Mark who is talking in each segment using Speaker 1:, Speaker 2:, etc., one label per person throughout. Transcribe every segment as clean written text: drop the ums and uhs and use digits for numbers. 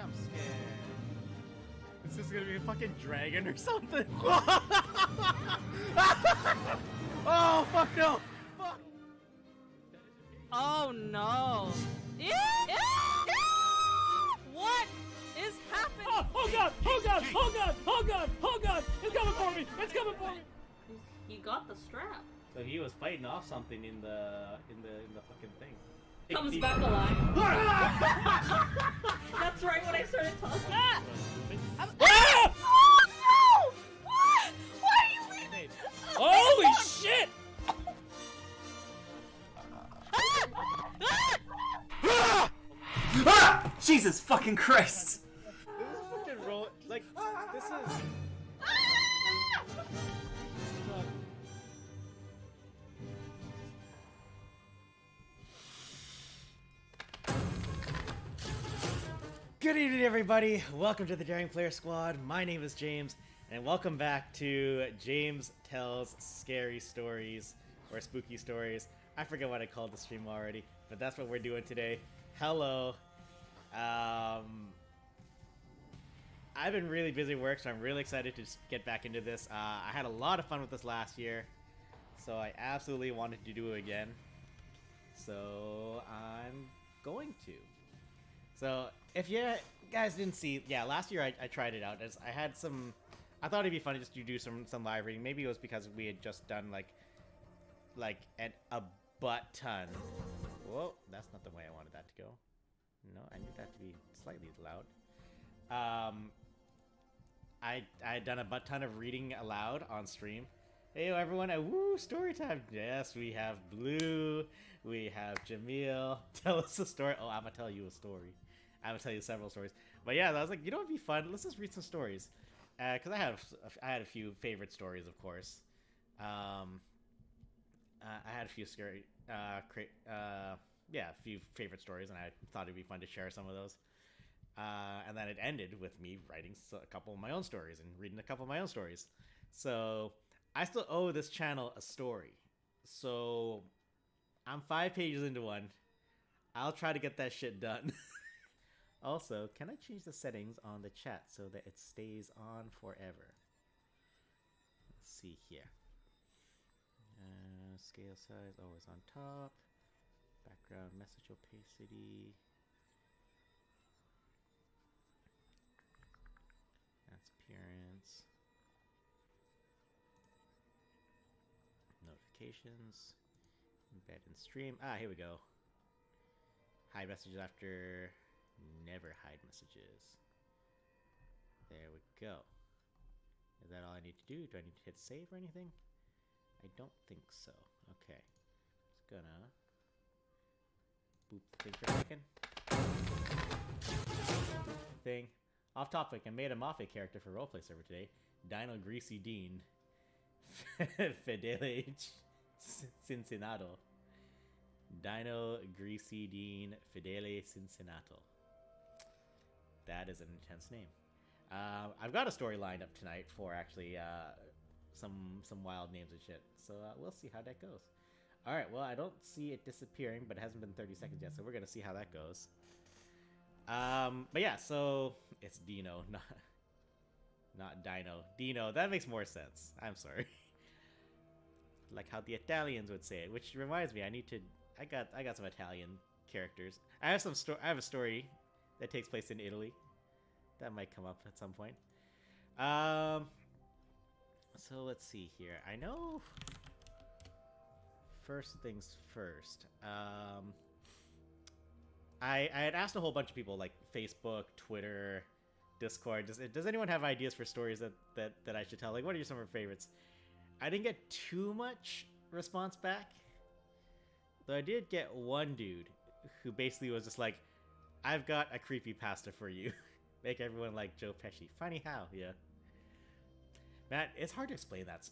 Speaker 1: jump scare. This is gonna be a fucking dragon or something. Oh fuck no! Fuck!
Speaker 2: Oh no! What is happening?
Speaker 3: Oh god! Oh god! Oh god! Oh god! Oh god! It's coming for me! It's coming for me!
Speaker 2: He got the strap.
Speaker 1: So he was fighting off something in the fucking thing.
Speaker 2: Comes back alive. That's right when I started talking. Oh no! What? Why are you leaving?
Speaker 3: Holy shit!
Speaker 4: Ah! Jesus fucking Christ!
Speaker 1: This is fucking roll. Like this is. Good evening, everybody. Welcome to the Daring Player Squad. My name is James, and welcome back to James Tells Scary Stories or Spooky Stories. I forget what I called the stream already, but that's what we're doing today. Hello. I've been really busy at work, so I'm really excited to get back into this. I had a lot of fun with this last year, so I absolutely wanted to do it again. So I'm going to. So if you guys didn't see, yeah, last year I tried it out. I had some, I thought it'd be funny just to do some live reading. Maybe it was because we had just done like a butt ton. Whoa, that's not the way I wanted that to go. No, I need that to be slightly loud. I had done a butt ton of reading aloud on stream. Hey everyone, woo, story time! Yes, we have Blue, we have Jamil. Tell us a story. Oh, I'm gonna tell you a story. I'm gonna tell you several stories. But yeah, I was like, you know what'd be fun? Let's just read some stories. Because I had a few favorite stories, of course. I had a few scary, a few favorite stories, and I thought it'd be fun to share some of those. And then it ended with me writing a couple of my own stories and reading a couple of my own stories. So I still owe this channel a story. So I'm 5 pages into one. I'll try to get that shit done. Also, can I change the settings on the chat so that it stays on forever? Let's see here. Scale size always on top. Background message opacity. That's appearance. Notifications. Embed in stream. Ah, here we go. Hide messages after. Never hide messages. There we go. Is that all I need to do? Do I need to hit save or anything? I don't think so. Okay. Just gonna boop the thing for a second. Boop the thing. Off topic, I made a Mafia character for roleplay server today. Dino Greasy Dean. Fedele Cincinnato. Dino Greasy Dean Fedele Cincinnato. That is an intense name. I've got a story lined up tonight for actually some wild names and shit. So we'll see how that goes. All right. Well, I don't see it disappearing, but it hasn't been 30 seconds yet, so we're gonna see how that goes. But yeah, so it's Dino, not Dino. Dino. That makes more sense. I'm sorry. Like how the Italians would say it, which reminds me, I got some Italian characters. I have a story that takes place in Italy. That might come up at some point. So let's see here. I know. First things first. I had asked a whole bunch of people, like Facebook, Twitter, Discord. Does anyone have ideas for stories that I should tell? Like, what are some of your favorites? I didn't get too much response back. Though I did get one dude who basically was just like, I've got a creepypasta for you. Make everyone like Joe Pesci. Funny how, yeah. Man, it's hard to explain that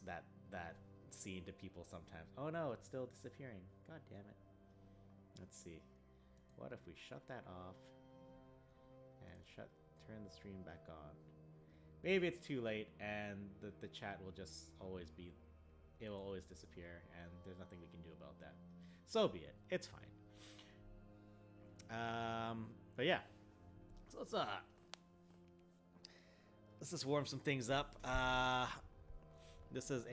Speaker 1: scene to people sometimes. Oh no, it's still disappearing. God damn it. Let's see. What if we shut that off and turn the stream back on? Maybe it's too late and the chat will just always be, it will always disappear and there's nothing we can do about that. So be it. It's fine. But yeah. So let's let's just warm some things up. This is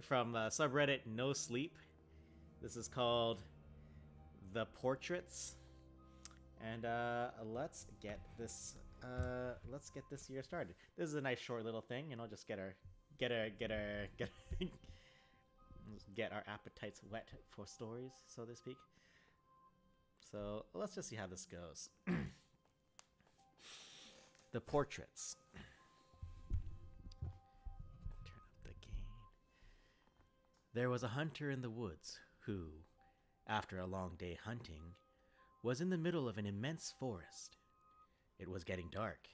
Speaker 1: from subreddit No Sleep. This is called The Portraits, and let's get this year started. This is a nice short little thing, you know, just get our get our appetites wet for stories, so to speak. So let's just see how this goes. The Portraits. Turn up the gain. There was a hunter in the woods who, after a long day hunting, was in the middle of an immense forest. It was getting dark,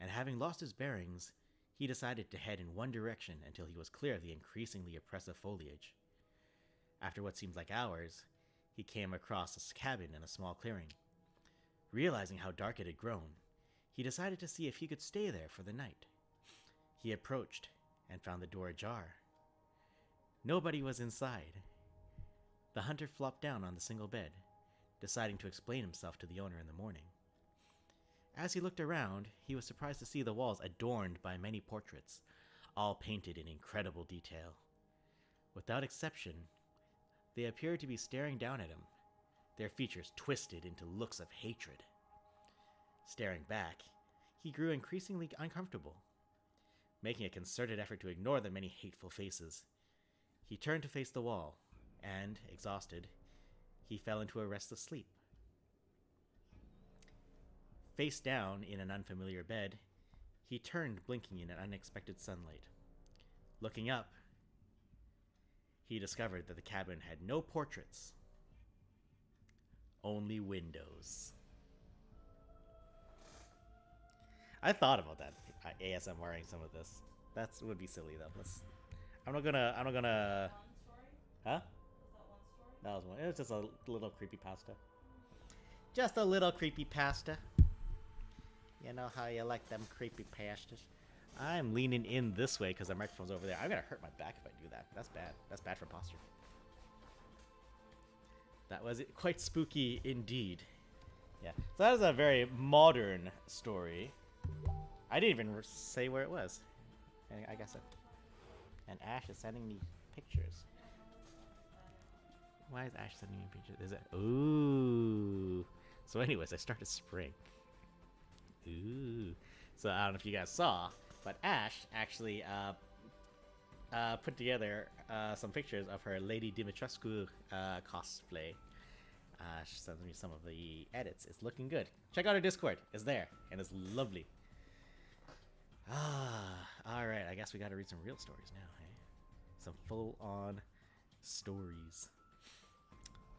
Speaker 1: and having lost his bearings, he decided to head in one direction until he was clear of the increasingly oppressive foliage. After what seemed like hours, he came across a cabin in a small clearing. Realizing how dark it had grown, he decided to see if he could stay there for the night. He approached and found the door ajar. Nobody was inside. The hunter flopped down on the single bed, deciding to explain himself to the owner in the morning. As he looked around, he was surprised to see the walls adorned by many portraits, all painted in incredible detail. Without exception, they appeared to be staring down at him, their features twisted into looks of hatred. Staring back, he grew increasingly uncomfortable. Making a concerted effort to ignore the many hateful faces, he turned to face the wall, and, exhausted, he fell into a restless sleep. Face down in an unfamiliar bed, he turned, blinking in an unexpected sunlight. Looking up, he discovered that the cabin had no portraits, only windows. I thought about that, ASMRing some of this. That would be silly though. I'm not gonna. Huh? That was one. It was just a little creepypasta. Just a little creepypasta. You know how you like them creepypastas. I'm leaning in this way because the microphone's over there. I'm gonna hurt my back if I do that. That's bad. That's bad for posture. That was quite spooky indeed. Yeah. So that is a very modern story. I didn't even say where it was. I guess so. And Ash is sending me pictures. Why is Ash sending me pictures? Is it? Ooh. So anyways, I started spring. Ooh. So I don't know if you guys saw, but Ash actually put together some pictures of her Lady Dimitrescu cosplay. She sends me some of the edits. It's looking good. Check out her Discord. It's there, and it's lovely. Alright, I guess we gotta read some real stories now, hey? Some full-on stories.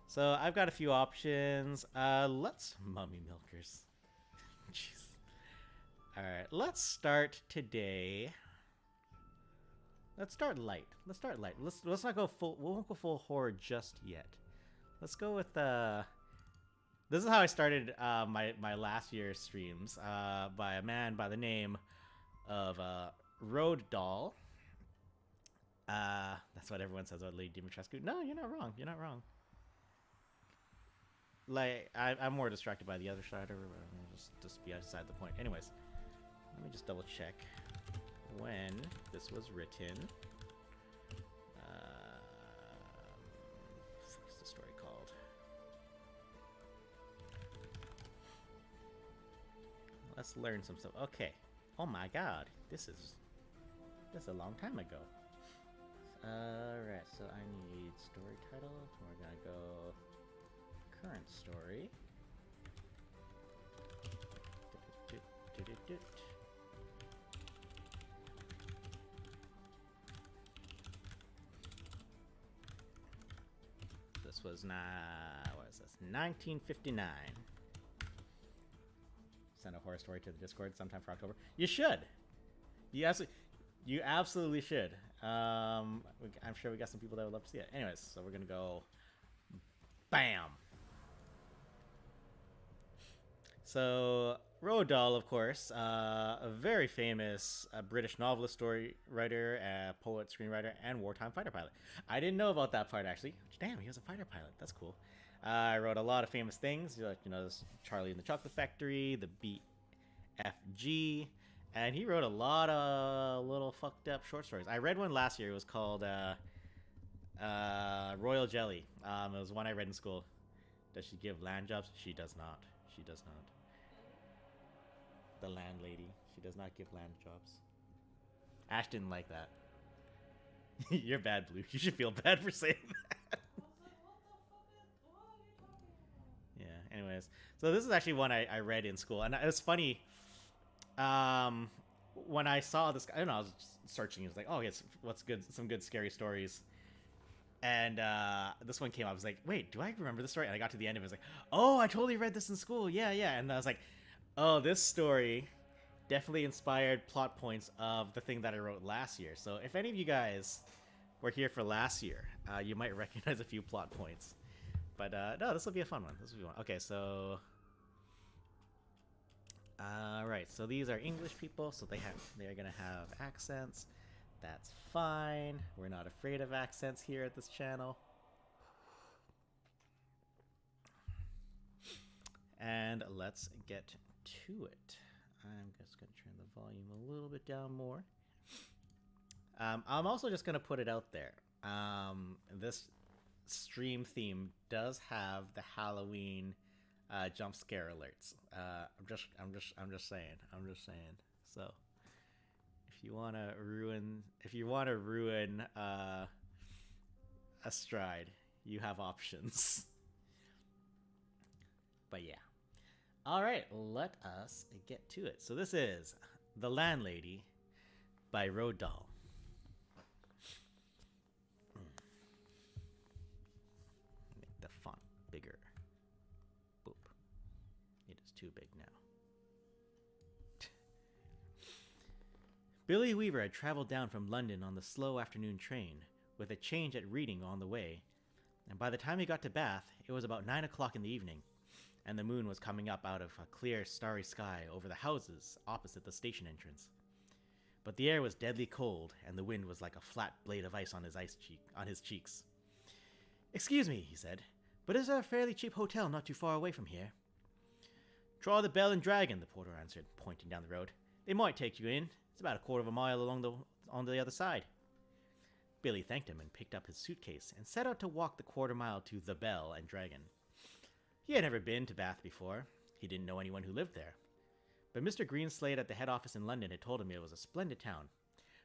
Speaker 1: So, I've got a few options. Let's... Mummy milkers. Jeez. Alright, let's start today. Let's start light. Let's not go full... We won't go full horror just yet. Let's go with, This is how I started, my last year's streams, by a man by the name of, Road Doll. That's what everyone says about Lady Dimitrescu. No, you're not wrong. You're not wrong. Like, I'm more distracted by the other side, or just be outside the point. Anyways, let me just double check when this was written. What's the story called? Let's learn some stuff. Okay. Oh my god, this is a long time ago. Alright, so I need story title. We're gonna go current story. This was what is this? 1959. Send a horror story to the Discord sometime for October. You should. You absolutely should. I'm sure we got some people that would love to see it. Anyways, so we're gonna go. Bam. So Roald Dahl, of course, a very famous British novelist, story writer, poet, screenwriter, and wartime fighter pilot. I didn't know about that part actually. Damn, he was a fighter pilot. That's cool. I wrote a lot of famous things, like, Charlie and the Chocolate Factory, the BFG, And he wrote a lot of little fucked up short stories. I read one last year. It was called Royal Jelly. It was one I read in school. Does she give land jobs? She does not. She does not. The landlady. She does not give land jobs. Ash didn't like that. You're bad, Blue. You should feel bad for saying that. Yeah, anyways. So this is actually one I read in school. And it was funny. When I saw this, I don't know, I was just searching. It was like, oh, yes, what's good? Some good scary stories. And this one came up. I was like, wait, do I remember this story? And I got to the end of it. I was like, oh, I totally read this in school. Yeah, yeah. And I was like, oh, this story definitely inspired plot points of the thing that I wrote last year. So if any of you guys were here for last year, you might recognize a few plot points. But no, this will be a fun one. This will be fun. Okay, so... Alright, so these are English people, so they're gonna have accents. That's fine. We're not afraid of accents here at this channel. And let's get to it. I'm just going to turn the volume a little bit down more. I'm also just going to put it out there. This stream theme does have the Halloween jump scare alerts. I'm just saying. So if you want to ruin a stride, you have options. But yeah. All right, let us get to it. So this is The Landlady by Roald Dahl. Make the font bigger. Boop. It is too big now. Billy Weaver had traveled down from London on the slow afternoon train, with a change at Reading on the way, and by the time he got to Bath, it was about 9 o'clock in the evening, and the moon was coming up out of a clear, starry sky over the houses opposite the station entrance. But the air was deadly cold, and the wind was like a flat blade of ice on his cheeks. "Excuse me," he said, "but is there a fairly cheap hotel not too far away from here?" "Try the Bell and Dragon," the porter answered, pointing down the road. "They might take you in. It's about a quarter of a mile on the other side." Billy thanked him and picked up his suitcase and set out to walk the quarter mile to the Bell and Dragon. He had never been to Bath before. He didn't know anyone who lived there. But Mr. Greenslade at the head office in London had told him it was a splendid town.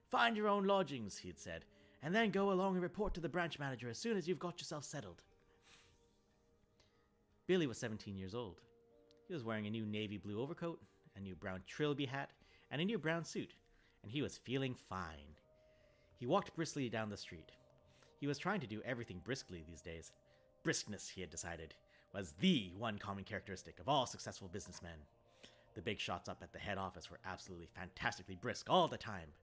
Speaker 1: "Find your own lodgings," he had said, "and then go along and report to the branch manager as soon as you've got yourself settled." Billy was 17 years old. He was wearing a new navy blue overcoat, a new brown trilby hat, and a new brown suit, and he was feeling fine. He walked briskly down the street. He was trying to do everything briskly these days. Briskness, he had decided, was the one common characteristic of all successful businessmen. The big shots up at the head office were absolutely fantastically brisk all the time.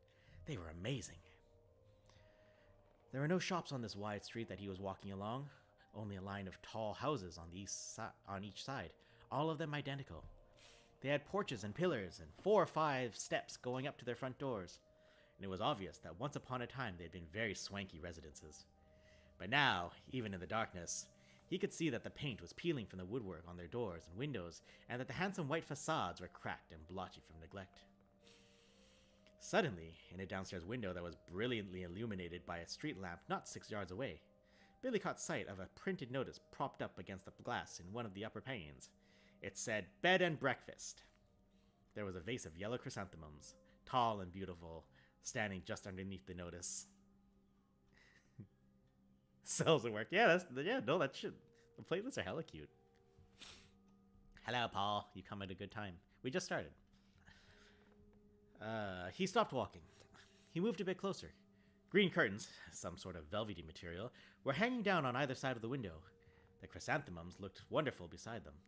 Speaker 1: They were amazing. There were no shops on this wide street that he was walking along, only a line of tall houses on each side, all of them identical. They had porches and pillars and 4 or 5 steps going up to their front doors, and it was obvious that once upon a time they had been very swanky residences. But now, even in the darkness, he could see that the paint was peeling from the woodwork on their doors and windows, and that the handsome white facades were cracked and blotchy from neglect. Suddenly, in a downstairs window that was brilliantly illuminated by a street lamp not 6 yards away, Billy caught sight of a printed notice propped up against the glass in one of the upper panes. It said, "Bed and breakfast." There was a vase of yellow chrysanthemums, tall and beautiful, standing just underneath the notice. Sells at work. Yeah, that shit. The playlists are hella cute. "Hello, Paul. You come at a good time. We just started." He stopped walking. He moved a bit closer. Green curtains, some sort of velvety material, were hanging down on either side of the window. The chrysanthemums looked wonderful beside them.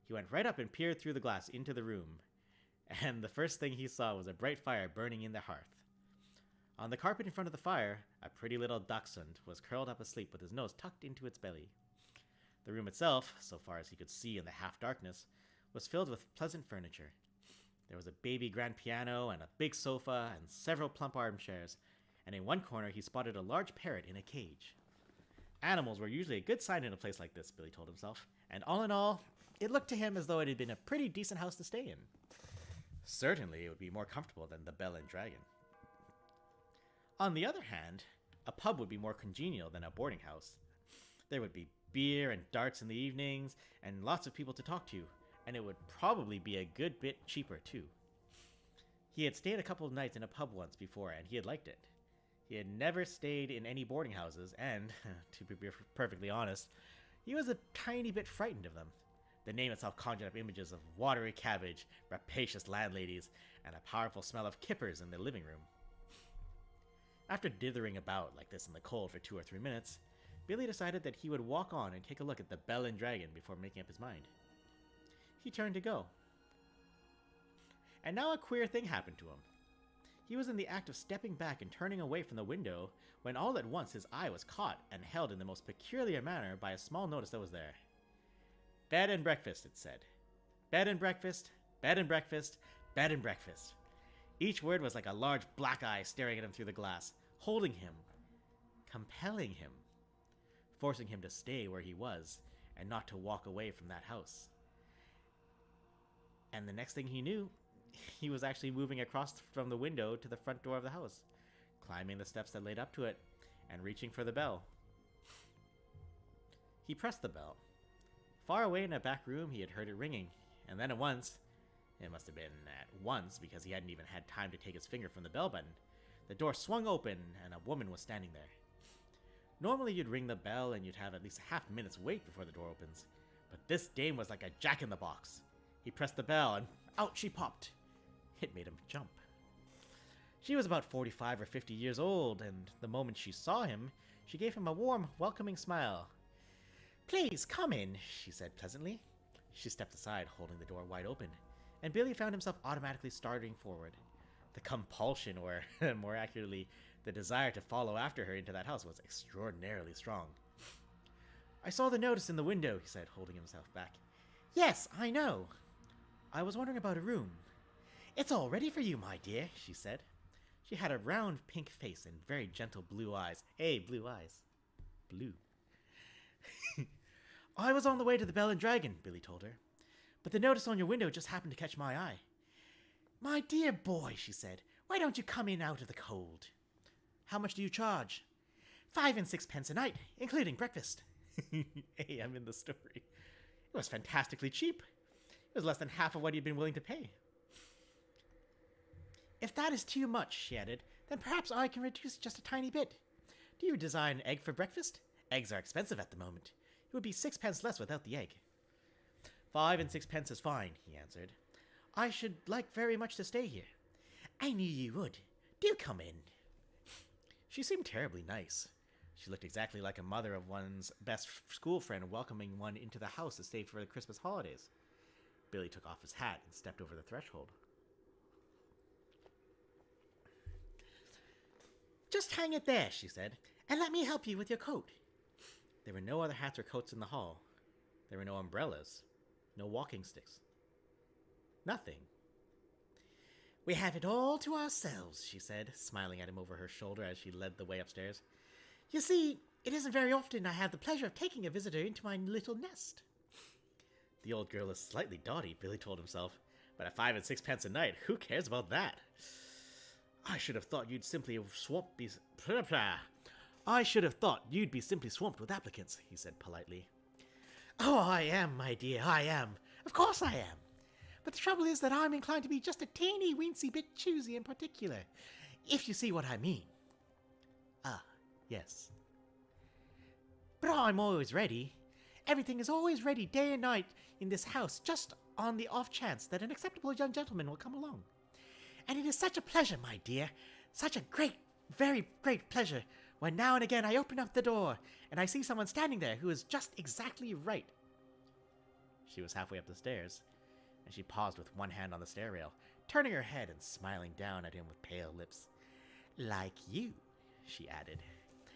Speaker 1: He went right up and peered through the glass into the room, and the first thing he saw was a bright fire burning in the hearth. On the carpet in front of the fire, a pretty little dachshund was curled up asleep with his nose tucked into its belly. The room itself, so far as he could see in the half-darkness, was filled with pleasant furniture. There was a baby grand piano and a big sofa and several plump armchairs, and in one corner he spotted a large parrot in a cage. Animals were usually a good sign in a place like this, Billy told himself, and all in all, it looked to him as though it had been a pretty decent house to stay in. Certainly, it would be more comfortable than the Bell and Dragon. On the other hand, a pub would be more congenial than a boarding house. There would be beer and darts in the evenings, and lots of people to talk to, and it would probably be a good bit cheaper too. He had stayed a couple of nights in a pub once before, and he had liked it. He had never stayed in any boarding houses, and, to be perfectly honest, he was a tiny bit frightened of them. The name itself conjured up images of watery cabbage, rapacious landladies, and a powerful smell of kippers in the living room. After dithering about like this in the cold for 2 or 3 minutes, Billy decided that he would walk on and take a look at the Bell and Dragon before making up his mind. He turned to go. And now a queer thing happened to him. He was in the act of stepping back and turning away from the window when all at once his eye was caught and held in the most peculiar manner by a small notice that was there. Bed and breakfast, it said. Bed and breakfast, bed and breakfast, bed and breakfast. Each word was like a large black eye staring at him through the glass, holding him, compelling him, forcing him to stay where he was and not to walk away from that house. And the next thing he knew, he was actually moving across from the window to the front door of the house, climbing the steps that led up to it, and reaching for the bell. He pressed the bell. Far away in a back room, he had heard it ringing, and then at once, it must have been at once because he hadn't even had time to take his finger from the bell button, the door swung open and a woman was standing there. Normally you'd ring the bell and you'd have at least a half minute's wait before the door opens, but this dame was like a jack-in-the-box. He pressed the bell and out she popped. It made him jump. She was about 45 or 50 years old, and the moment she saw him, she gave him a warm, welcoming smile. "Please, come in," she said pleasantly. She stepped aside, holding the door wide open, and Billy found himself automatically starting forward. The compulsion, or more accurately, the desire to follow after her into that house was extraordinarily strong. "I saw the notice in the window," he said, holding himself back. "Yes, I know. I was wondering about a room." "It's all ready for you, my dear," she said. She had a round pink face and very gentle blue eyes. Hey, blue eyes. Blue. "I was on the way to the Bell and Dragon," Billy told her, "but the notice on your window just happened to catch my eye." "My dear boy," she said, "why don't you come in out of the cold?" "How much do you charge?" 5 and 6 pence a night, including breakfast." Hey, I'm in the story. It was fantastically cheap. It was less than half of what he'd been willing to pay. "If that is too much," she added, "then perhaps I can reduce just a tiny bit. Do you design egg for breakfast? Eggs are expensive at the moment. It would be 6 pence less without the egg." 5 and 6 pence is fine," he answered. "I should like very much to stay here." "I knew you would. Do come in." She seemed terribly nice. She looked exactly like a mother of one's best school friend welcoming one into the house to stay for the Christmas holidays. Billy took off his hat and stepped over the threshold. "Just hang it there," she said, "and let me help you with your coat." There were no other hats or coats in the hall. There were no umbrellas, no walking sticks. Nothing. "We have it all to ourselves," she said, smiling at him over her shoulder as she led the way upstairs. "You see, it isn't very often I have the pleasure of taking a visitor into my little nest." The old girl is slightly dotty, Billy told himself, but at 5 and 6 pence a night, who cares about that? I should have thought you'd simply be simply swamped with applicants," he said politely. "Oh, I am, my dear, I am. Of course I am. But the trouble is that I'm inclined to be just a teeny weensy bit choosy in particular, if you see what I mean." "Ah, yes." "But I'm always ready. Everything is always ready day and night in this house, just on the off chance that an acceptable young gentleman will come along. And it is such a pleasure, my dear, such a great, very great pleasure, when now and again I open up the door, and I see someone standing there who is just exactly right." She was halfway up the stairs, and she paused with one hand on the stair rail, turning her head and smiling down at him with pale lips. "Like you," she added,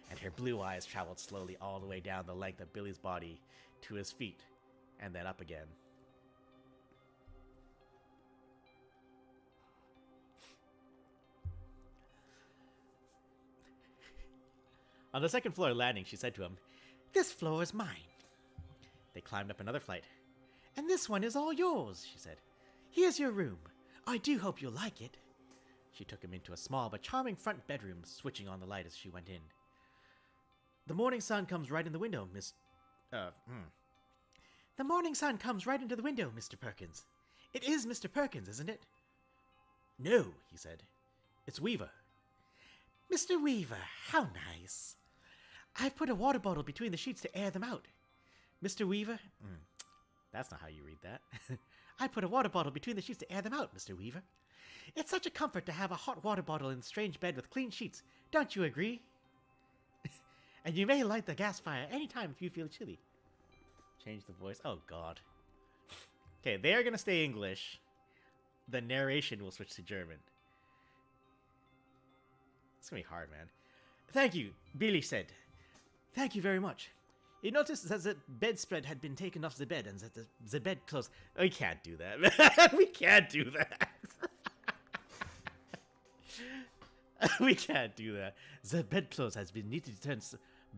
Speaker 1: and her blue eyes traveled slowly all the way down the length of Billy's body to his feet, and then up again. On the second floor landing, she said to him, "This floor is mine." They climbed up another flight. "And this one is all yours," she said. "Here's your room. I do hope you'll like it. She took him into a small but charming front bedroom, switching on the light as she went in. The morning sun comes right in the window, The morning sun comes right into the window, Mr. Perkins. It is Mr. Perkins, isn't it? No, he said. It's Weaver. Mr. Weaver, how nice. I've put a water bottle between the sheets to air them out. Mr. Weaver? That's not how you read that. I put a water bottle between the sheets to air them out, Mr. Weaver. It's such a comfort to have a hot water bottle in a strange bed with clean sheets. Don't you agree? And you may light the gas fire anytime if you feel chilly. Change the voice. Oh, God. Okay, they are going to stay English. The narration will switch to German. It's going to be hard, man. Thank you, Billy said. Thank you very much. You noticed that the bedspread had been taken off the bed and that the bedclothes... We can't do that. We can't do that. We can't do that. The bedclothes has been neatly turned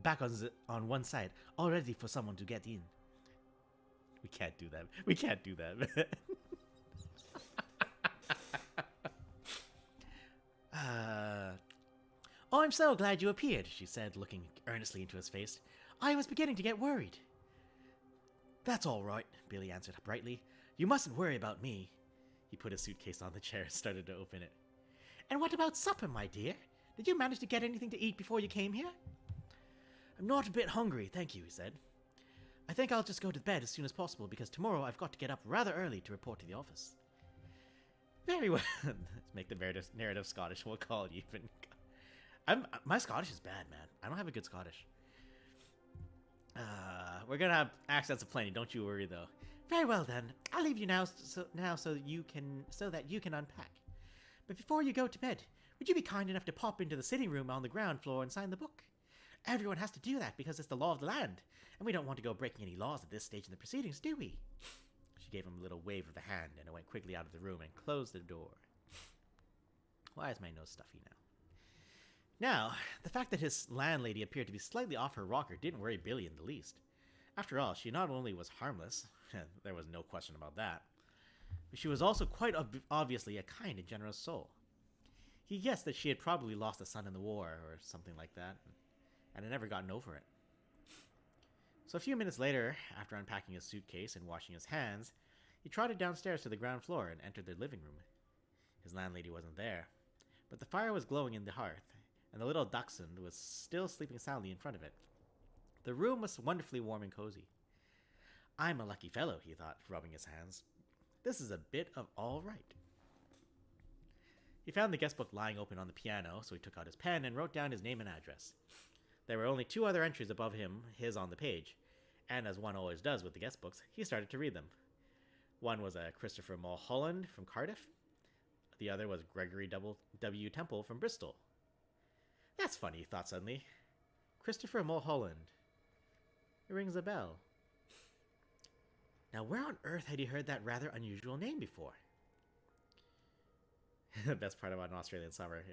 Speaker 1: back on one side, all ready for someone to get in. We can't do that. We can't do that. Oh, I'm so glad you appeared, she said, looking earnestly into his face. I was beginning to get worried. That's all right, Billy answered brightly. You mustn't worry about me. He put his suitcase on the chair and started to open it. And what about supper, my dear? Did you manage to get anything to eat before you came here? I'm not a bit hungry, thank you, he said. I think I'll just go to bed as soon as possible because tomorrow I've got to get up rather early to report to the office. Very well. Let's make the narrative Scottish. We'll call it even. My Scottish is bad, man. I don't have a good Scottish. We're gonna have accents aplenty. Don't you worry, though. Very well then. I'll leave you now, so that you can unpack. But before you go to bed, would you be kind enough to pop into the sitting room on the ground floor and sign the book? Everyone has to do that because it's the law of the land, and we don't want to go breaking any laws at this stage in the proceedings, do we? She gave him a little wave of the hand, and went quickly out of the room and closed the door. Why is my nose stuffy now? Now, the fact that his landlady appeared to be slightly off her rocker didn't worry Billy in the least. After all, she not only was harmless, there was no question about that, but she was also quite obviously a kind and generous soul. He guessed that she had probably lost a son in the war or something like that, and had never gotten over it. So a few minutes later, after unpacking his suitcase and washing his hands, he trotted downstairs to the ground floor and entered their living room. His landlady wasn't there, but the fire was glowing in the hearth, and the little dachshund was still sleeping soundly in front of it. The room was wonderfully warm and cozy. I'm a lucky fellow, he thought, rubbing his hands. This is a bit of all right. He found the guest book lying open on the piano, so he took out his pen and wrote down his name and address. There were only 2 other entries above him, his on the page, and as one always does with the guest books, he started to read them. One was a Christopher Mulholland from Cardiff. The other was Gregory W. Temple from Bristol. That's funny, he thought suddenly. Christopher Mulholland. It rings a bell. Now, where on earth had he heard that rather unusual name before? The best part about an Australian summer,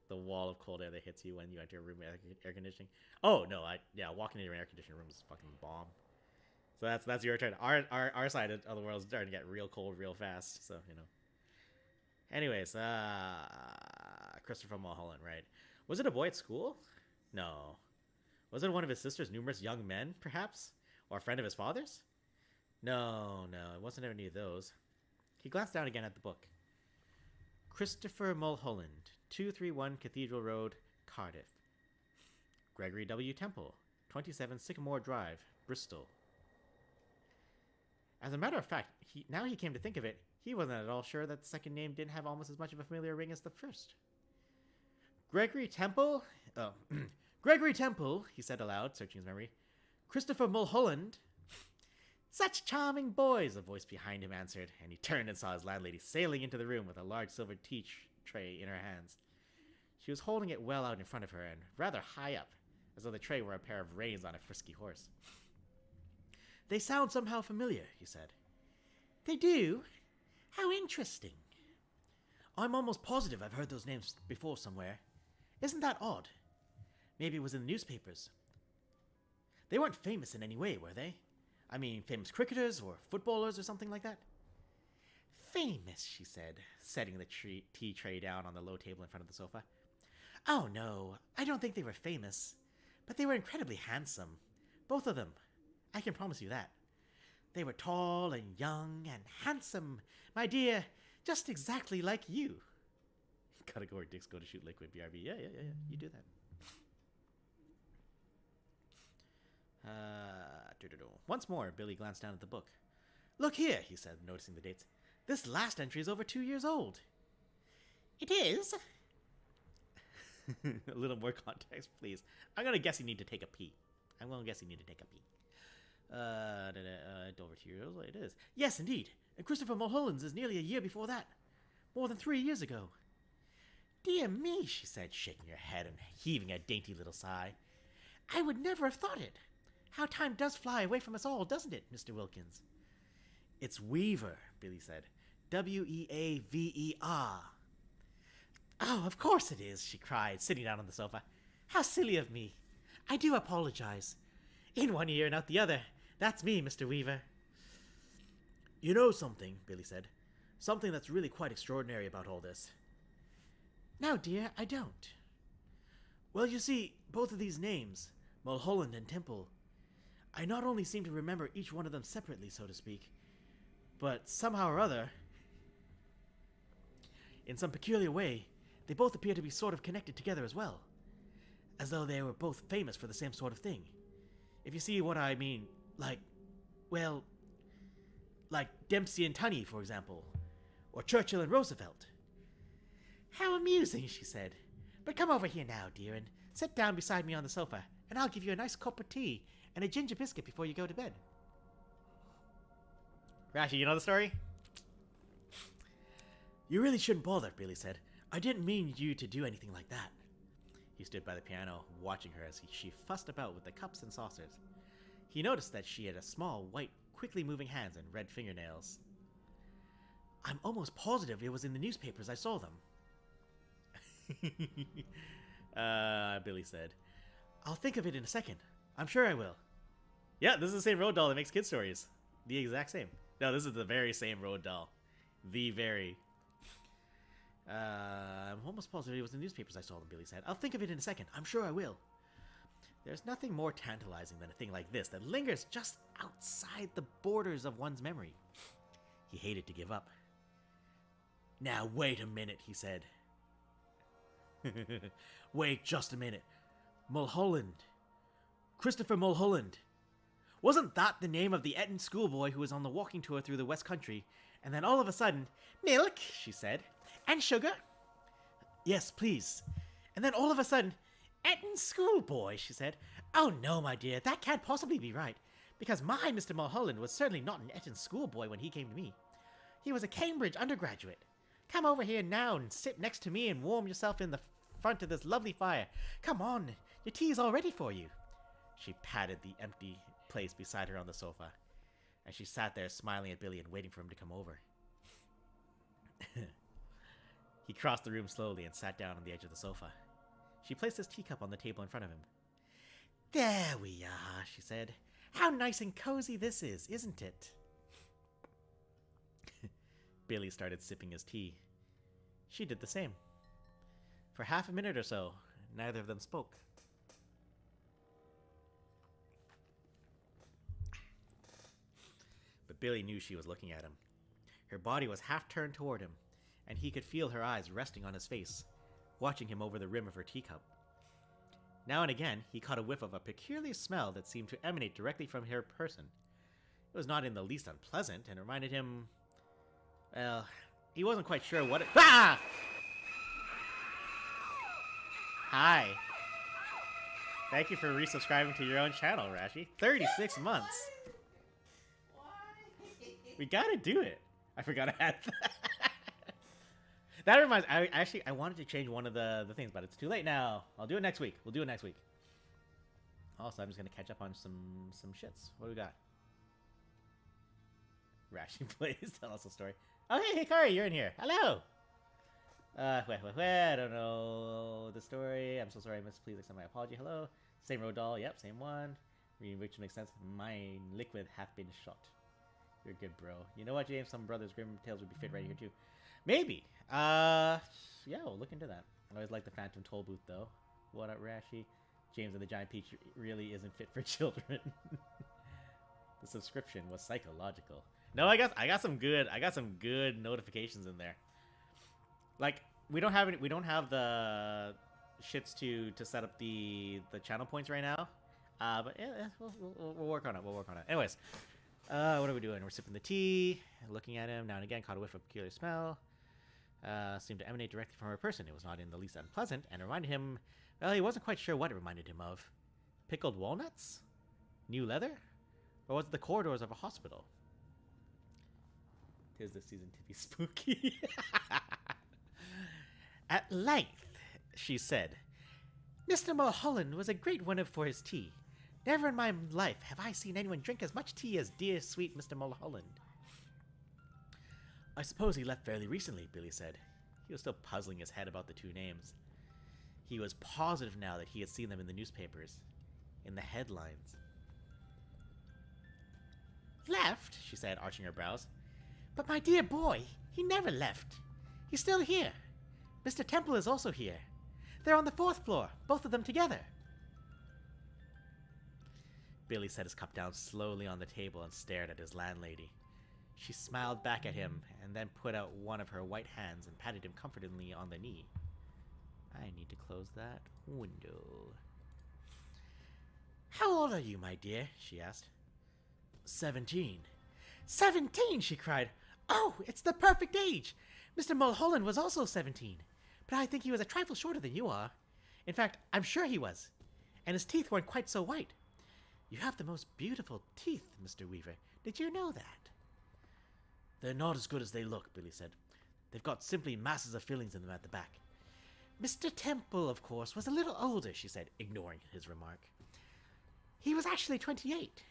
Speaker 1: the wall of cold air that hits you when you enter a room with air conditioning. Oh, no, walking into an air-conditioned room is fucking bomb. So that's your turn. Our side of the world is starting to get real cold real fast, so, you know. Anyways, Christopher Mulholland, right. Was it a boy at school? No. Was it one of his sister's numerous young men, perhaps? Or a friend of his father's? No, it wasn't any of those. He glanced down again at the book. Christopher Mulholland, 231 Cathedral Road, Cardiff. Gregory W. Temple, 27 Sycamore Drive, Bristol. As a matter of fact, now he came to think of it, he wasn't at all sure that the second name didn't have almost as much of a familiar ring as the first. Gregory Temple? Oh, Gregory Temple, he said aloud, searching his memory. Christopher Mulholland. Such charming boys, a voice behind him answered, and he turned and saw his landlady sailing into the room with a large silver tea tray in her hands. She was holding it well out in front of her and rather high up, as though the tray were a pair of reins on a frisky horse. They sound somehow familiar, he said. They do? How interesting. I'm almost positive I've heard those names before somewhere. Isn't that odd? Maybe it was in the newspapers. They weren't famous in any way, were they? I mean, famous cricketers or footballers or something like that? famous, she said, setting the tea tray down on the low table in front of the sofa. Oh no, I don't think they were famous, but they were incredibly handsome. Both of them. I can promise you that. They were tall and young and handsome. My dear, just exactly like you. Gotta go where dicks go to shoot liquid, BRB. Yeah. You do that. Once more, Billy glanced down at the book. Look here, he said, noticing the dates. This last entry is over 2 years old. It is? A little more context, please. I'm gonna guess you need to take a pee. Over 2 years old, it is. Yes, indeed. And Christopher Mulholland's is nearly a year before that. More than 3 years ago. Dear me, she said, shaking her head and heaving a dainty little sigh. I would never have thought it. How time does fly away from us all, doesn't it, Mr. Wilkins? It's Weaver, Billy said. W-E-A-V-E-R. Oh, of course it is, she cried, sitting down on the sofa. How silly of me. I do apologize. In one ear and out the other. That's me, Mr. Weaver. You know something, Billy said. Something that's really quite extraordinary about all this. No, dear, I don't. Well, you see, both of these names, Mulholland and Temple, I not only seem to remember each one of them separately, so to speak, but somehow or other, in some peculiar way, they both appear to be sort of connected together as well. As though they were both famous for the same sort of thing. If you see what I mean, like Dempsey and Tunney, for example, or Churchill and Roosevelt. How amusing, she said. But come over here now, dear, and sit down beside me on the sofa, and I'll give you a nice cup of tea and a ginger biscuit before you go to bed. Rashi, you know the story? You really shouldn't bother, Billy said. I didn't mean you to do anything like that. He stood by the piano, watching her as she fussed about with the cups and saucers. He noticed that she had a small, white, quickly moving hands and red fingernails. I'm almost positive it was in the newspapers. I saw them. Billy said. I'll think of it in a second. I'm sure I will. Yeah, this is the same road doll that makes kid stories. The exact same. No, this is the very same road doll. The very... I'm almost positive it was in the newspapers I saw them, Billy said. I'll think of it in a second. I'm sure I will. There's nothing more tantalizing than a thing like this that lingers just outside the borders of one's memory. He hated to give up. Now, wait a minute, he said. Wait just a minute. Mulholland. Christopher Mulholland. Wasn't that the name of the Eton schoolboy who was on the walking tour through the West Country? And then all of a sudden, milk, she said. And sugar? Yes, please. And then all of a sudden, Eton schoolboy, she said. Oh no, my dear, that can't possibly be right. Because my Mr. Mulholland was certainly not an Eton schoolboy when he came to me. He was a Cambridge undergraduate. Come over here now and sit next to me and warm yourself in the front of this lovely fire. Come on, your tea's all ready for you. She patted the empty place beside her on the sofa, and she sat there smiling at Billy and waiting for him to come over. He crossed the room slowly and sat down on the edge of the sofa. She placed his teacup on the table in front of him. There we are, she said. How nice and cozy this is, isn't it? Billy started sipping his tea. She did the same. For half a minute or so, neither of them spoke. But Billy knew she was looking at him. Her body was half turned toward him, and he could feel her eyes resting on his face, watching him over the rim of her teacup. Now and again, he caught a whiff of a peculiar smell that seemed to emanate directly from her person. It was not in the least unpleasant, and reminded him... Well, he wasn't quite sure what it... Ah! Hi. Thank you for resubscribing to your own channel, Rashi. 36 months. We gotta do it. I forgot I had that. That reminds I wanted to change one of the things, but it's too late now. I'll do it next week. We'll do it next week. Also, I'm just gonna catch up on some shits. What do we got? Rashi plays. Tell us a story. Oh, hey, Hikari, you're in here. Hello. I don't know the story. I'm so sorry. I must please accept my apology. Hello. Same road doll. Yep, same one. Which makes sense. My liquid hath been shot. You're good, bro. You know what, James? Some Brothers Grimm tales would be fit right here too. Maybe. Yeah, we'll look into that. I always like the Phantom Toll Booth though. What up, Rashi? James and the Giant Peach really isn't fit for children. The subscription was psychological. No, I got some good notifications in there. Like we don't have the shits to set up the channel points right now. But yeah, we'll work on it. We'll work on it. Anyways, what are we doing? We're sipping the tea, looking at him. Now and again, caught a whiff of a peculiar smell. Seemed to emanate directly from a person. It was not in the least unpleasant, and reminded him. Well, he wasn't quite sure what it reminded him of. Pickled walnuts? New leather? Or was it the corridors of a hospital? 'Tis the season to be spooky. At length, she said, Mr. Mulholland was a great one for his tea. Never in my life have I seen anyone drink as much tea as dear, sweet Mr. Mulholland. I suppose he left fairly recently, Billy said. He was still puzzling his head about the two names. He was positive now that he had seen them in the newspapers, in the headlines. Left, she said, arching her brows. But my dear boy, he never left. He's still here. Mr. Temple is also here. They're on the 4th floor, both of them together. Billy set his cup down slowly on the table and stared at his landlady. She smiled back at him and then put out one of her white hands and patted him comfortingly on the knee. I need to close that window. How old are you, my dear? She asked. 17. 17, she cried. Oh, it's the perfect age. Mr. Mulholland was also 17, but I think he was a trifle shorter than you are. In fact, I'm sure he was. And his teeth weren't quite so white. You have the most beautiful teeth, Mr. Weaver. Did you know that? They're not as good as they look, Billy said. They've got simply masses of fillings in them at the back. Mr. Temple, of course, was a little older, she said, ignoring his remark. He was actually 28,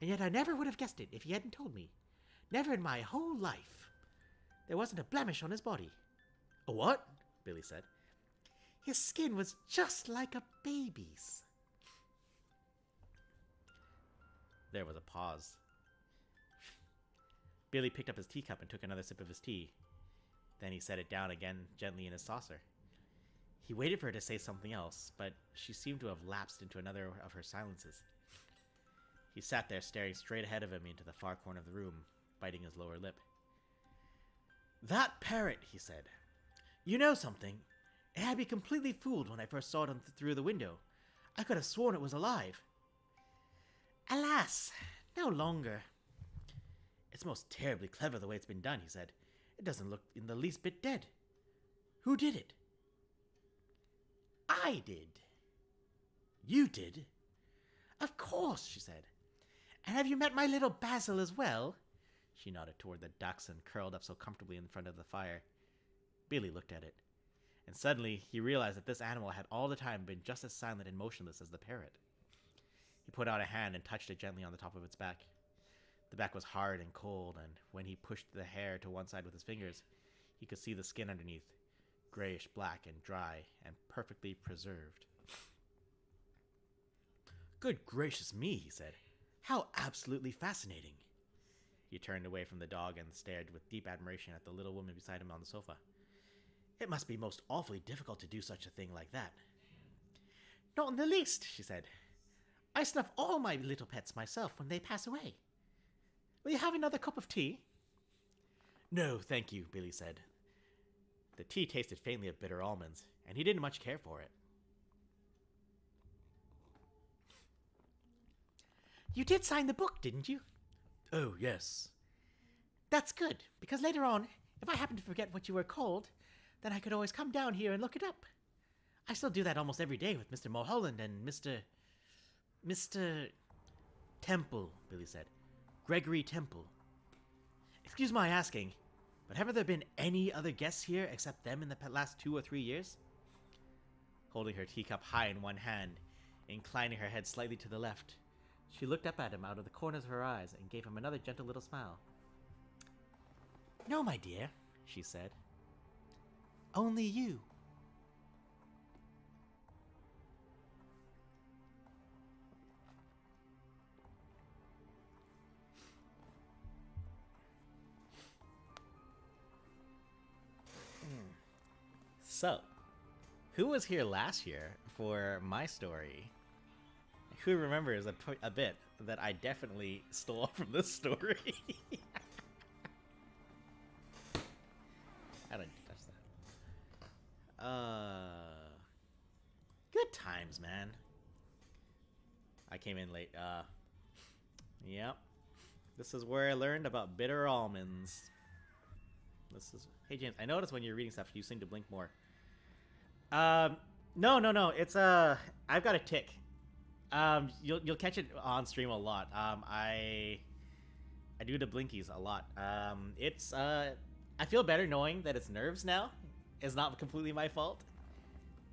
Speaker 1: and yet I never would have guessed it if he hadn't told me. Never in my whole life. There wasn't a blemish on his body. A what? Billy said. His skin was just like a baby's. There was a pause. Billy picked up his teacup and took another sip of his tea. Then he set it down again gently in his saucer. He waited for her to say something else, but she seemed to have lapsed into another of her silences. He sat there staring straight ahead of him into the far corner of the room, biting his lower lip. That parrot, he said. You know something? It had me completely fooled when I first saw it through the window. I could have sworn it was alive. Alas, no longer. It's most terribly clever the way it's been done, he said. It doesn't look in the least bit dead. Who did it? I did. You did? Of course, she said. And have you met my little Basil as well? She nodded toward the dachshund curled up so comfortably in front of the fire. Billy looked at it, and suddenly he realized that this animal had all the time been just as silent and motionless as the parrot. He put out a hand and touched it gently on the top of its back. The back was hard and cold, and when he pushed the hair to one side with his fingers, he could see the skin underneath, grayish black and dry and perfectly preserved. Good gracious me, he said. How absolutely fascinating. He turned away from the dog and stared with deep admiration at the little woman beside him on the sofa. It must be most awfully difficult to do such a thing like that. Not in the least, she said. I snuff all my little pets myself when they pass away. Will you have another cup of tea? No, thank you, Billy said. The tea tasted faintly of bitter almonds, and he didn't much care for it. You did sign the book, didn't you? Oh, yes. That's good, because later on, if I happen to forget what you were called, then I could always come down here and look it up. I still do that almost every day with Mr. Mulholland and Mr. Temple, Billy said. Gregory Temple. Excuse my asking, but haven't there been any other guests here except them in the last 2 or 3 years? Holding her teacup high in one hand, inclining her head slightly to the left, she looked up at him out of the corners of her eyes and gave him another gentle little smile. No, my dear, she said. Only you. So, who was here last year for my story? Who remembers a bit that I definitely stole from this story? I don't touch that. Good times, man. I came in late. Yep. This is where I learned about bitter almonds. This is. Hey James, I noticed when you're reading stuff, you seem to blink more. No. It's I've got a tick. You'll catch it on stream a lot. I do the blinkies a lot. It's I feel better knowing that it's nerves now. It's not completely my fault.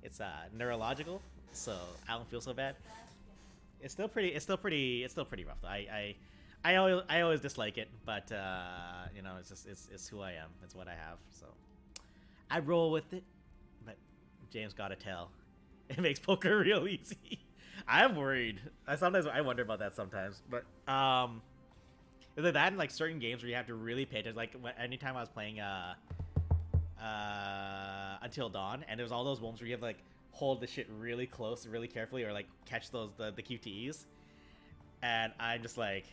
Speaker 1: It's neurological, so I don't feel so bad. It's still pretty rough though. I always dislike it, but you know, it's who I am. It's what I have. So I roll with it. But James gotta tell, it makes poker real easy. I'm worried. I wonder about that sometimes. But is it that in like certain games where you have to really pay attention? Like anytime I was playing Until Dawn, and there's all those moments where you have to like hold the shit really close, really carefully, or like catch the QTEs, and I'm just like,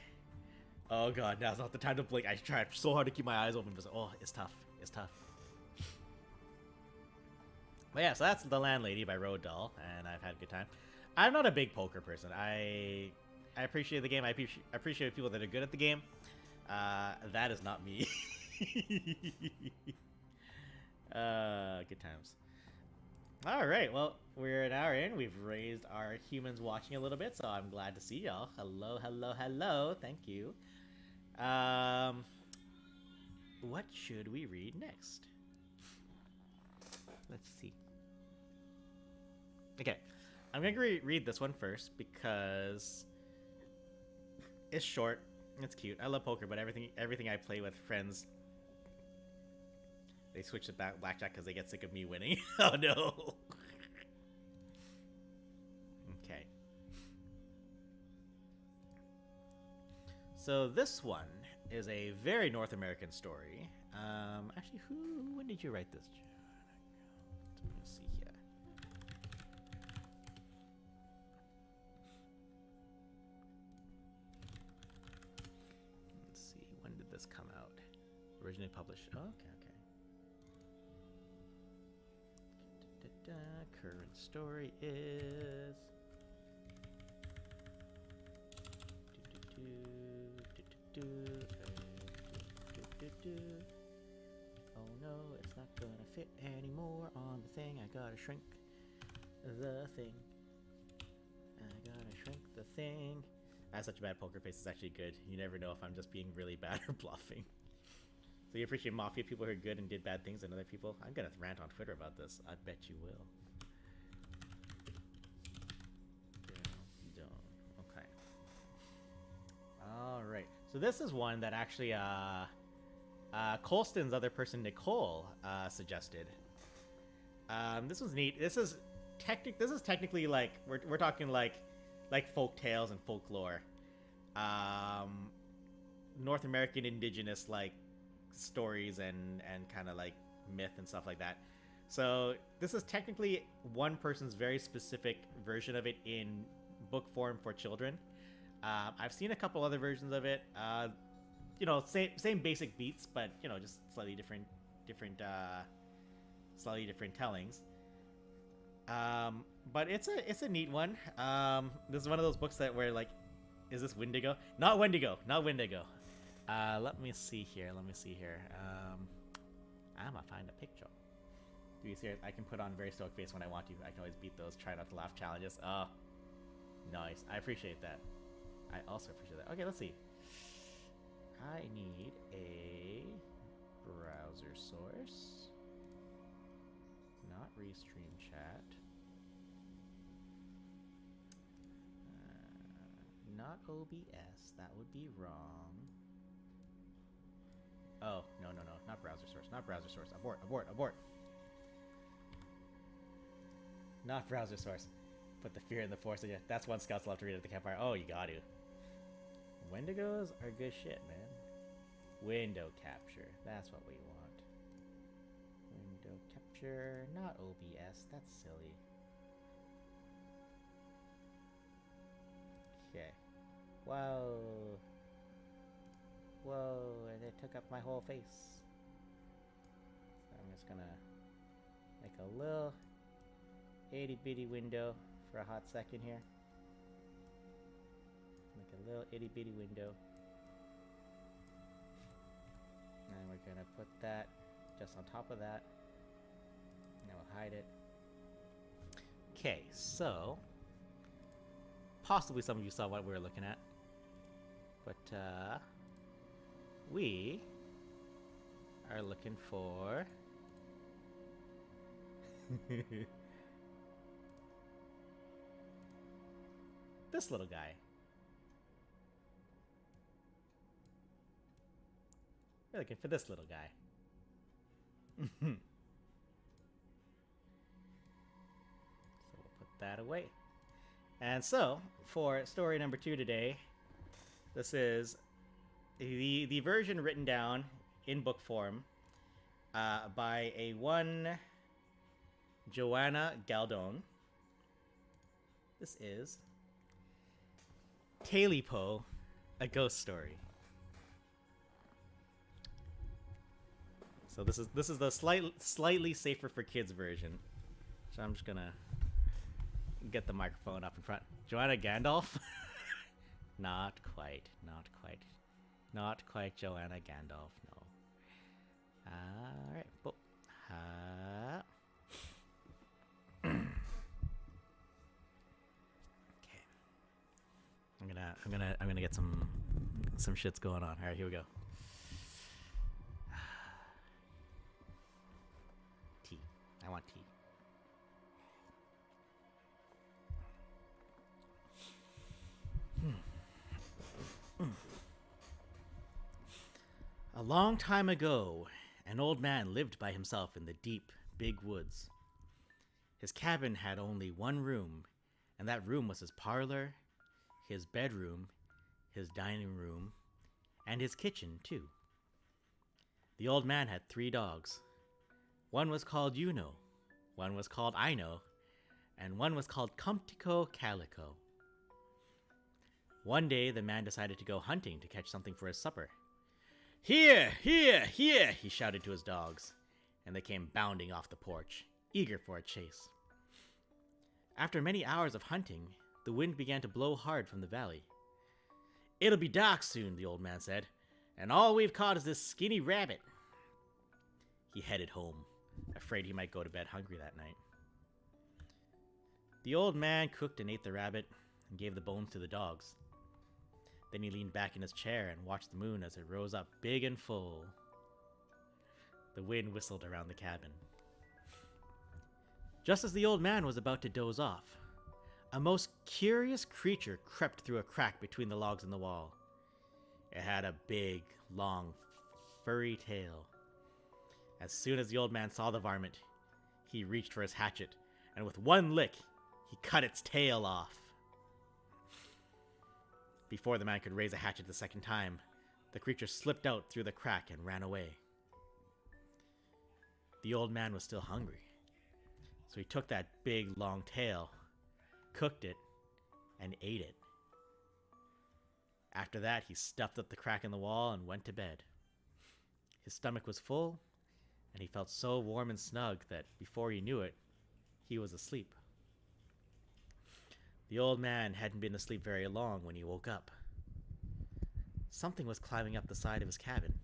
Speaker 1: oh god, now's not the time to blink. I tried so hard to keep my eyes open, but oh, it's tough. It's tough. But yeah, so that's The Landlady by Road Doll, and I've had a good time. I'm not a big poker person. I appreciate the game. I appreciate people that are good at the game. That is not me. Good times. All right, well, we're an hour in. We've raised our humans watching a little bit, so I'm glad to see y'all. Hello, hello, hello. Thank you. What should we read next? Let's see. Okay, I'm gonna read this one first because it's short. It's cute. I love poker, but everything I play with friends, they switch to blackjack because they get sick of me winning. Oh no. Okay. So this one is a very North American story. Actually, when did you write this, John? Let's see here. Let's see, when did this come out? Originally published. Oh, okay. Current story is oh no, it's not gonna fit anymore on the thing. I gotta shrink the thing. I gotta shrink the thing. I have such a bad poker face. It's actually good. You never know if I'm just being really bad or bluffing. So you appreciate Mafia people who are good and did bad things and other people? I'm gonna rant on Twitter about this. I bet you will. Okay. Alright. So this is one that actually Colston's other person, Nicole, suggested. This was neat. This is technically like we're talking like folk tales and folklore. North American indigenous like stories and kind of like myth and stuff like that. So this is technically one person's very specific version of it in book form for children. I've seen a couple other versions of it. You know, same basic beats, but you know, just slightly different tellings. But it's a neat one. This is one of those books that where like, is this Wendigo? Not Wendigo. Not Wendigo. Let me see here. I'm gonna find a picture. To be serious, I can put on a very stoic face when I want to. I can always beat those try not to laugh challenges. Oh, nice. I appreciate that. I also appreciate that. Okay, let's see. I need a browser source. Not Restream Chat. Not OBS. That would be wrong. Oh, no. Not browser source. Not browser source. Abort. Not browser source. Put the fear in the force. Yeah, that's one scouts love to read at the campfire. Oh, you got to. Wendigos are good shit, man. Window capture. That's what we want. Window capture. capture, not OBS. That's silly. Okay. Whoa. Whoa, and it took up my whole face. So I'm just gonna make a little itty bitty window for a hot second here. Make a little itty bitty window. And we're gonna put that just on top of that. And we'll hide it. Okay, so possibly some of you saw what we were looking at. But we are looking for this little guy. We're looking for this little guy. So we'll put that away. And so, for story number 2 today, this is the version written down in book form by a one Joanna Galdone. This is Talipo, a ghost story. So this is the slightly safer for kids version. So I'm just gonna get the microphone up in front. Joanna Gandalf? Not quite. Not quite Joanna Gandalf, no. Alright. Okay. I'm gonna get some shits going on. Alright, here we go. Tea. I want tea. A long time ago, an old man lived by himself in the deep, big woods. His cabin had only one room, and that room was his parlor, his bedroom, his dining room, and his kitchen, too. The old man had 3 dogs. One was called Uno, one was called Ino, and one was called Comtico Calico. One day, the man decided to go hunting to catch something for his supper. Here, here, here, he shouted to his dogs, and they came bounding off the porch, eager for a chase. After many hours of hunting, the wind began to blow hard from the valley. It'll be dark soon, the old man said, and all we've caught is this skinny rabbit. He headed home, afraid he might go to bed hungry that night. The old man cooked and ate the rabbit and gave the bones to the dogs. Then he leaned back in his chair and watched the moon as it rose up big and full. The wind whistled around the cabin. Just as the old man was about to doze off, a most curious creature crept through a crack between the logs in the wall. It had a big, long, furry tail. As soon as the old man saw the varmint, he reached for his hatchet, and with one lick, he cut its tail off. Before the man could raise a hatchet the second time, the creature slipped out through the crack and ran away. The old man was still hungry, so he took that big, long tail, cooked it, and ate it. After that, he stuffed up the crack in the wall and went to bed. His stomach was full, and he felt so warm and snug that before he knew it, he was asleep. The old man hadn't been asleep very long when he woke up. Something was climbing up the side of his cabin.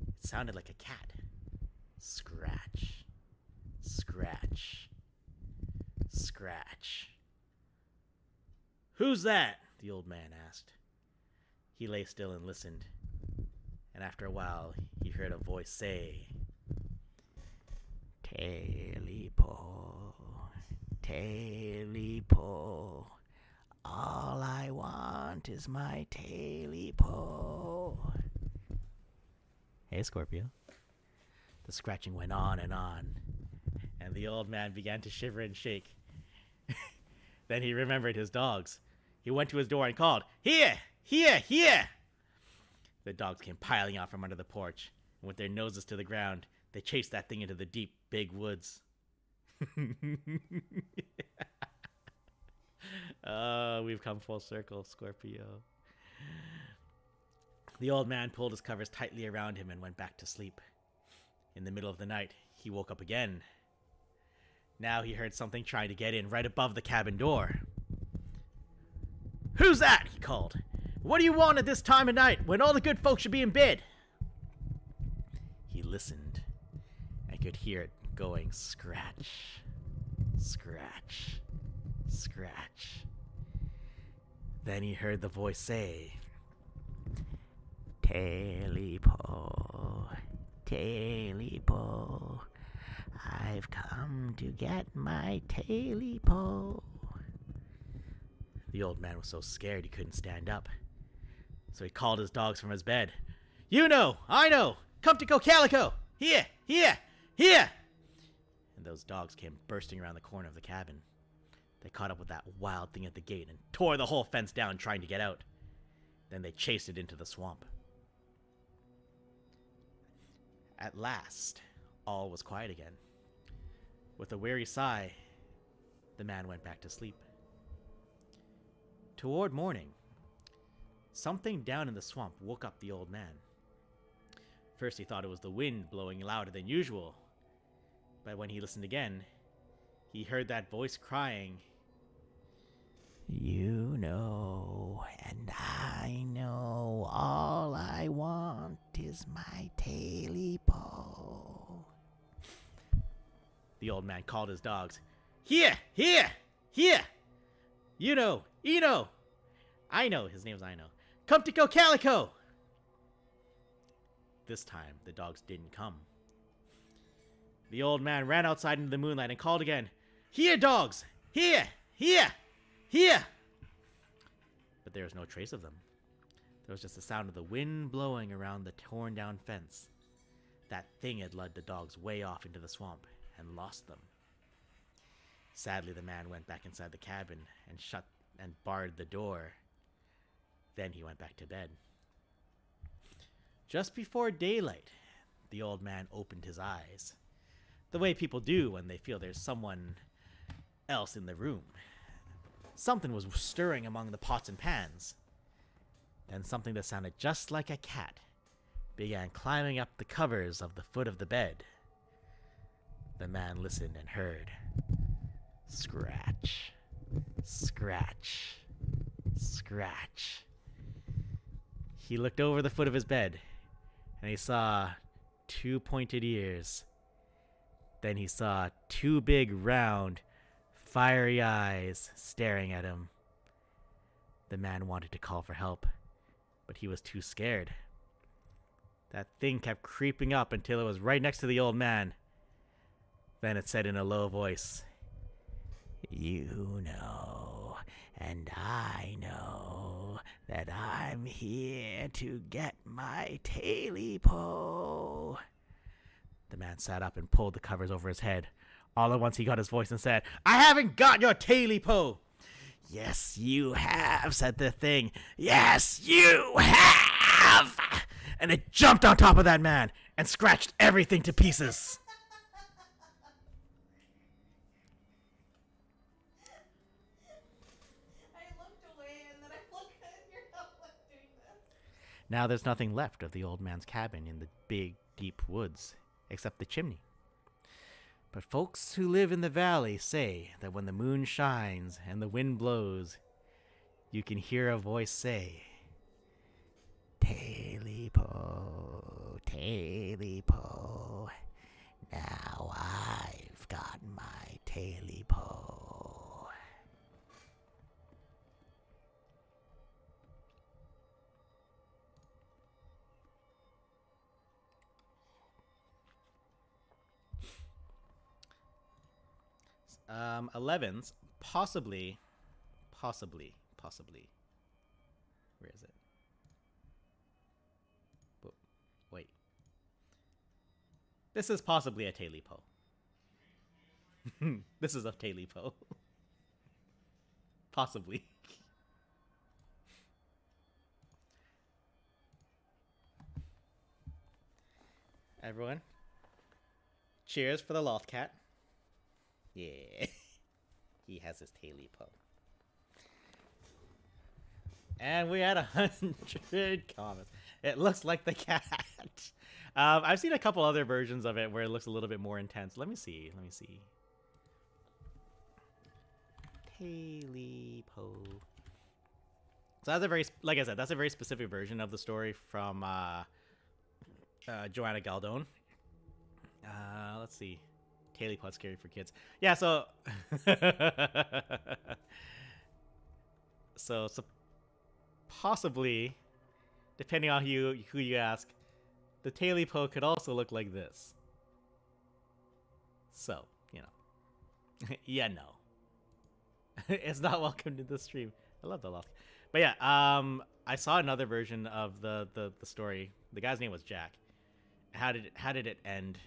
Speaker 1: It sounded like a cat. Scratch, scratch, scratch. Who's that? The old man asked. He lay still and listened, and after a while he heard a voice say, Talipo, Talipo, all I want is my Talipo. Hey, Scorpio. The scratching went on, and the old man began to shiver and shake. Then he remembered his dogs. He went to his door and called, Here! Here! Here! The dogs came piling out from under the porch, and with their noses to the ground, They chased that thing into the deep, big woods. We've come full circle, Scorpio. The old man pulled his covers tightly around him and went back to sleep. In the middle of the night, he woke up again. Now he heard something trying to get in right above the cabin door. "Who's that?" he called. "What do you want at this time of night when all the good folks should be in bed?" He listened and could hear it going scratch, scratch, scratch. Then he heard the voice say, "Taily-po, Taily-po, I've come to get my Taily-po." The old man was so scared he couldn't stand up. So he called his dogs from his bed. "You know, I know, come to go calico, here, here, here." And those dogs came bursting around the corner of the cabin. They caught up with that wild thing at the gate and tore the whole fence down trying to get out. Then they chased it into the swamp. At last, all was quiet again. With a weary sigh, the man went back to sleep. Toward morning, something down in the swamp woke up the old man. First he thought it was the wind blowing louder than usual, but when he listened again, he heard that voice crying, "You know, and I know, all I want is my Taily-po." The old man called his dogs. "Here, here, here! You know, Eno! I know, his name's Ino. Come to go calico!" This time, the dogs didn't come. The old man ran outside into the moonlight and called again, "Here, dogs! Here! Here! Here!" But there was no trace of them. There was just the sound of the wind blowing around the torn-down fence. That thing had led the dogs way off into the swamp and lost them. Sadly, the man went back inside the cabin and shut and barred the door. Then he went back to bed. Just before daylight, the old man opened his eyes, the way people do when they feel there's someone else in the room. Something was stirring among the pots and pans. Then something that sounded just like a cat began climbing up the covers of the foot of the bed. The man listened and heard scratch, scratch, scratch. He looked over the foot of his bed, and he saw 2 pointed ears. Then he saw 2 big, round, fiery eyes staring at him. The man wanted to call for help, but he was too scared. That thing kept creeping up until it was right next to the old man. Then it said in a low voice, "You know, and I know that I'm here to get my Taily-po." The man sat up and pulled the covers over his head. All at once he got his voice and said, "I haven't got your Taily-po." "Yes, you have," said the thing. "Yes, you have!" And it jumped on top of that man and scratched everything to pieces. Now there's nothing left of the old man's cabin in the big, deep woods, except the chimney. But folks who live in the valley say that when the moon shines and the wind blows, you can hear a voice say, "Taily-po, Taily-po, now I've got my Taily-po." Elevens, possibly. Where is it? Wait. This is possibly a Taily-po. This is a Taily-po. Possibly. Everyone, Cheers for the loth cat. Yeah. He has his taily po. And we had 100 comments. It looks like the cat. I've seen a couple other versions of it where it looks a little bit more intense. Let me see. Taily po. So that's a very, like I said, that's a very specific version of the story from Joanna Galdone. Let's see. Taily po, scary for kids. Yeah, so so possibly, depending on who you ask, the taily po could also look like this. So, you know. Yeah, no. It's not welcome to the stream. I love the loft. But yeah, I saw another version of the story. The guy's name was Jack. How did it end?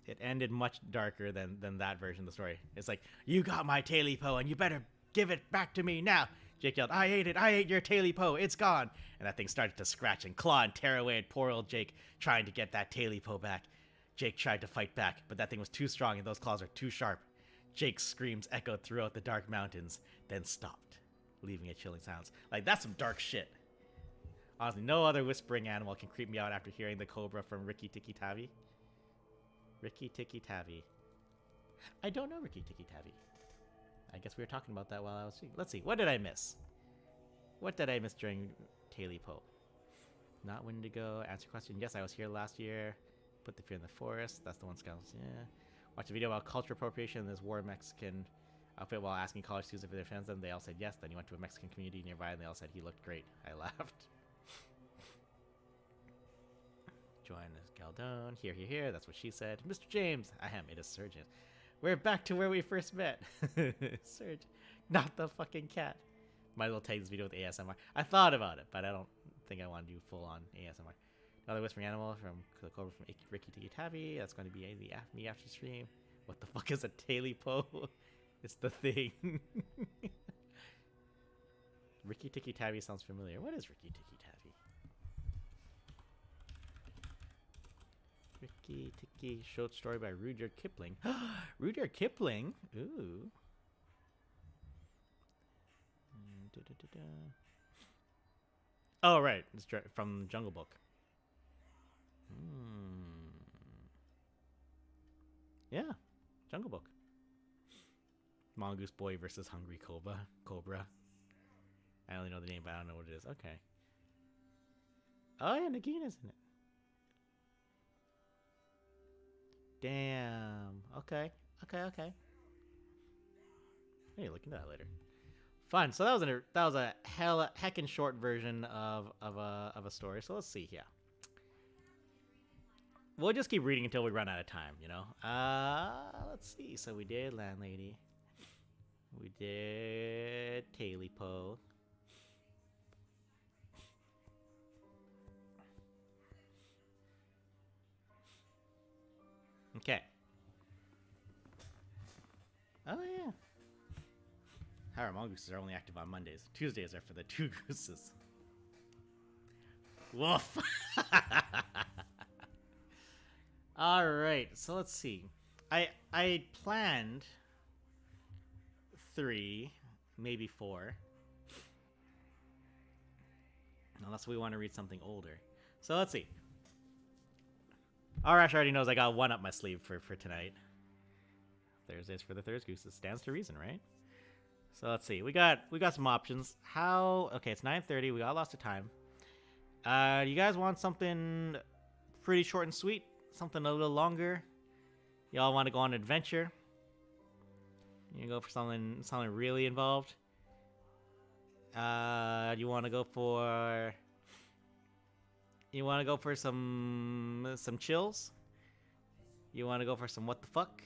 Speaker 1: It ended much darker than that version of the story. It's like, you got my taily po and you better give it back to me now. Jake yelled, I ate your taily po, it's gone. And that thing started to scratch and claw and tear away at poor old Jake, trying to get that taily po back. Jake tried to fight back, but that thing was too strong and those claws are too sharp. Jake's screams echoed throughout the dark mountains, then stopped, leaving a chilling silence. Like, that's some dark shit. Honestly, no other whispering animal can creep me out after hearing the cobra from Rikki Tikki Tavi. Rikki Tikki Tavi. I don't know Rikki Tikki Tavi. I guess we were talking about that while I was speaking. Let's see. What did I miss? What did I miss during taily po? Not Wendigo. Answer question. Yes, I was here last year. Put the fear in the forest. That's the one scouts. Yeah. Watch a video about cultural appropriation in this war Mexican outfit while asking college students if they defend them. They all said yes. Then he went to a Mexican community nearby and they all said he looked great. I laughed. Joanna Galdone. Here. That's what she said. Mr. James. Ahem. It is Surgeon. We're back to where we first met. Surge. Not the fucking cat. Might as well take this video with ASMR. I thought about it, but I don't think I want to do full-on ASMR. Another whispering animal from the cobra from Rikki Tikki Tavi. That's going to be me after stream. What the fuck is a taily po? It's the thing. Rikki Tikki Tavi sounds familiar. What is Rikki Tikki Tavi? Rikki Tikki, short story by Rudyard Kipling. Rudyard Kipling? Ooh. Oh, right. It's from Jungle Book. Yeah. Jungle Book. Mongoose Boy versus Hungry Cobra. I only know the name, but I don't know what it is. Okay. Oh, yeah, Nagina's in it. Damn. Okay. Hey, look into that later. Fun. So that was a heckin' short version of a story. So let's see here. We'll just keep reading until we run out of time, you know. Let's see. So we did Landlady. We did taily po. Okay. Oh, yeah. Our mongooses are only active on Mondays. Tuesdays are for the two gooses. Woof. Alright, so let's see. I planned 3, maybe 4. Unless we want to read something older. So let's see. Arash already knows I got one up my sleeve for tonight. Thursdays for the Thursday Gooses. Stands to reason, right? So let's see. We got some options. Okay, it's 9:30. We got lots of time. You guys want something pretty short and sweet? Something a little longer? Y'all want to go on an adventure? You go for something really involved? You want to go for some chills? You want to go for some what the fuck?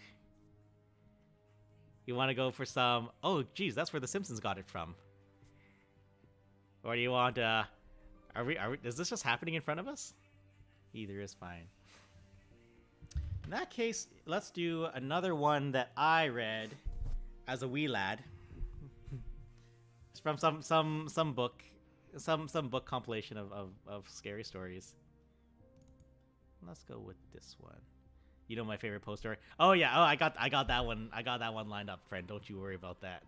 Speaker 1: You want to go for some... Oh, geez, that's where The Simpsons got it from. Or do you want... Are we... Is this just happening in front of us? Either is fine. In that case, let's do another one that I read as a wee lad. It's from some book. Some book compilation of scary stories. let's go with this one. You know my favorite poster. Oh yeah. Oh, I got that one. I got that one lined up, friend. Don't you worry about that.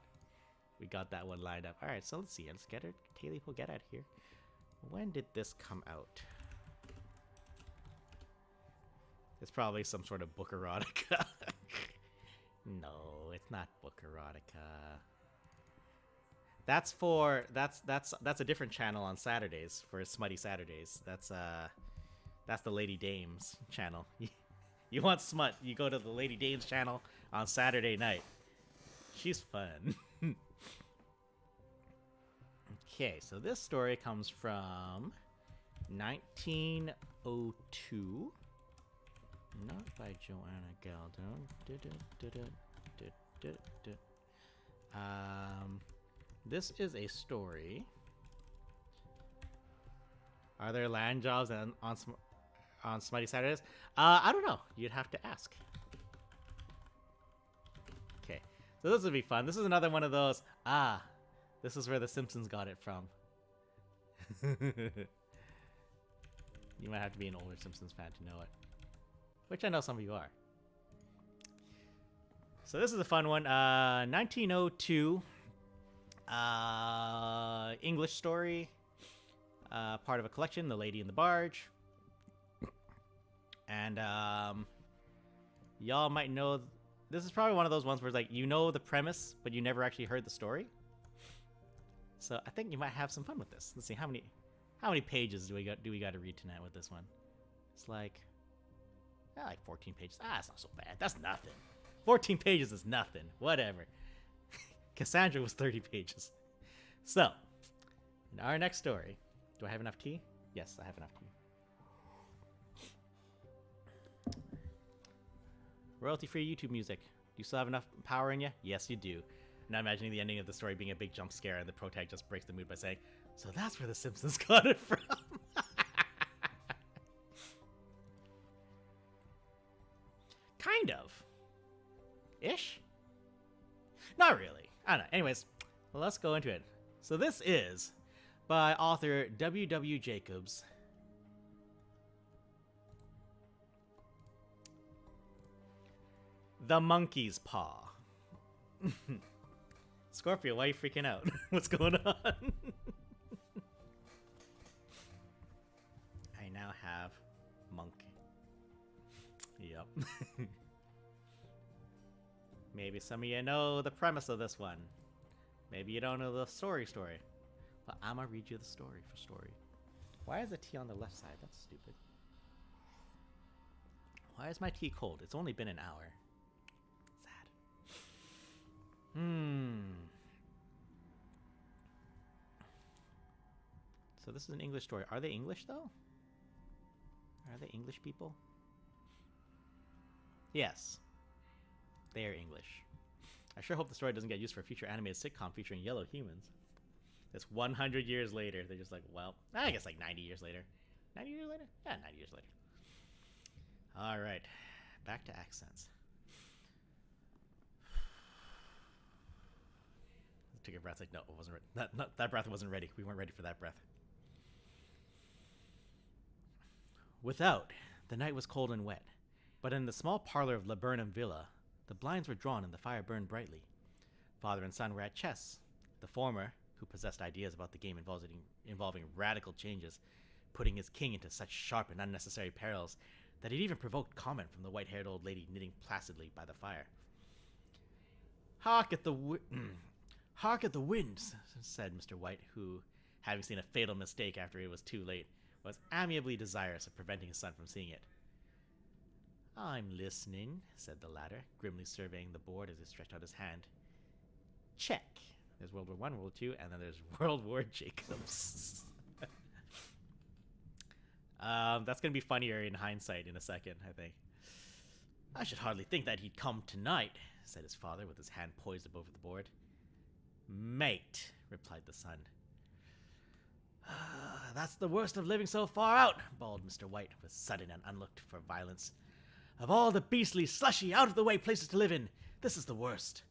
Speaker 1: We got that one lined up. All right. So let's see. Let's get it. Kaylee, we'll get out of here. When did this come out? It's probably some sort of book erotica. No, it's not book erotica. That's a different channel on Saturdays for Smutty Saturdays. That's the Lady Dames channel. You want smut, you go to the Lady Dames channel on Saturday night. She's fun. Okay, so this story comes from 1902. Not by Joanna Galdone. This is a story. Are there land jobs on Smutty Saturdays? I don't know. You'd have to ask. Okay, so this would be fun. This is another one of those. This is where The Simpsons got it from. You might have to be an older Simpsons fan to know it. Which I know some of you are. So this is a fun one. 1902. English story. Part of a collection, The Lady in the Barge. And y'all might know, this is probably one of those ones where it's like, you know the premise, but you never actually heard the story. So I think you might have some fun with this. Let's see, how many pages do we got to read tonight with this one? It's like 14 pages. It's not so bad. That's nothing. 14 pages is nothing. Whatever. Cassandra was 30 pages. So, in our next story, do I have enough tea? Yes, I have enough tea. Royalty-free YouTube music. Do you still have enough power in you? Yes, you do. Now imagining the ending of the story being a big jump scare and the protag just breaks the mood by saying, so that's where The Simpsons got it from. Kind of. Ish? Not really. I don't know. Anyways, let's go into it. So this is by author W.W. Jacobs. The Monkey's Paw. Scorpio, why are you freaking out? What's going on? I now have monkey. Yep. Maybe some of you know the premise of this one. Maybe you don't know the story. But I'm gonna read you the story for story. Why is the tea on the left side? That's stupid. Why is my tea cold? It's only been an hour. Sad. So this is an English story. Are they English though? Are they English people? Yes. They are English. I sure hope the story doesn't get used for a future animated sitcom featuring yellow humans. It's 100 years later. They're just like, well, I guess like 90 years later. 90 years later? Yeah, 90 years later. All right. Back to accents. Took a breath. Like, no, it wasn't ready. That breath wasn't ready. We weren't ready for that breath. Without, the night was cold and wet, but in the small parlor of Laburnum Villa, the blinds were drawn and the fire burned brightly. Father and son were at chess. The former, who possessed ideas about the game involving radical changes, putting his king into such sharp and unnecessary perils that it even provoked comment from the white-haired old lady knitting placidly by the fire. Hark at the wind, said Mr. White, who, having seen a fatal mistake after it was too late, was amiably desirous of preventing his son from seeing it. I'm listening, said the latter, grimly surveying the board as he stretched out his hand. Check. There's World War I, World War II, and then there's World War Jacobs. That's going to be funnier in hindsight in a second, I think. I should hardly think that he'd come tonight, said his father with his hand poised above the board. Mate, replied the son. That's the worst of living so far out, bawled Mr. White with sudden and unlooked-for violence. Of all the beastly, slushy, out-of-the-way places to live in, this is the worst.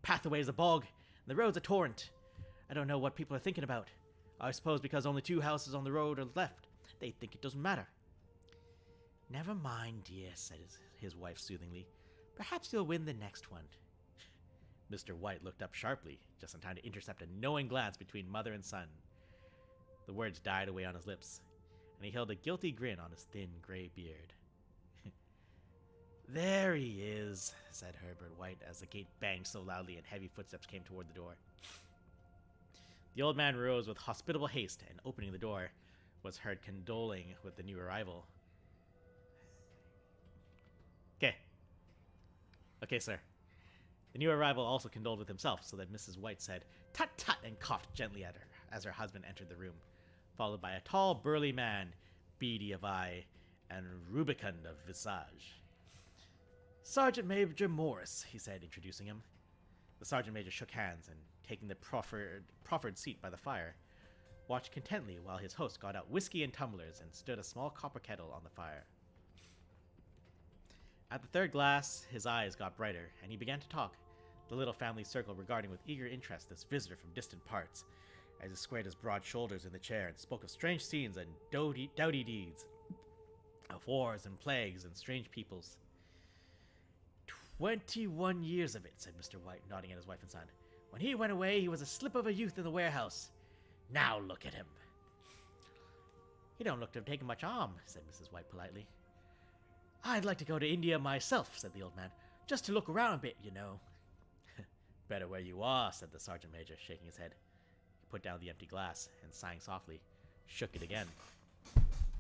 Speaker 1: Pathway is a bog, and the road's a torrent. I don't know what people are thinking about. I suppose because only 2 houses on the road are left, they think it doesn't matter. Never mind, dear, said his wife soothingly. Perhaps you'll win the next one. Mr. White looked up sharply, just in time to intercept a knowing glance between mother and son. The words died away on his lips, and he held a guilty grin on his thin gray beard. There he is, said Herbert White as the gate banged so loudly and heavy footsteps came toward the door. The old man rose with hospitable haste, and opening the door, was heard condoling with the new arrival. Okay, sir. The new arrival also condoled with himself, so that Mrs. White said, "Tut, tut," and coughed gently at her as her husband entered the room, followed by a tall, burly man, beady of eye and rubicund of visage. "Sergeant Major Morris," he said, introducing him. The sergeant major shook hands and, taking the proffered seat by the fire, watched contentedly while his host got out whiskey and tumblers and stood a small copper kettle on the fire. At the third glass, his eyes got brighter, and he began to talk, the little family circle regarding with eager interest this visitor from distant parts, as he squared his broad shoulders in the chair and spoke of strange scenes and doughty deeds, of wars and plagues and strange peoples. 21 years of it, said Mr. White, nodding at his wife and son. When he went away, he was a slip of a youth in the warehouse. Now look at him. He don't look to have taken much harm, said Mrs. White politely. I'd like to go to India myself, said the old man, just to look around a bit, you know. Better where you are, said the sergeant major, shaking his head. He put down the empty glass and, sighing softly, shook it again.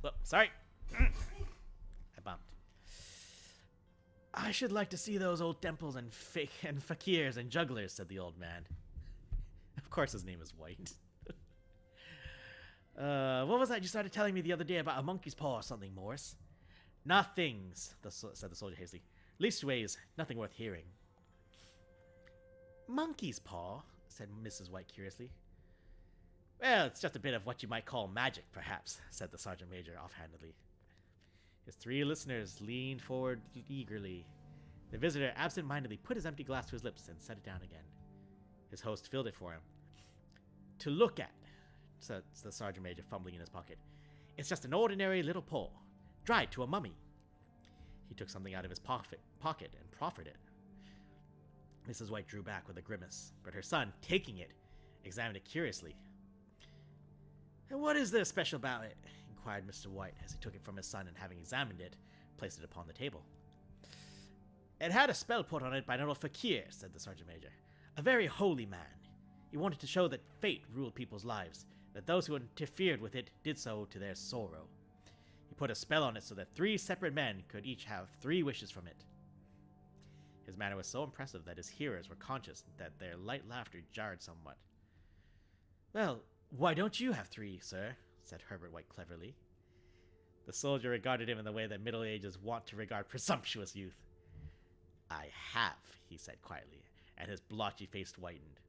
Speaker 1: Whoop, sorry. I bumped. I should like to see those old temples and fakirs and jugglers, said the old man. Of course his name is White. What was that you started telling me the other day about a monkey's paw or something, Morris? Nothings, said the soldier hastily. Leastways, nothing worth hearing. Monkey's paw, said Mrs. White curiously. Well, it's just a bit of what you might call magic, perhaps, said the sergeant major offhandedly. His three listeners leaned forward eagerly. The visitor absent-mindedly put his empty glass to his lips and set it down again. His host filled it for him. To look at, said the sergeant major, fumbling in his pocket. It's just an ordinary little paw, dried to a mummy. He took something out of his pocket and proffered it. Mrs. White drew back with a grimace, but her son, taking it, examined it curiously. And what is there special about it? Inquired Mr. White as he took it from his son and, having examined it, placed it upon the table. It had a spell put on it by an old fakir, said the sergeant major. A very holy man. He wanted to show that fate ruled people's lives, that those who interfered with it did so to their sorrow. He put a spell on it so that 3 separate men could each have 3 wishes from it. His manner was so impressive that his hearers were conscious that their light laughter jarred somewhat. Well, why don't you have 3, sir? Said Herbert White cleverly. The soldier regarded him in the way that Middle Ages want to regard presumptuous youth. I have, he said quietly, and his blotchy face whitened.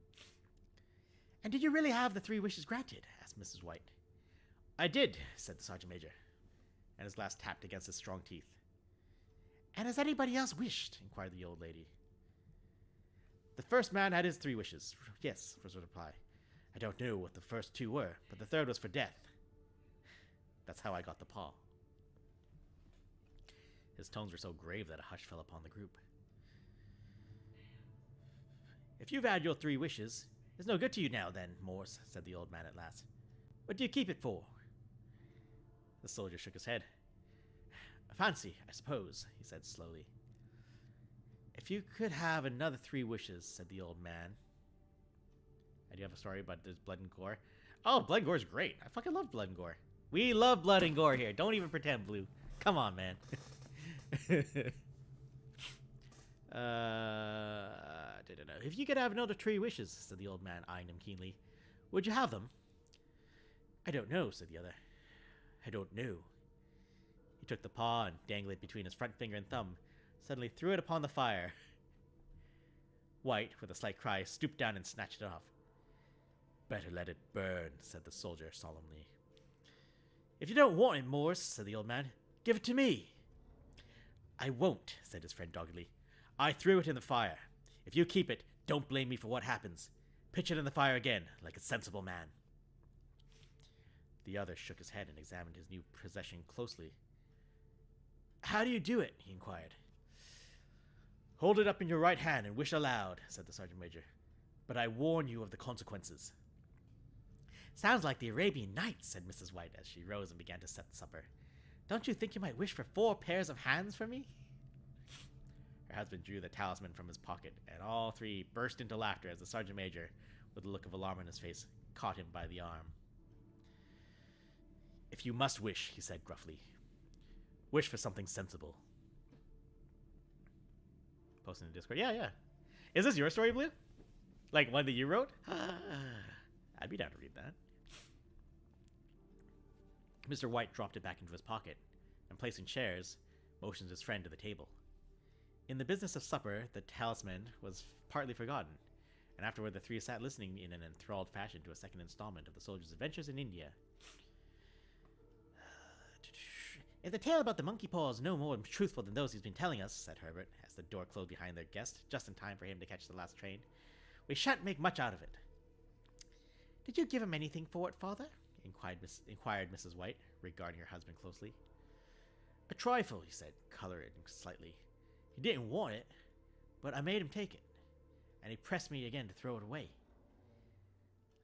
Speaker 1: And did you really have the 3 wishes granted? Asked Mrs. White. I did, said the sergeant major, and his glass tapped against his strong teeth. And has anybody else wished? Inquired the old lady. The first man had his 3 wishes. Yes, was the reply. I don't know what the first 2 were, but the third was for death. That's how I got the paw. His tones were so grave that a hush fell upon the group. If you've had your 3 wishes, it's no good to you now then, Morse, said the old man at last. What do you keep it for? The soldier shook his head. Fancy, I suppose, he said slowly. If you could have another 3 wishes, said the old man. I do have a story about there's blood and gore. Oh, blood and gore's great. I fucking love blood and gore. We love blood and gore here. Don't even pretend, Blue. Come on, man. If you could have another 3 wishes, said the old man, eyeing him keenly, would you have them? I don't know, said the other. I don't know. He took the paw and, dangling it between his front finger and thumb, suddenly threw it upon the fire. White, with a slight cry, stooped down and snatched it off. Better let it burn, said the soldier solemnly. If you don't want it, Morse, said the old man, give it to me. I won't, said his friend doggedly. I threw it in the fire. If you keep it, don't blame me for what happens. Pitch it in the fire again, like a sensible man. The other shook his head and examined his new possession closely. How do you do it? He inquired. Hold it up in your right hand and wish aloud, said the sergeant major. But I warn you of the consequences. Sounds like the Arabian Nights, said Mrs. White as she rose and began to set the supper. Don't you think you might wish for 4 pairs of hands for me? Her husband drew the talisman from his pocket, and all 3 burst into laughter as the sergeant major, with a look of alarm on his face, caught him by the arm. If you must wish, he said gruffly, wish for something sensible. Post in the Discord. Yeah. Is this your story, Blue? Like one that you wrote? I'd be down to read that. Mr. White dropped it back into his pocket, and placing chairs, motioned his friend to the table. In the business of supper, the talisman was partly forgotten, and afterward the 3 sat listening in an enthralled fashion to a second installment of the soldier's adventures in India. If the tale about the monkey paw is no more truthful than those he's been telling us, said Herbert, as the door closed behind their guest, just in time for him to catch the last train, we shan't make much out of it. Did you give him anything for it, father? Inquired Mrs. White, regarding her husband closely. A trifle, he said, coloring slightly. He didn't want it, but I made him take it, and he pressed me again to throw it away.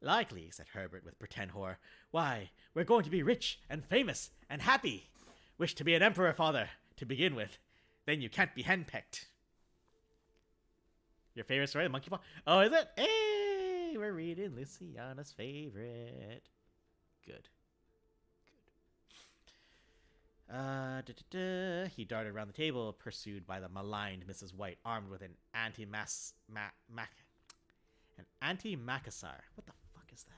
Speaker 1: Likely, said Herbert with pretend horror. Why, we're going to be rich and famous and happy. Wish to be an emperor, father, to begin with. Then you can't be henpecked. Your favorite story, the monkey paw? Oh, is it? Hey, we're reading Luciana's favorite. Good. He darted around the table, pursued by the maligned Mrs. White, armed with an anti-macassar. What the fuck is that?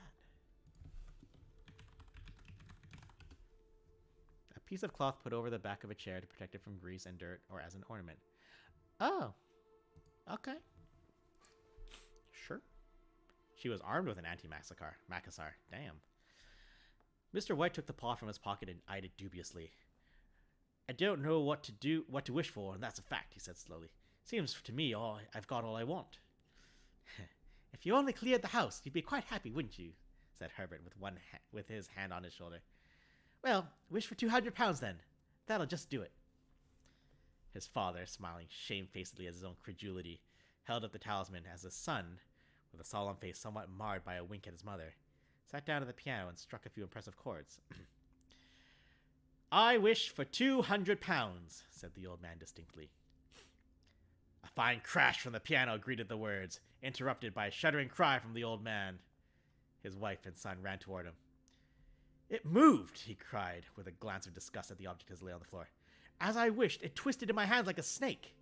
Speaker 1: A piece of cloth put over the back of a chair to protect it from grease and dirt, or as an ornament. Oh. Okay. Sure. She was armed with an anti-macassar. Damn. Mr. White took the paw from his pocket and eyed it dubiously. I don't know what to wish for, and that's a fact, he said slowly. Seems to me I've got all I want. If you only cleared the house, you'd be quite happy, wouldn't you? Said Herbert with his hand on his shoulder. Well, wish for £200 then. That'll just do it. His father, smiling shamefacedly at his own credulity, held up the talisman as his son, with a solemn face somewhat marred by a wink at his mother, sat down at the piano and struck a few impressive chords. I wish for £200, said the old man distinctly. A fine crash from the piano greeted the words, interrupted by a shuddering cry from the old man. His wife and son ran toward him. It moved, he cried, with a glance of disgust at the object as it lay on the floor. As I wished, it twisted in my hands like a snake.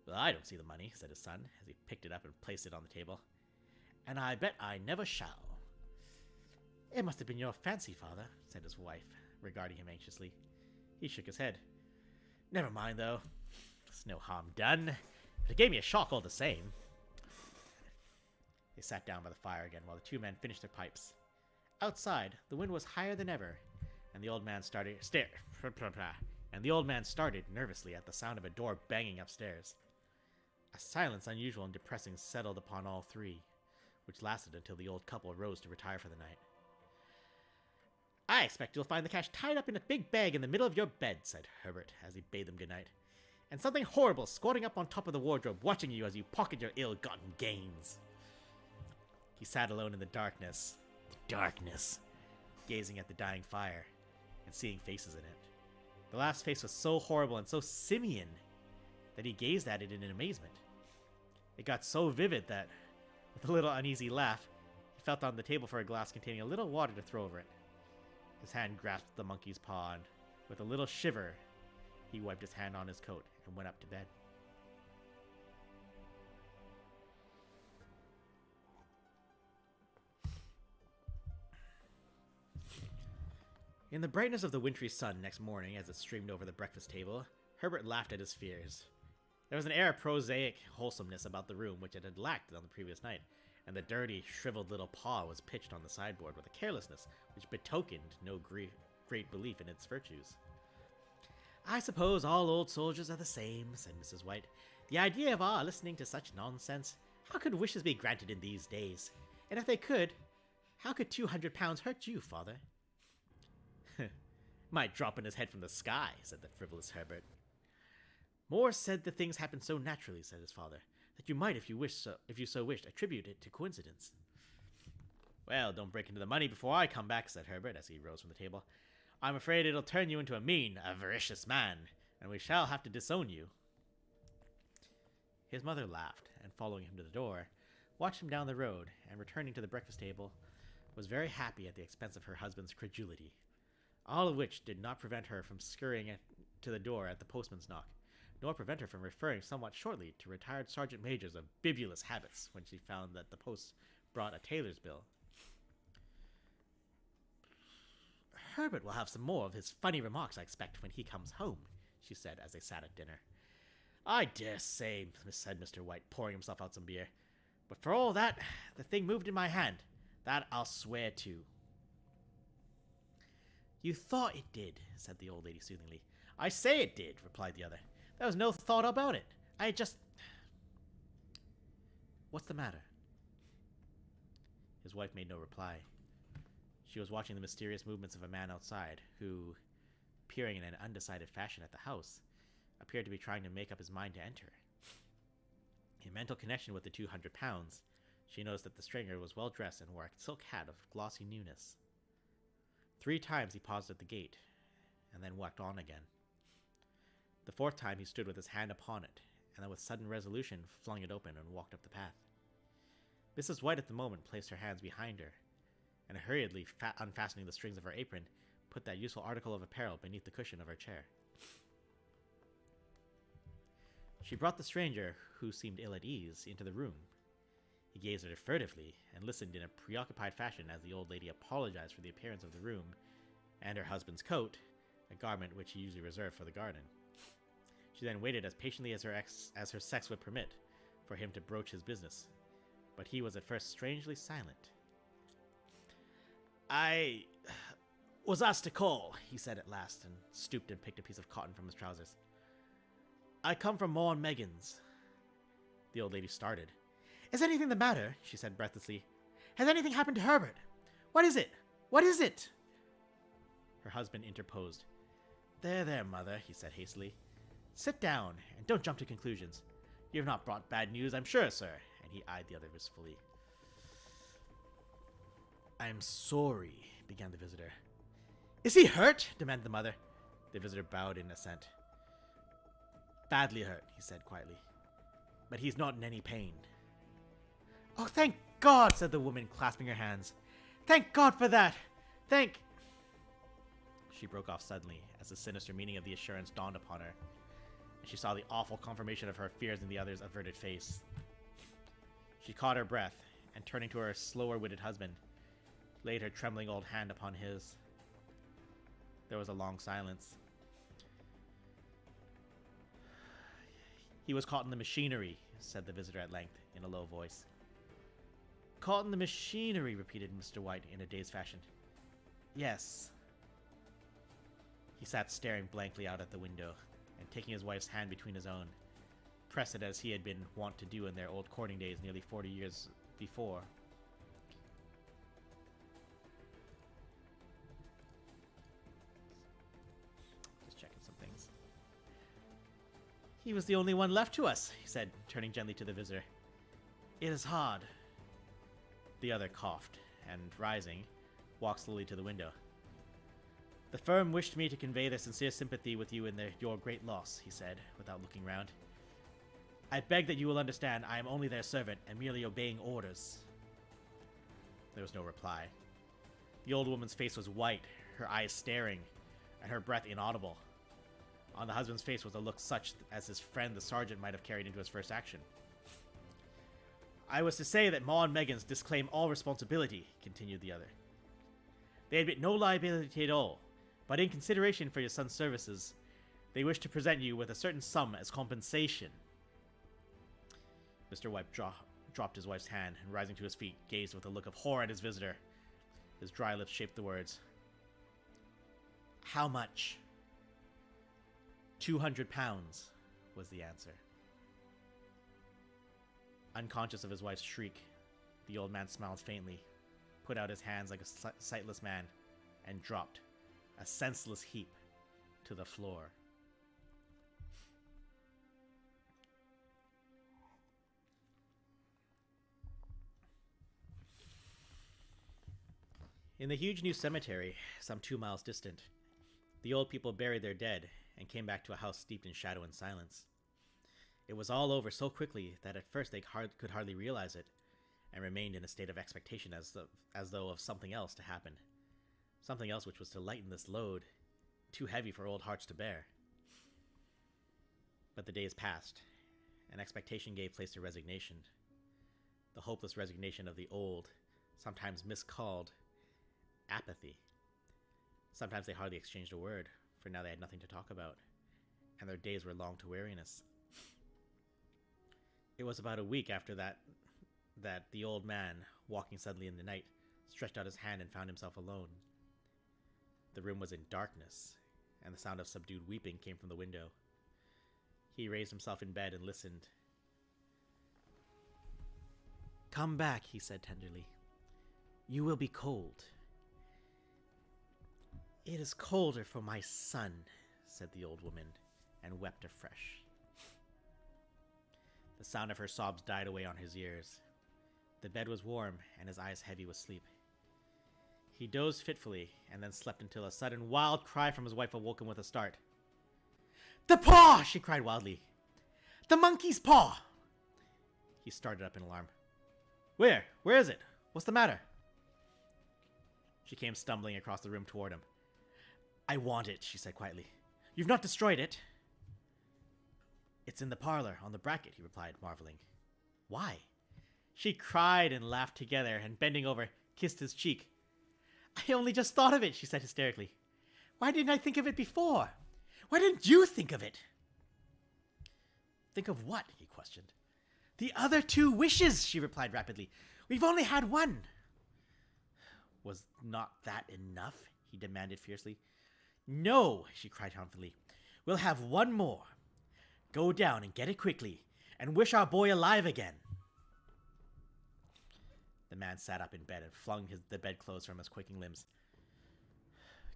Speaker 1: Well, I don't see the money, said his son, as he picked it up and placed it on the table. And I bet I never shall. It must have been your fancy, father, said his wife, regarding him anxiously. He shook his head. Never mind, though. There's no harm done. But it gave me a shock all the same. They sat down by the fire again while the 2 men finished their pipes. Outside, the wind was higher than ever, and the old man started nervously at the sound of a door banging upstairs. A silence unusual and depressing settled upon all 3, which lasted until the old couple rose to retire for the night. I expect you'll find the cash tied up in a big bag in the middle of your bed, said Herbert, as he bade them good night, and something horrible squatting up on top of the wardrobe, watching you as you pocket your ill-gotten gains. He sat alone in the darkness, gazing at the dying fire, and seeing faces in it. The last face was so horrible and so simian that he gazed at it in amazement. It got so vivid that, with a little uneasy laugh, he felt on the table for a glass containing a little water to throw over it. His hand grasped the monkey's paw, and with a little shiver, he wiped his hand on his coat and went up to bed. In the brightness of the wintry sun next morning, as it streamed over the breakfast table, Herbert laughed at his fears. There was an air of prosaic wholesomeness about the room which it had lacked on the previous night, and the dirty, shriveled little paw was pitched on the sideboard with a carelessness which betokened no great belief in its virtues. I suppose all old soldiers are the same, said Mrs. White. The idea of our listening to such nonsense. How could wishes be granted in these days? And if they could, how could £200 hurt you, father? Might drop in his head from the sky, said the frivolous Herbert. Moore said the things happened so naturally, said his father, that you might, if you so wished, attribute it to coincidence. Well, don't break into the money before I come back, said Herbert, as he rose from the table. I'm afraid it'll turn you into a mean, avaricious man, and we shall have to disown you. His mother laughed, and following him to the door, watched him down the road, and returning to the breakfast table, was very happy at the expense of her husband's credulity, all of which did not prevent her from scurrying to the door at the postman's knock, nor prevent her from referring somewhat shortly to retired sergeant majors of bibulous habits when she found that the post brought a tailor's bill. Herbert will have some more of his funny remarks, I expect, when he comes home, she said as they sat at dinner. I dare say, said Mr. White, pouring himself out some beer. But for all that, the thing moved in my hand. That I'll swear to. You thought it did, said the old lady soothingly. I say it did, replied the other. There was no thought about it. I just... What's the matter? His wife made no reply. She was watching the mysterious movements of a man outside, who, peering in an undecided fashion at the house, appeared to be trying to make up his mind to enter. In mental connection with the 200 pounds, she noticed that the stranger was well dressed and wore a silk hat of glossy newness. 3 times he paused at the gate, and then walked on again. The 4th time he stood with his hand upon it, and then with sudden resolution flung it open and walked up the path. Mrs. White at the moment placed her hands behind her, and hurriedly unfastening the strings of her apron, put that useful article of apparel beneath the cushion of her chair. She brought the stranger, who seemed ill at ease, into the room. He gazed at her furtively, and listened in a preoccupied fashion as the old lady apologized for the appearance of the room, and her husband's coat, a garment which he usually reserved for the garden. She then waited as patiently as her sex would permit, for him to broach his business, but he was at first strangely silent. I was asked to call, he said at last, and stooped and picked a piece of cotton from his trousers. I come from Maw and Megan's. The old lady started. Is anything the matter? She said breathlessly. Has anything happened to Herbert? What is it? What is it? Her husband interposed. There, mother, he said hastily. Sit down, and don't jump to conclusions. You have not brought bad news, I'm sure, sir. And he eyed the other wistfully. I'm sorry, began the visitor. Is he hurt? Demanded the mother. The visitor bowed in assent. Badly hurt, he said quietly. But he's not in any pain. Oh, thank God, said the woman, clasping her hands. Thank God for that. She broke off suddenly as the sinister meaning of the assurance dawned upon her, and she saw the awful confirmation of her fears in the other's averted face. She caught her breath, and turning to her slower-witted husband, laid her trembling old hand upon his. There was a long silence. He was caught in the machinery, said the visitor at length, in a low voice. Caught in the machinery, repeated Mr. White in a dazed fashion. Yes. He sat staring blankly out at the window, and taking his wife's hand between his own, pressed it as he had been wont to do in their old courting days nearly 40 years before. Just checking some things. He was the only one left to us, he said, turning gently to the visitor. It is hard. The other coughed, and, rising, walked slowly to the window. The firm wished me to convey their sincere sympathy with you in your great loss, he said, without looking round. I beg that you will understand I am only their servant and merely obeying orders. There was no reply. The old woman's face was white, her eyes staring, and her breath inaudible. On the husband's face was a look such as his friend the sergeant might have carried into his first action. I was to say that Maw and Meggins disclaim all responsibility, continued the other. They admit no liability at all, but in consideration for your son's services, they wish to present you with a certain sum as compensation. Mr. White dropped his wife's hand, and rising to his feet, gazed with a look of horror at his visitor. His dry lips shaped the words. How much? 200 pounds, was the answer. Unconscious of his wife's shriek, the old man smiled faintly, put out his hands like a sightless man, and dropped, a senseless heap, to the floor. In the huge new cemetery, some 2 miles distant, the old people buried their dead and came back to a house steeped in shadow and silence. It was all over so quickly that at first they could hardly realize it, and remained in a state of expectation as though of something else to happen. Something else which was to lighten this load, too heavy for old hearts to bear. But the days passed, and expectation gave place to resignation. The hopeless resignation of the old, sometimes miscalled, apathy. Sometimes they hardly exchanged a word, for now they had nothing to talk about, and their days were long to weariness. It was about a week after that the old man, walking suddenly in the night, stretched out his hand and found himself alone. The room was in darkness, and the sound of subdued weeping came from the window. He raised himself in bed and listened. "Come back," he said tenderly. "You will be cold." "It is colder for my son," said the old woman, and wept afresh. The sound of her sobs died away on his ears. The bed was warm, and his eyes heavy with sleep. He dozed fitfully, and then slept until a sudden wild cry from his wife awoke him with a start. "The paw!" she cried wildly. "The monkey's paw!" He started up in alarm. Where is it? What's the matter?" She came stumbling across the room toward him. "I want it," she said quietly. "You've not destroyed it?" "It's in the parlor, on the bracket," he replied, marveling. "Why?" She cried and laughed together, and bending over, kissed his cheek. "I only just thought of it," she said hysterically. "Why didn't I think of it before? Why didn't you think of it?" "Think of what?" he questioned. "The other 2 wishes," she replied rapidly. "We've only had one." "Was not that enough?" he demanded fiercely. "No," she cried triumphantly. "We'll have one more. Go down and get it quickly, and wish our boy alive again." The man sat up in bed and flung the bedclothes from his quaking limbs.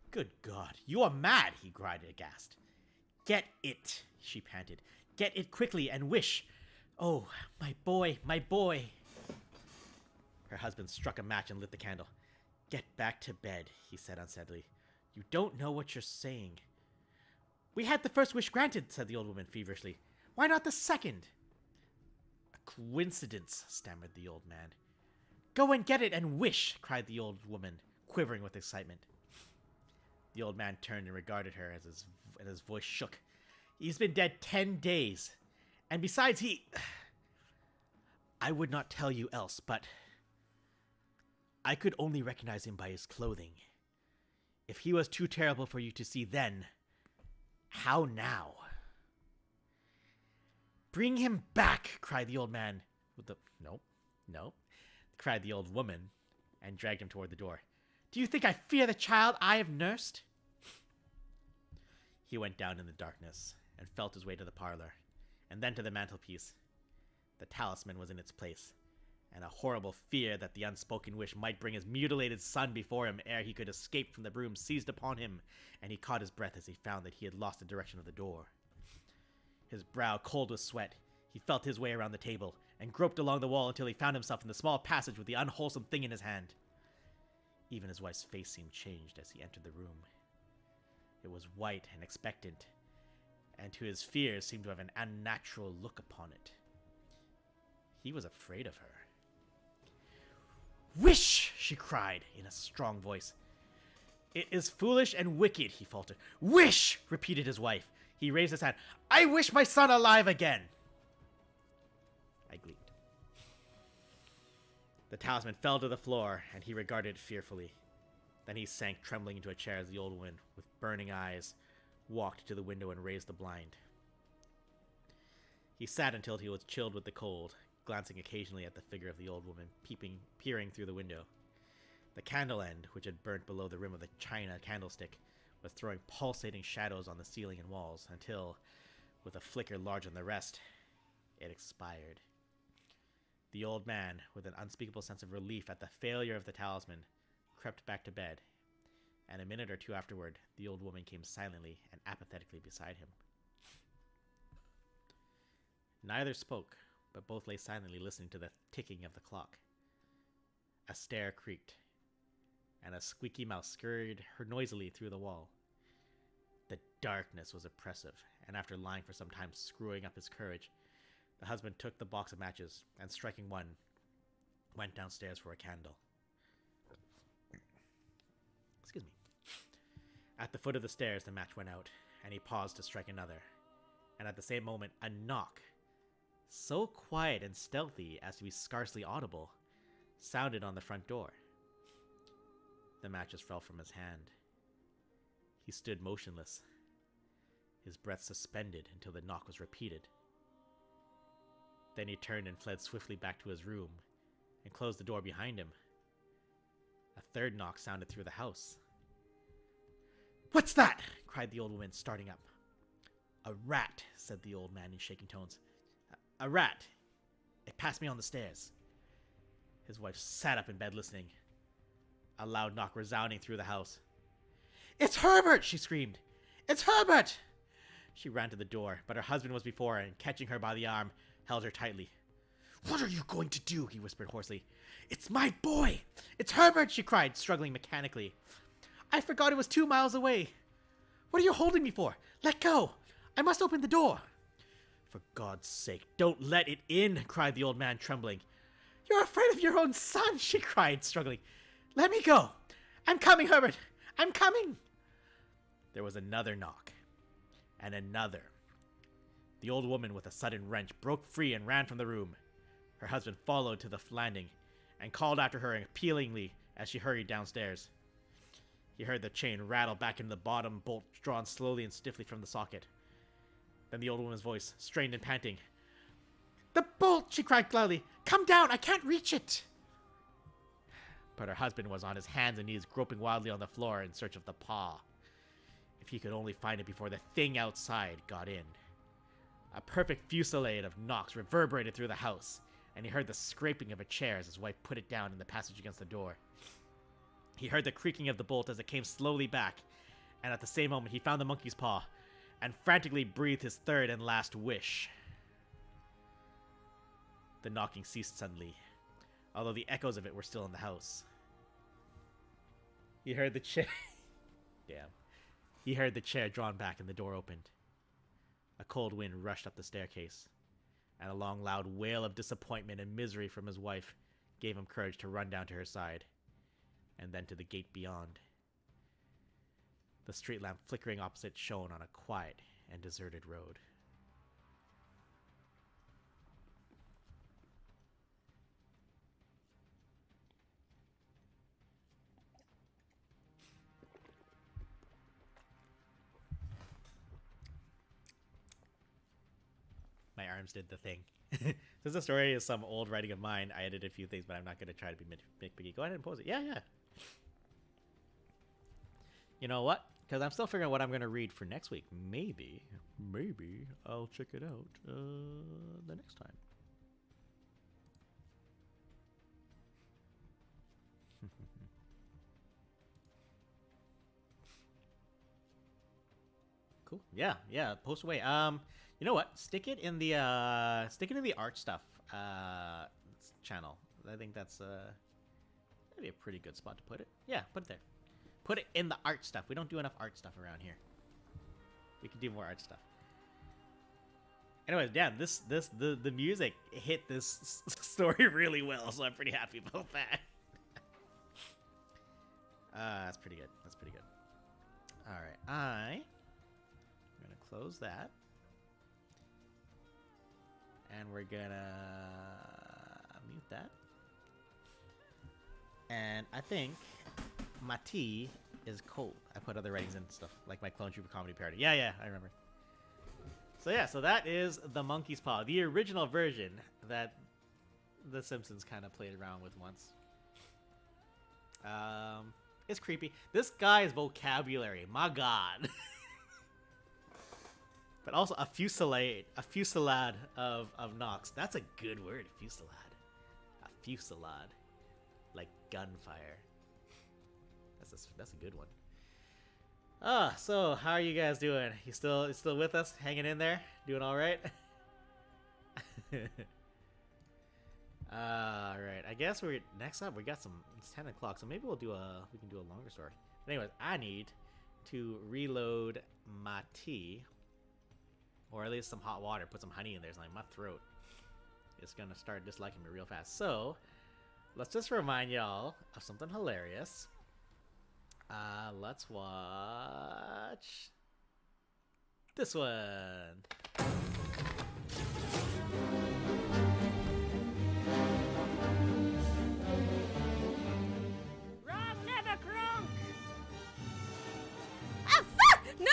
Speaker 1: "Good God, you are mad!" he cried aghast. "Get it," she panted. "Get it quickly and wish. Oh, my boy, my boy." Her husband struck a match and lit the candle. "Get back to bed," he said unsteadily. "You don't know what you're saying." "We had the first wish granted," said the old woman feverishly. "Why not the second?" "A coincidence," stammered the old man. "Go and get it and wish," cried the old woman, quivering with excitement. The old man turned and regarded her as his voice shook. "He's been dead 10 days. And besides, I would not tell you else, but I could only recognize him by his clothing. If he was too terrible for you to see then, how now?" "Bring him back," cried the old man No, cried the old woman, and dragged him toward the door. "Do you think I fear the child I have nursed?" He went down in the darkness, and felt his way to the parlor, and then to the mantelpiece. The talisman was in its place, and a horrible fear that the unspoken wish might bring his mutilated son before him ere he could escape from the broom seized upon him, and he caught his breath as he found that he had lost the direction of the door. His brow cold with sweat, he felt his way around the table, and groped along the wall until he found himself in the small passage with the unwholesome thing in his hand. Even his wife's face seemed changed as he entered the room. It was white and expectant, and to his fears seemed to have an unnatural look upon it. He was afraid of her. "Wish!" she cried in a strong voice. "It is foolish and wicked," he faltered. "Wish!" repeated his wife. He raised his hand. "I wish my son alive again!" I gleamed. The talisman fell to the floor, and he regarded it fearfully. Then he sank trembling into a chair as the old woman, with burning eyes, walked to the window and raised the blind. He sat until he was chilled with the cold, glancing occasionally at the figure of the old woman peering through the window. The candle end, which had burnt below the rim of the china candlestick, was throwing pulsating shadows on the ceiling and walls, until, with a flicker larger than the rest, it expired. The old man, with an unspeakable sense of relief at the failure of the talisman, crept back to bed, And a minute or two afterward, the old woman came silently and apathetically beside him. Neither spoke, but both lay silently listening to the ticking of the clock. A stair creaked, and a squeaky mouse scurried her noisily through the wall. The darkness was oppressive, and after lying for some time screwing up his courage, the husband took the box of matches, and striking one, went downstairs for a candle. Excuse me. At the foot of the stairs, the match went out, and he paused to strike another. And at the same moment, a knock, so quiet and stealthy as to be scarcely audible, sounded on the front door. The matches fell from his hand. He stood motionless, his breath suspended until the knock was repeated. Then he turned and fled swiftly back to his room and closed the door behind him. A third knock sounded through the house. "What's that?" cried the old woman, starting up. "A rat," said the old man in shaking tones. "A rat. It passed me on the stairs." His wife sat up in bed listening. A loud knock resounding through the house. "It's Herbert!" she screamed. "It's Herbert!" She ran to the door, but her husband was before her, and catching her by the arm, held her tightly. "What are you going to do?" he whispered hoarsely. "It's my boy! It's Herbert!" she cried, struggling mechanically. "I forgot it was 2 miles away. What are you holding me for? Let go! I must open the door!" "For God's sake, don't let it in!" cried the old man, trembling. "You're afraid of your own son!" she cried, struggling. "Let me go! I'm coming, Herbert! I'm coming!" There was another knock, and another. The old woman, with a sudden wrench, broke free and ran from the room. Her husband followed to the landing and called after her appealingly as she hurried downstairs. He heard the chain rattle back into the bottom bolt drawn slowly and stiffly from the socket. Then the old woman's voice, strained and panting. "The bolt!" she cried loudly. "Come down! I can't reach it!" But her husband was on his hands and knees, groping wildly on the floor in search of the paw. If he could only find it before the thing outside got in. A perfect fusillade of knocks reverberated through the house, and he heard the scraping of a chair as his wife put it down in the passage against the door. He heard the creaking of the bolt as it came slowly back, and at the same moment he found the monkey's paw, and frantically breathed his third and last wish. The knocking ceased suddenly, although the echoes of it were still in the house. He heard the chair... Damn. He heard the chair drawn back and the door opened. A cold wind rushed up the staircase, and a long, loud wail of disappointment and misery from his wife gave him courage to run down to her side, and then to the gate beyond. The street lamp flickering opposite shone on a quiet and deserted road. My arms did the thing. Since the story is some old writing of mine, I edited a few things, but I'm not going to try to be nitpicky. Go ahead and pose it. Yeah. You know what? Because I'm still figuring out what I'm going to read for next week. Maybe I'll check it out the next time. Cool. Yeah. Post away. You know what? Stick it in the art stuff channel. I think that's that'd be a pretty good spot to put it. Yeah, put it there. Put it in the art stuff. We don't do enough art stuff around here. We can do more art stuff. Anyways, yeah, the music hit this story really well, so I'm pretty happy about that. That's pretty good. All right, I'm gonna close that. And we're gonna mute that. And I think my tea is cold. I put other writings and stuff, like my Clone Trooper comedy parody. Yeah, I remember. So that is The Monkey's Paw, the original version that The Simpsons kind of played around with once. It's creepy. This guy's vocabulary, my god. But also a fusillade of knocks. That's a good word, fusillade. A fusillade. Like gunfire. That's a good one. So how are you guys doing? You still with us? Hanging in there? Doing all right? All right. I guess we're next up. We got some. It's 10 o'clock, so maybe we can do a longer story. But anyways, I need to reload my tea, or at least some hot water. Put some honey in there. So like my throat is gonna start disliking me real fast. So let's just remind y'all of something hilarious. Let's watch this one.
Speaker 2: Rob never crunk! Ah, fuck! No!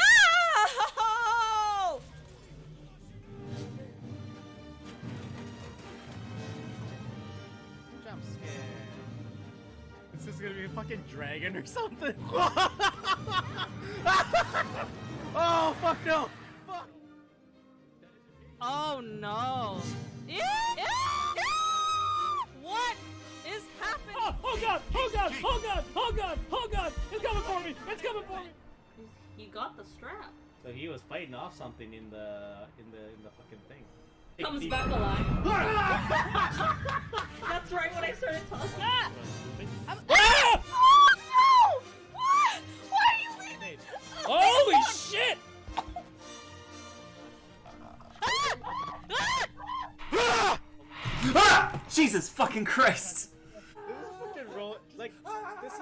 Speaker 1: Jump scare. Is this gonna be a fucking dragon or something? Oh, fuck no! Fuck!
Speaker 2: Oh no! What is happening?
Speaker 3: Oh god! Oh god! Oh god! Oh god! Oh god! It's coming for me! It's coming for me!
Speaker 5: He got the strap.
Speaker 1: So he was fighting off something in the fucking thing.
Speaker 5: Comes back alive. That's right when I started talking.
Speaker 2: Ah!
Speaker 3: Ah!
Speaker 2: Oh no! What? Why are you leaving?
Speaker 3: Holy shit!
Speaker 4: Ah! Jesus fucking Christ!
Speaker 1: This is fucking roll. Like, this is.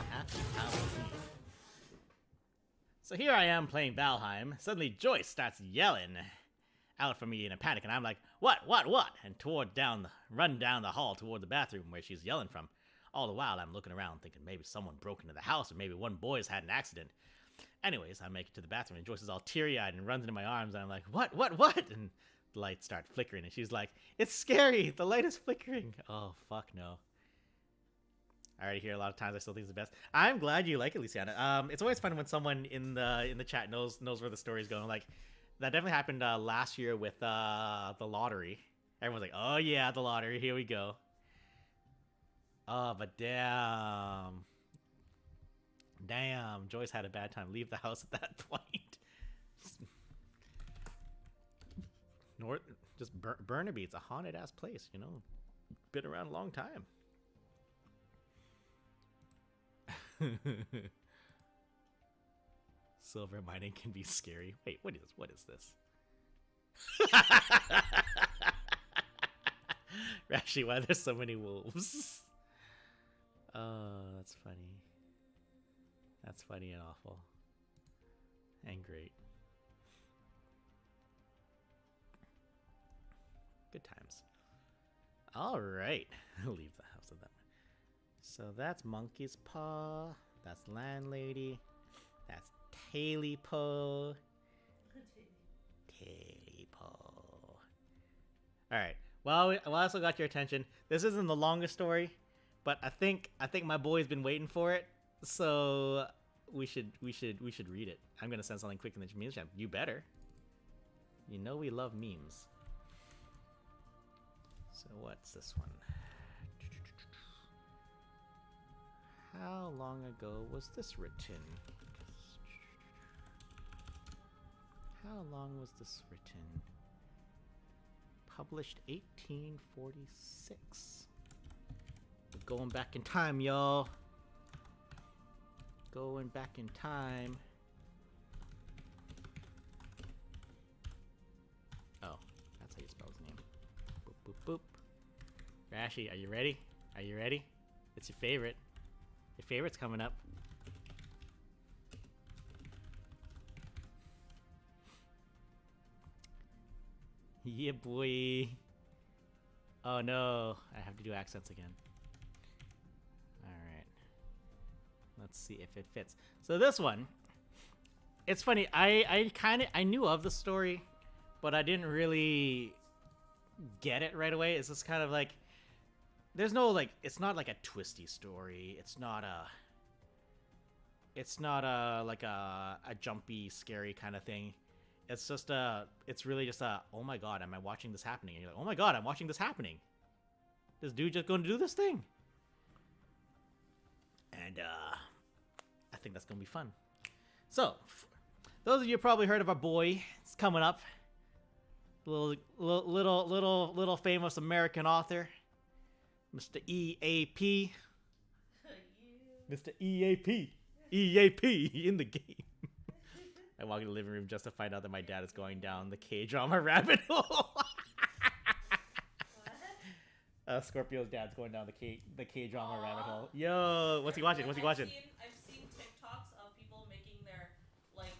Speaker 1: Happy Halloween. So here I am playing Valheim. Suddenly Joyce starts yelling out for me in a panic, and I'm like, what? And run down the hall toward the bathroom where she's yelling from. All the while I'm looking around thinking maybe someone broke into the house or maybe one boy's had an accident. Anyways, I make it to the bathroom and Joyce is all teary-eyed and runs into my arms and I'm like, what? And the lights start flickering and she's like, it's scary, the light is flickering. Oh, fuck no. I already hear a lot of times I still think it's the best. I'm glad you like it, Luciana. It's always fun when someone in the chat knows where the story's going. Like, that definitely happened last year with the lottery. Everyone's like, oh yeah, the lottery, here we go. Oh, but damn, Joyce had a bad time. Leave the house at that point. Burnaby, it's a haunted ass place, you know. Been around a long time. Silver mining can be scary. Wait, what is this? Rashi, why there's so many wolves? Oh, that's funny. That's funny and awful. And great. Good times. Alright. Leave the house of that one. So that's Monkey's Paw. That's Landlady. That's Taily-Po. Taily-Po. Alright. Well, I also got your attention. This isn't the longest story, but I think my boy's been waiting for it, so we should read it. I'm gonna send something quick in the memes chat. You better. You know we love memes. So what's this one? How long ago was this written? How long was this written? Published 1846. We're going back in time, y'all. Going back in time. Oh, that's how you spell his name. Boop, boop, boop. Rashi, are you ready? Are you ready? It's your favorite. Your favorite's coming up. Yeah, boy. Oh no, I have to do accents again. Alright. Let's see if it fits. So this one, it's funny, I knew of the story, but I didn't really get it right away. It's just kind of like, there's no, like, it's not like a twisty story. It's not It's not like a jumpy, scary kind of thing. It's just it's really just oh my god, am I watching this happening? And you're like, oh my god, I'm watching this happening. This dude just going to do this thing. And I think that's gonna be fun. So, those of you who probably heard of our boy. It's coming up. Little famous American author, Mr. EAP. Mr. EAP. EAP in the game. I walk in the living room just to find out that my dad is going down the K-drama rabbit hole. Scorpio's dad's going down the K-drama rabbit hole. Yo, what's he watching? What's he watching?
Speaker 5: I've seen TikToks of people making their like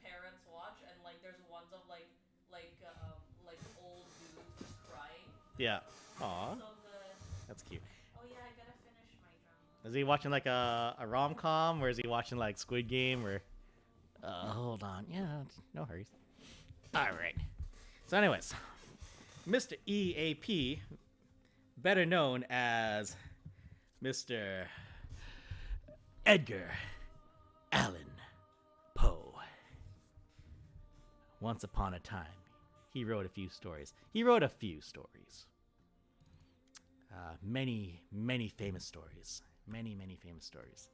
Speaker 5: parents watch, and like there's ones of like old dudes just crying.
Speaker 1: Yeah. Aw.
Speaker 5: So good.
Speaker 1: That's cute.
Speaker 5: Oh yeah, I gotta finish my drama.
Speaker 1: Is he watching like a rom-com, or is he watching like Squid Game, or hold on, yeah, no hurries. All right. So anyways, Mr. EAP, better known as Mr. Edgar Allan Poe. Once upon a time, he wrote a few stories. Many famous stories. Many famous stories.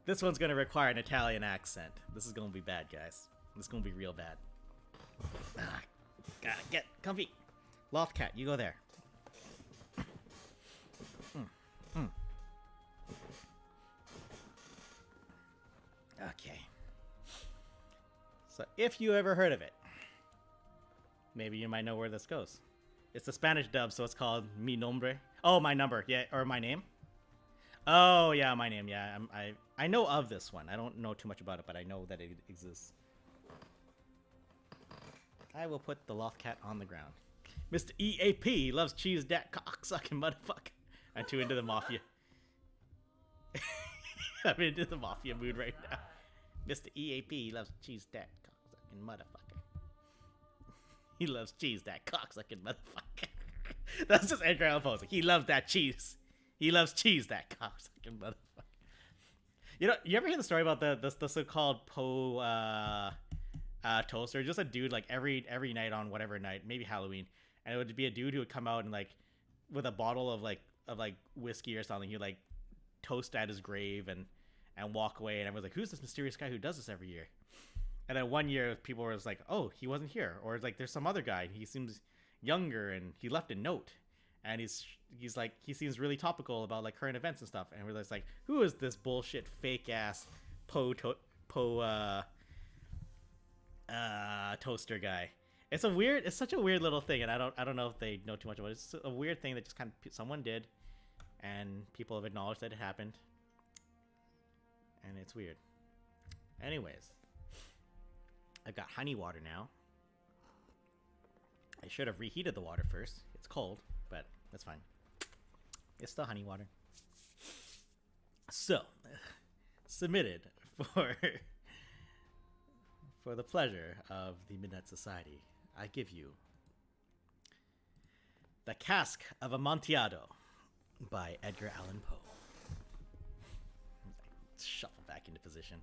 Speaker 1: This one's gonna require an Italian accent. This is gonna be bad, guys. This is gonna be real bad. Gotta get comfy. Loft cat, you go there. Okay. So if you ever heard of it, maybe you might know where this goes. It's the Spanish dub, so it's called Mi Nombre. Oh, my number, yeah, or my name. Oh, yeah, my name, yeah. I know of this one. I don't know too much about it, but I know that it exists. I will put the loft cat on the ground. Mr. EAP loves cheese dat cocksucking motherfucker. I'm too into the mafia. I'm into the mafia mood right now. Mr. EAP loves cheese dat cocksucking motherfucker. He loves cheese that cocksucking motherfucker. That's just Edgar Allan Poe. He loves that cheese. He loves cheese that cocksucking motherfucker. You know, you ever hear the story about the so-called Poe toaster? Just a dude like every night on whatever night, maybe Halloween, and it would be a dude who would come out and like with a bottle of whiskey or something. He'd like toast at his grave and walk away, and everyone's like, "Who's this mysterious guy who does this every year?" And then one year, people were like, "Oh, he wasn't here," or it's like, "There's some other guy. He seems younger, and he left a note, and he's like, he seems really topical about like current events and stuff." And we're just like, "Who is this bullshit fake ass Poe toaster guy?" It's such a weird little thing, and I don't know if they know too much about it. It's a weird thing that just kind of someone did, and people have acknowledged that it happened, and it's weird. Anyways. I've got honey water now. I should have reheated the water first. It's cold, but that's fine. It's still honey water. So, submitted for the pleasure of the Midnight Society, I give you The Cask of Amontillado by Edgar Allan Poe. Shuffle back into position.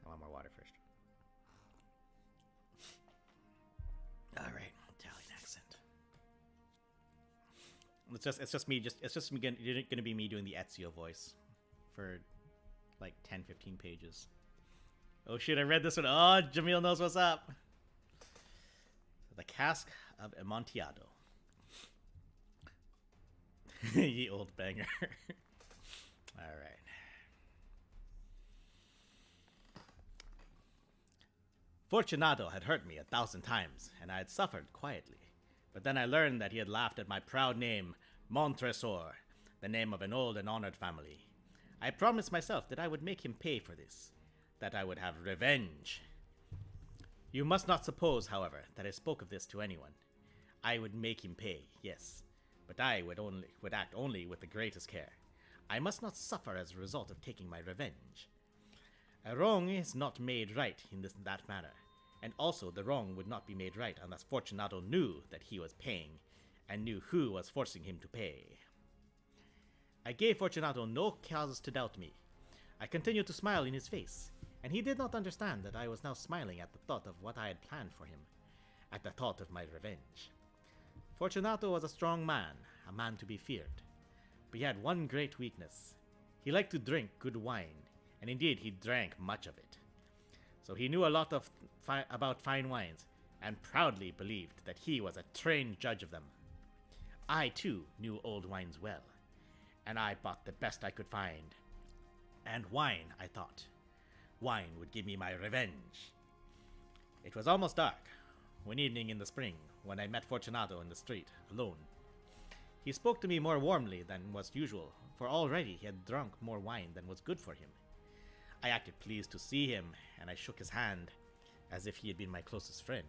Speaker 1: I want more water first. All right, Italian accent. It's just me gonna be me doing the Ezio voice for like 10-15 pages. Oh shit, I read this one. Oh, Jamil knows what's up. The Cask of Amontillado. Ye old banger. All right. Fortunato had hurt me 1,000 times, and I had suffered quietly. But then I learned that he had laughed at my proud name, Montresor, the name of an old and honored family. I promised myself that I would make him pay for this, that I would have revenge. You must not suppose, however, that I spoke of this to anyone. I would make him pay, yes, but I would act only with the greatest care. I must not suffer as a result of taking my revenge. A wrong is not made right in that manner, and also the wrong would not be made right unless Fortunato knew that he was paying, and knew who was forcing him to pay. I gave Fortunato no cause to doubt me. I continued to smile in his face, and he did not understand that I was now smiling at the thought of what I had planned for him, at the thought of my revenge. Fortunato was a strong man, a man to be feared, but he had one great weakness. He liked to drink good wine, and indeed he drank much of it. So he knew a lot about fine wines, and proudly believed that he was a trained judge of them. I too knew old wines well, and I bought the best I could find. And wine, I thought. Wine would give me my revenge. It was almost dark, one evening in the spring, when I met Fortunato in the street, alone. He spoke to me more warmly than was usual, for already he had drunk more wine than was good for him. I acted pleased to see him, and I shook his hand, as if he had been my closest friend.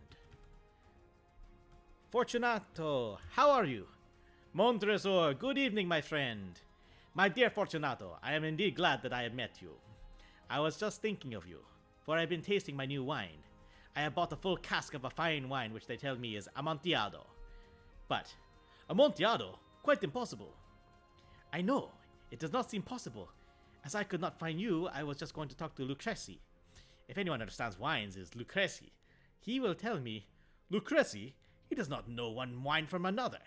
Speaker 1: Fortunato, how are you? Montresor, good evening, my friend. My dear Fortunato, I am indeed glad that I have met you. I was just thinking of you, for I have been tasting my new wine. I have bought a full cask of a fine wine which they tell me is Amontillado. But, Amontillado? Quite impossible. I know, it does not seem possible. As I could not find you, I was just going to talk to Lucrezi. If anyone understands wines, is Lucrezi. He will tell me, Lucrezi? He does not know one wine from another.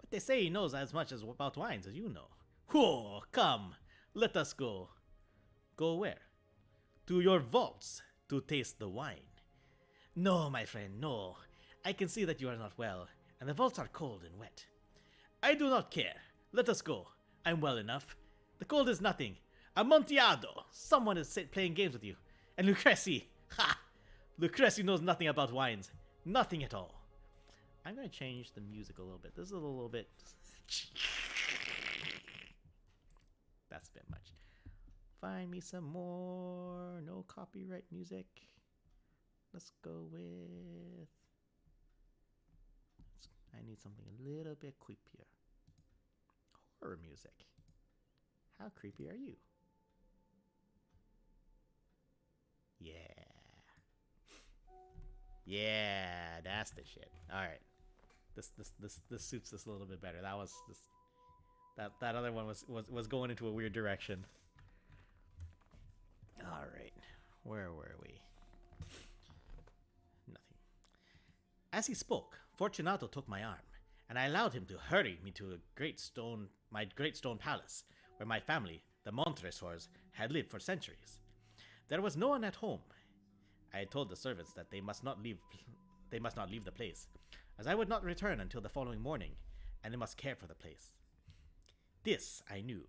Speaker 1: But they say he knows as much about wines as you know. Whoa, come, let us go. Go where? To your vaults, to taste the wine. No, my friend, no. I can see that you are not well, and the vaults are cold and wet. I do not care. Let us go. I'm well enough. The cold is nothing. Amontillado! Someone is playing games with you. And Lucrezi! Ha! Lucrezi knows nothing about wines. Nothing at all. I'm going to change the music a little bit. This is a little bit... That's a bit much. Find me some more. No copyright music. Let's go with... I need something a little bit creepier. Horror music. How creepy are you? Yeah. Yeah, that's the shit. Alright. This suits this a little bit better. That was just... That other one was going into a weird direction. Alright. Where were we? Nothing. As he spoke, Fortunato took my arm, and I allowed him to hurry me to my great stone palace, where my family, the Montresors, had lived for centuries. There was no one at home. I had told the servants that they must not leave the place, as I would not return until the following morning, and they must care for the place. This, I knew,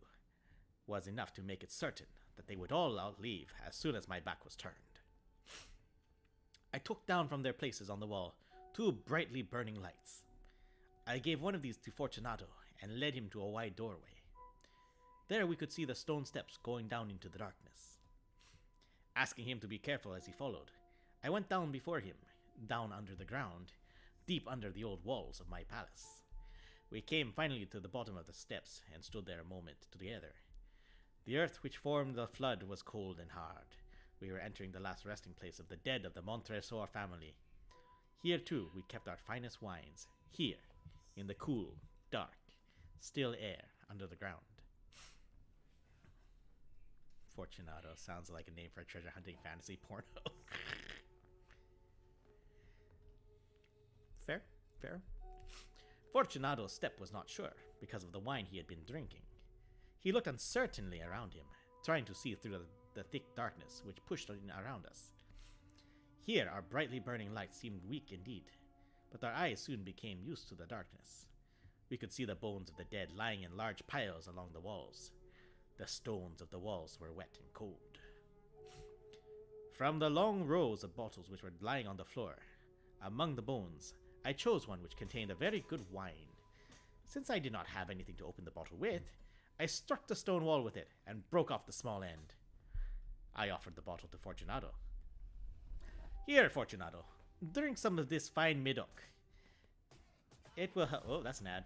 Speaker 1: was enough to make it certain that they would all leave as soon as my back was turned. I took down from their places on the wall 2 brightly burning lights. I gave one of these to Fortunato and led him to a wide doorway. There we could see the stone steps going down into the darkness. Asking him to be careful as he followed, I went down before him, down under the ground, deep under the old walls of my palace. We came finally to the bottom of the steps and stood there a moment together. The earth which formed the flood was cold and hard. We were entering the last resting place of the dead of the Montresor family. Here too we kept our finest wines, here, in the cool, dark, still air under the ground. Fortunato sounds like a name for a treasure hunting fantasy porno. Fair. Fortunato's step was not sure, because of the wine he had been drinking. He looked uncertainly around him, trying to see through the thick darkness which pushed in around us. Here our brightly burning lights seemed weak indeed, but our eyes soon became used to the darkness. We could see the bones of the dead lying in large piles along the walls. The stones of the walls were wet and cold. From the long rows of bottles which were lying on the floor, among the bones, I chose one which contained a very good wine. Since I did not have anything to open the bottle with, I struck the stone wall with it and broke off the small end. I offered the bottle to Fortunato. Here, Fortunato, drink some of this fine Medoc. It will help. Oh, that's an ad.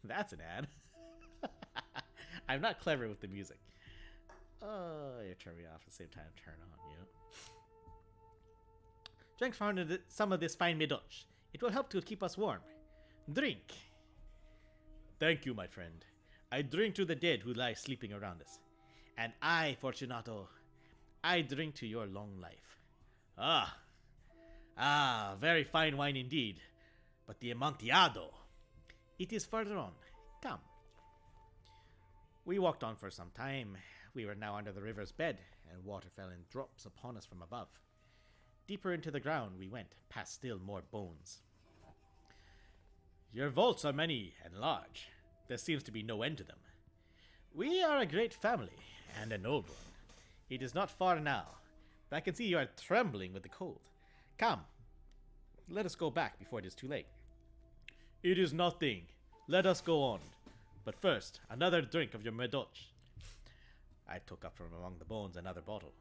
Speaker 1: That's an ad. I'm not clever with the music. Oh, you turn me off at the same time turn on, you know? Drank some of this fine medoc. It will help to keep us warm. Drink. Thank you, my friend. I drink to the dead who lie sleeping around us. And I, Fortunato, I drink to your long life. Very fine wine indeed. But the Amontillado, it is further on. Come. We walked on for some time. We were now under the river's bed, and water fell in drops upon us from above. Deeper into the ground we went, past still more bones. Your vaults are many and large. There seems to be no end to them. We are a great family, and an old one. It is not far now, but I can see you are trembling with the cold. Come, let us go back before it is too late. It is nothing. Let us go on. But first, another drink of your medoc. I took up from among the bones another bottle.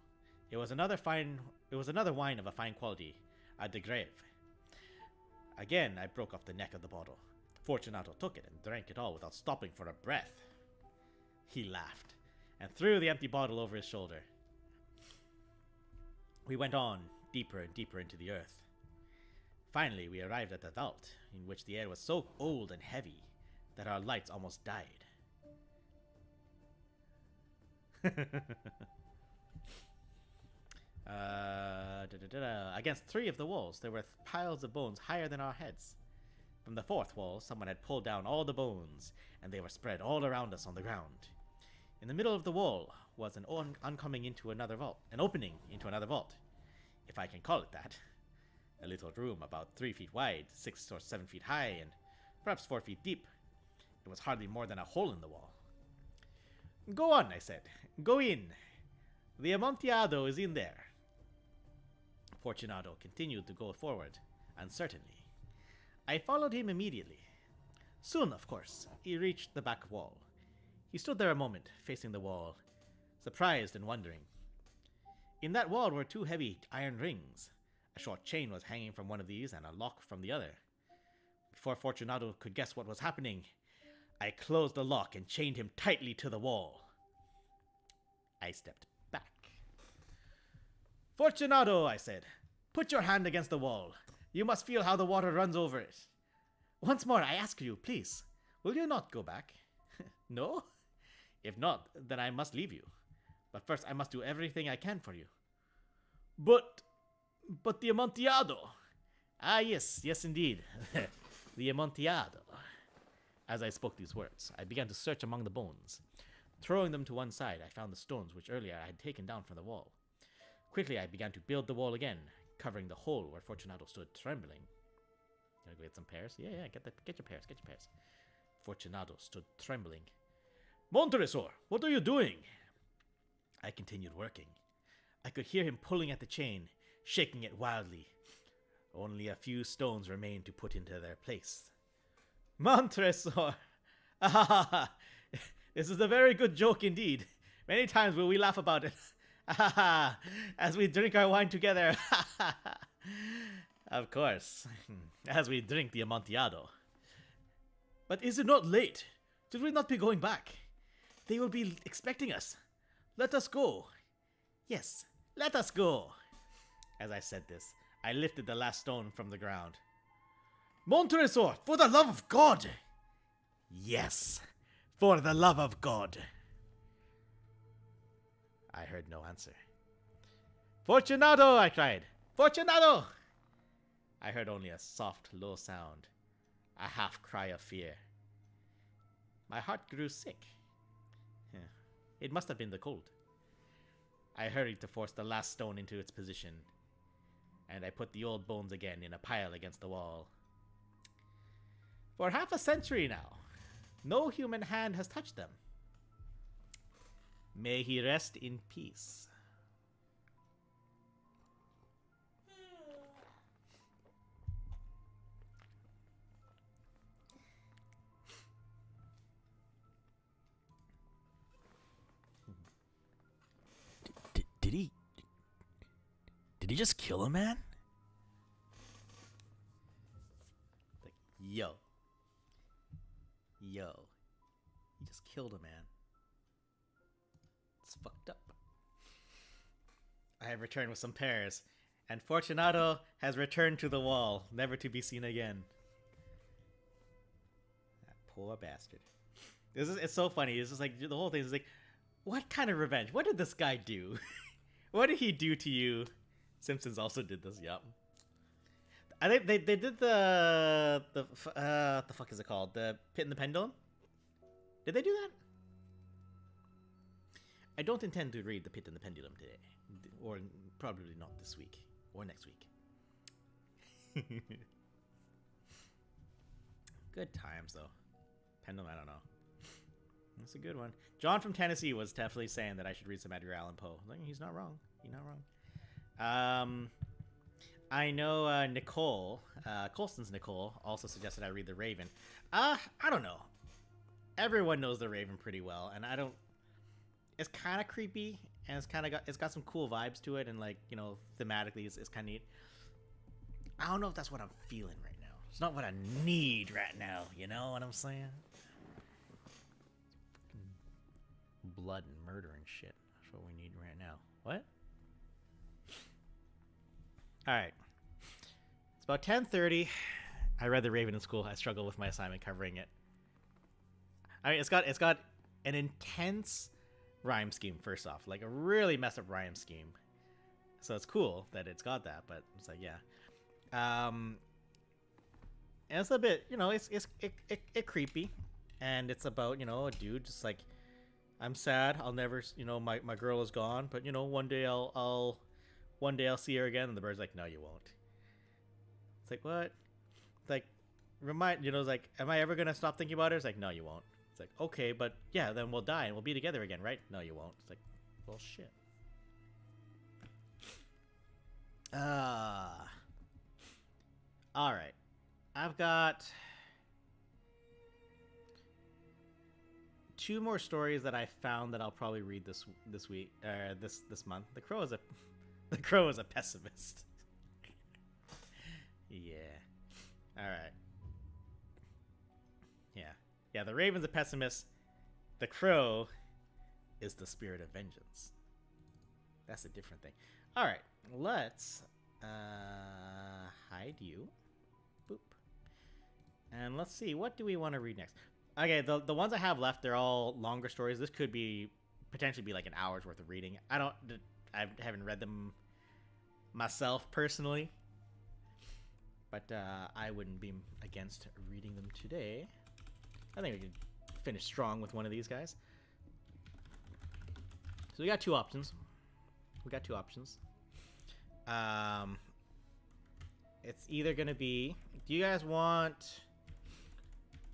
Speaker 1: It was another wine of a fine quality, a de Grave. Again, I broke off the neck of the bottle. Fortunato took it and drank it all without stopping for a breath. He laughed and threw the empty bottle over his shoulder. We went on, deeper and deeper into the earth. Finally, we arrived at the vault, in which the air was so old and heavy that our lights almost died. Against 3 of the walls, there were piles of bones higher than our heads. From the 4th wall, someone had pulled down all the bones, and they were spread all around us on the ground. In the middle of the wall was an opening into another vault, if I can call it that. A little room about 3 feet wide, 6 or 7 feet high, and perhaps 4 feet deep. It was hardly more than a hole in the wall. Go on, I said. Go in. The Amontillado is in there. Fortunato continued to go forward, uncertainly. I followed him immediately. Soon, of course, he reached the back wall. He stood there a moment, facing the wall, surprised and wondering. In that wall were 2 heavy iron rings. A short chain was hanging from one of these and a lock from the other. Before Fortunato could guess what was happening, I closed the lock and chained him tightly to the wall. I stepped back. Fortunato, I said, put your hand against the wall. You must feel how the water runs over it. Once more, I ask you, please, will you not go back? No? If not, then I must leave you. But first, I must do everything I can for you. But the Amontillado. Ah, yes, indeed. The Amontillado. As I spoke these words, I began to search among the bones. Throwing them to one side, I found the stones which earlier I had taken down from the wall. Quickly, I began to build the wall again, covering the hole where Fortunato stood trembling. Can I go get some pears? Yeah, get your pears. Fortunato stood trembling. Montresor, what are you doing? I continued working. I could hear him pulling at the chain, shaking it wildly. Only a few stones remained to put into their place. Montresor! This is a very good joke indeed. Many times will we laugh about it. As we drink our wine together. Of course. As we drink the Amontillado. But is it not late? Should we not be going back? They will be expecting us. Let us go. Yes, let us go. As I said this, I lifted the last stone from the ground. Montresor, for the love of God! Yes, for the love of God. I heard no answer. Fortunato, I cried. Fortunato! I heard only a soft, low sound, a half cry of fear. My heart grew sick. It must have been the cold. I hurried to force the last stone into its position, and I put the old bones again in a pile against the wall. For half a century now, no human hand has touched them. May he rest in peace.
Speaker 4: Did he just kill a man?
Speaker 1: Like, yo, he just killed a man. It's fucked up. I have returned with some pears, And Fortunato has returned to the wall, never to be seen again. That poor bastard. It's so funny. It's just like, the whole thing is like, what kind of revenge? What did this guy do? What did he do to you? Simpsons also did this, yup. I think they did the fuck is it called? The Pit and the Pendulum? Did they do that? I don't intend to read the Pit and the Pendulum today. Or probably not this week. Or next week. Good times, though. Pendulum, I don't know. That's a good one. John from Tennessee was definitely saying that I should read some Edgar Allan Poe. Like, he's not wrong. He's not wrong. I know Nicole, Colston's Nicole, also suggested I read The Raven. I don't know. Everyone knows The Raven pretty well, and I don't... It's kind of creepy, and it's got some cool vibes to it, and like, you know, thematically it's kind of neat. I don't know if that's what I'm feeling right now. It's not what I need right now, you know what I'm saying? Blood and murder and shit. That's what we need right now. What? Alright. It's about 10:30. I read The Raven in school. I struggled with my assignment covering it. I mean, it's got an intense rhyme scheme, first off. Like, a really messed up rhyme scheme. So it's cool that it's got that, but it's like, yeah. And it's a bit, you know, it's creepy. And it's about, you know, a dude just like, I'm sad. I'll never, you know, my girl is gone, but you know, one day I'll see her again. And the bird's like, no, you won't. It's like, what? It's like, you know, it's like, am I ever gonna stop thinking about her? It's like, no, you won't. It's like, okay, but yeah, then we'll die and we'll be together again, right? No, you won't. It's like, well, shit. All right. I've got 2 more stories that I found that I'll probably read this week, this month. The Crow is a pessimist. Yeah. All right. Yeah. The Raven's a pessimist. The Crow is the spirit of vengeance. That's a different thing. All right. Let's hide you. Boop. And let's see. What do we want to read next? Okay, the ones I have left, they're all longer stories. This could be potentially be like an hour's worth of reading. I haven't read them myself personally, but I wouldn't be against reading them today. I think we could finish strong with one of these guys. So we got 2 options. It's either gonna be. Do you guys want?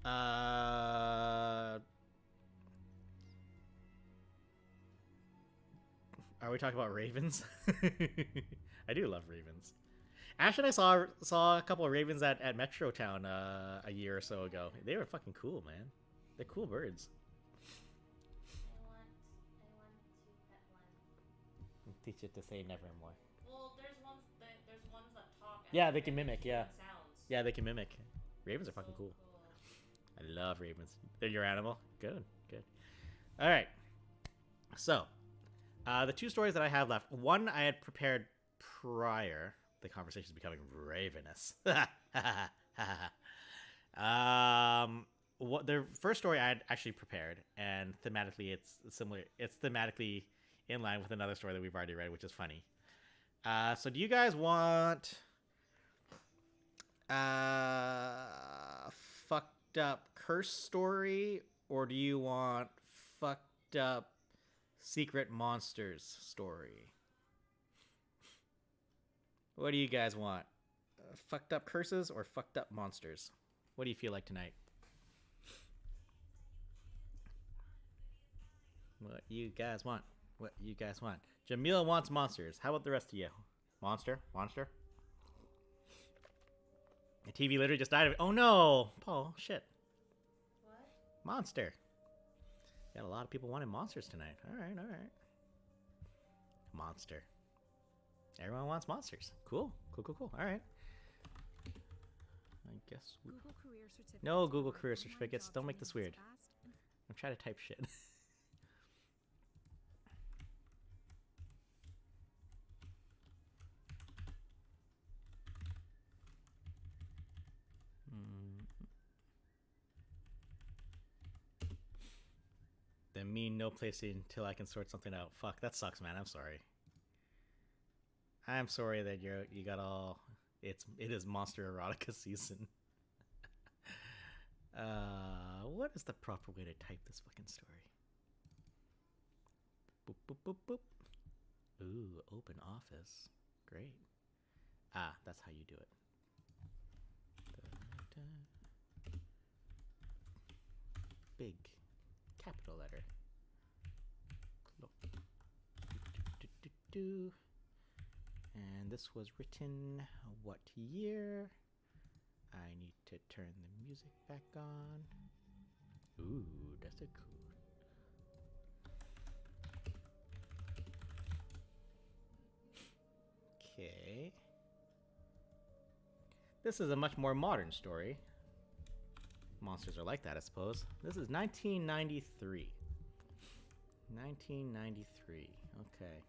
Speaker 1: Are we talking about ravens? I do love ravens. Actually, I saw a couple of ravens at Metro Town a year or so ago. They were fucking cool, man. They're cool birds.
Speaker 5: I want to pet one.
Speaker 1: Teach it to say nevermore.
Speaker 5: Well, there's ones that talk.
Speaker 1: Yeah, they can mimic. Yeah,
Speaker 5: sounds.
Speaker 1: yeah, they can mimic. Ravens are fucking cool. I love ravens. They're your animal? Good. All right. So, the 2 stories that I have left. One I had prepared prior. The conversation is becoming ravenous. The first story I had actually prepared, and thematically it's similar. It's thematically in line with another story that we've already read, which is funny. So do you guys want fucked up curse story, or do you want fucked up secret monsters story? What do you guys want? Fucked up curses or fucked up monsters? What do you feel like tonight? What you guys want? Jamil wants monsters. How about the rest of you? Monster? The TV literally just died of it. Oh no! Paul, shit.
Speaker 5: What?
Speaker 1: Monster. Got a lot of people wanting monsters tonight. Alright. Monster. Everyone wants monsters. Cool. Alright. I guess we... No Google Career Certificates. Don't make this weird. I'm trying to type shit. mean no placing until I can sort something out. Fuck, that sucks, man. I'm sorry. I'm sorry that you got all. It is monster erotica season. What is the proper way to type this fucking story? Boop boop boop boop. Ooh, open office. Great. Ah, that's how you do it. Big capital letter. And this was written what year? I need to turn the music back on. Ooh, that's a cool. Okay. This is a much more modern story. Monsters are like that, I suppose. This is 1993. 1993. Okay.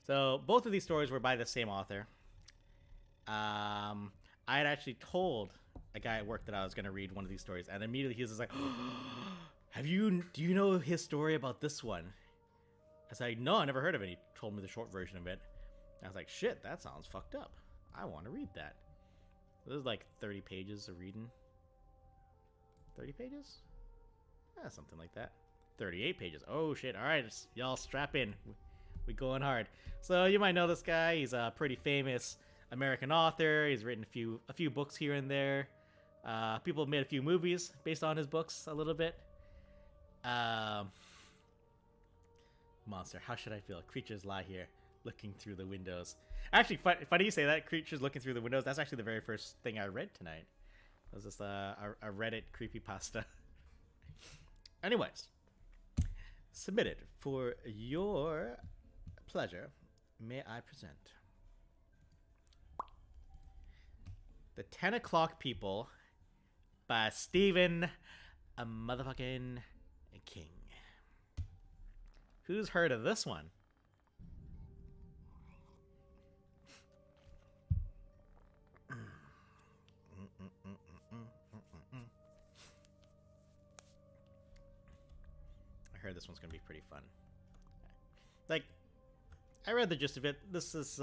Speaker 1: So both of these stories were by the same author. I had actually told a guy at work that I was going to read one of these stories, and immediately he was just like, do you know his story about this one? I was like, no, I never heard of it. He told me the short version of it. I was like, shit, that sounds fucked up. I want to read that. This is like 30 pages of reading. 30 pages? Yeah, something like that. 38 pages. Oh shit, alright, y'all strap in. We going hard. So you might know this guy. He's a pretty famous American author. He's written a few books here and there. People have made a few movies based on his books a little bit. Monster, how should I feel? Creatures lie here, looking through the windows. Actually, funny you say that, creatures looking through the windows. That's actually the very first thing I read tonight. It was just a Reddit creepypasta. Anyways, submitted for your pleasure, may I present The 10 O'Clock People by Stephen motherfucking King. Who's heard of this one? I heard this one's gonna be pretty fun. Like, I read the gist of it. This is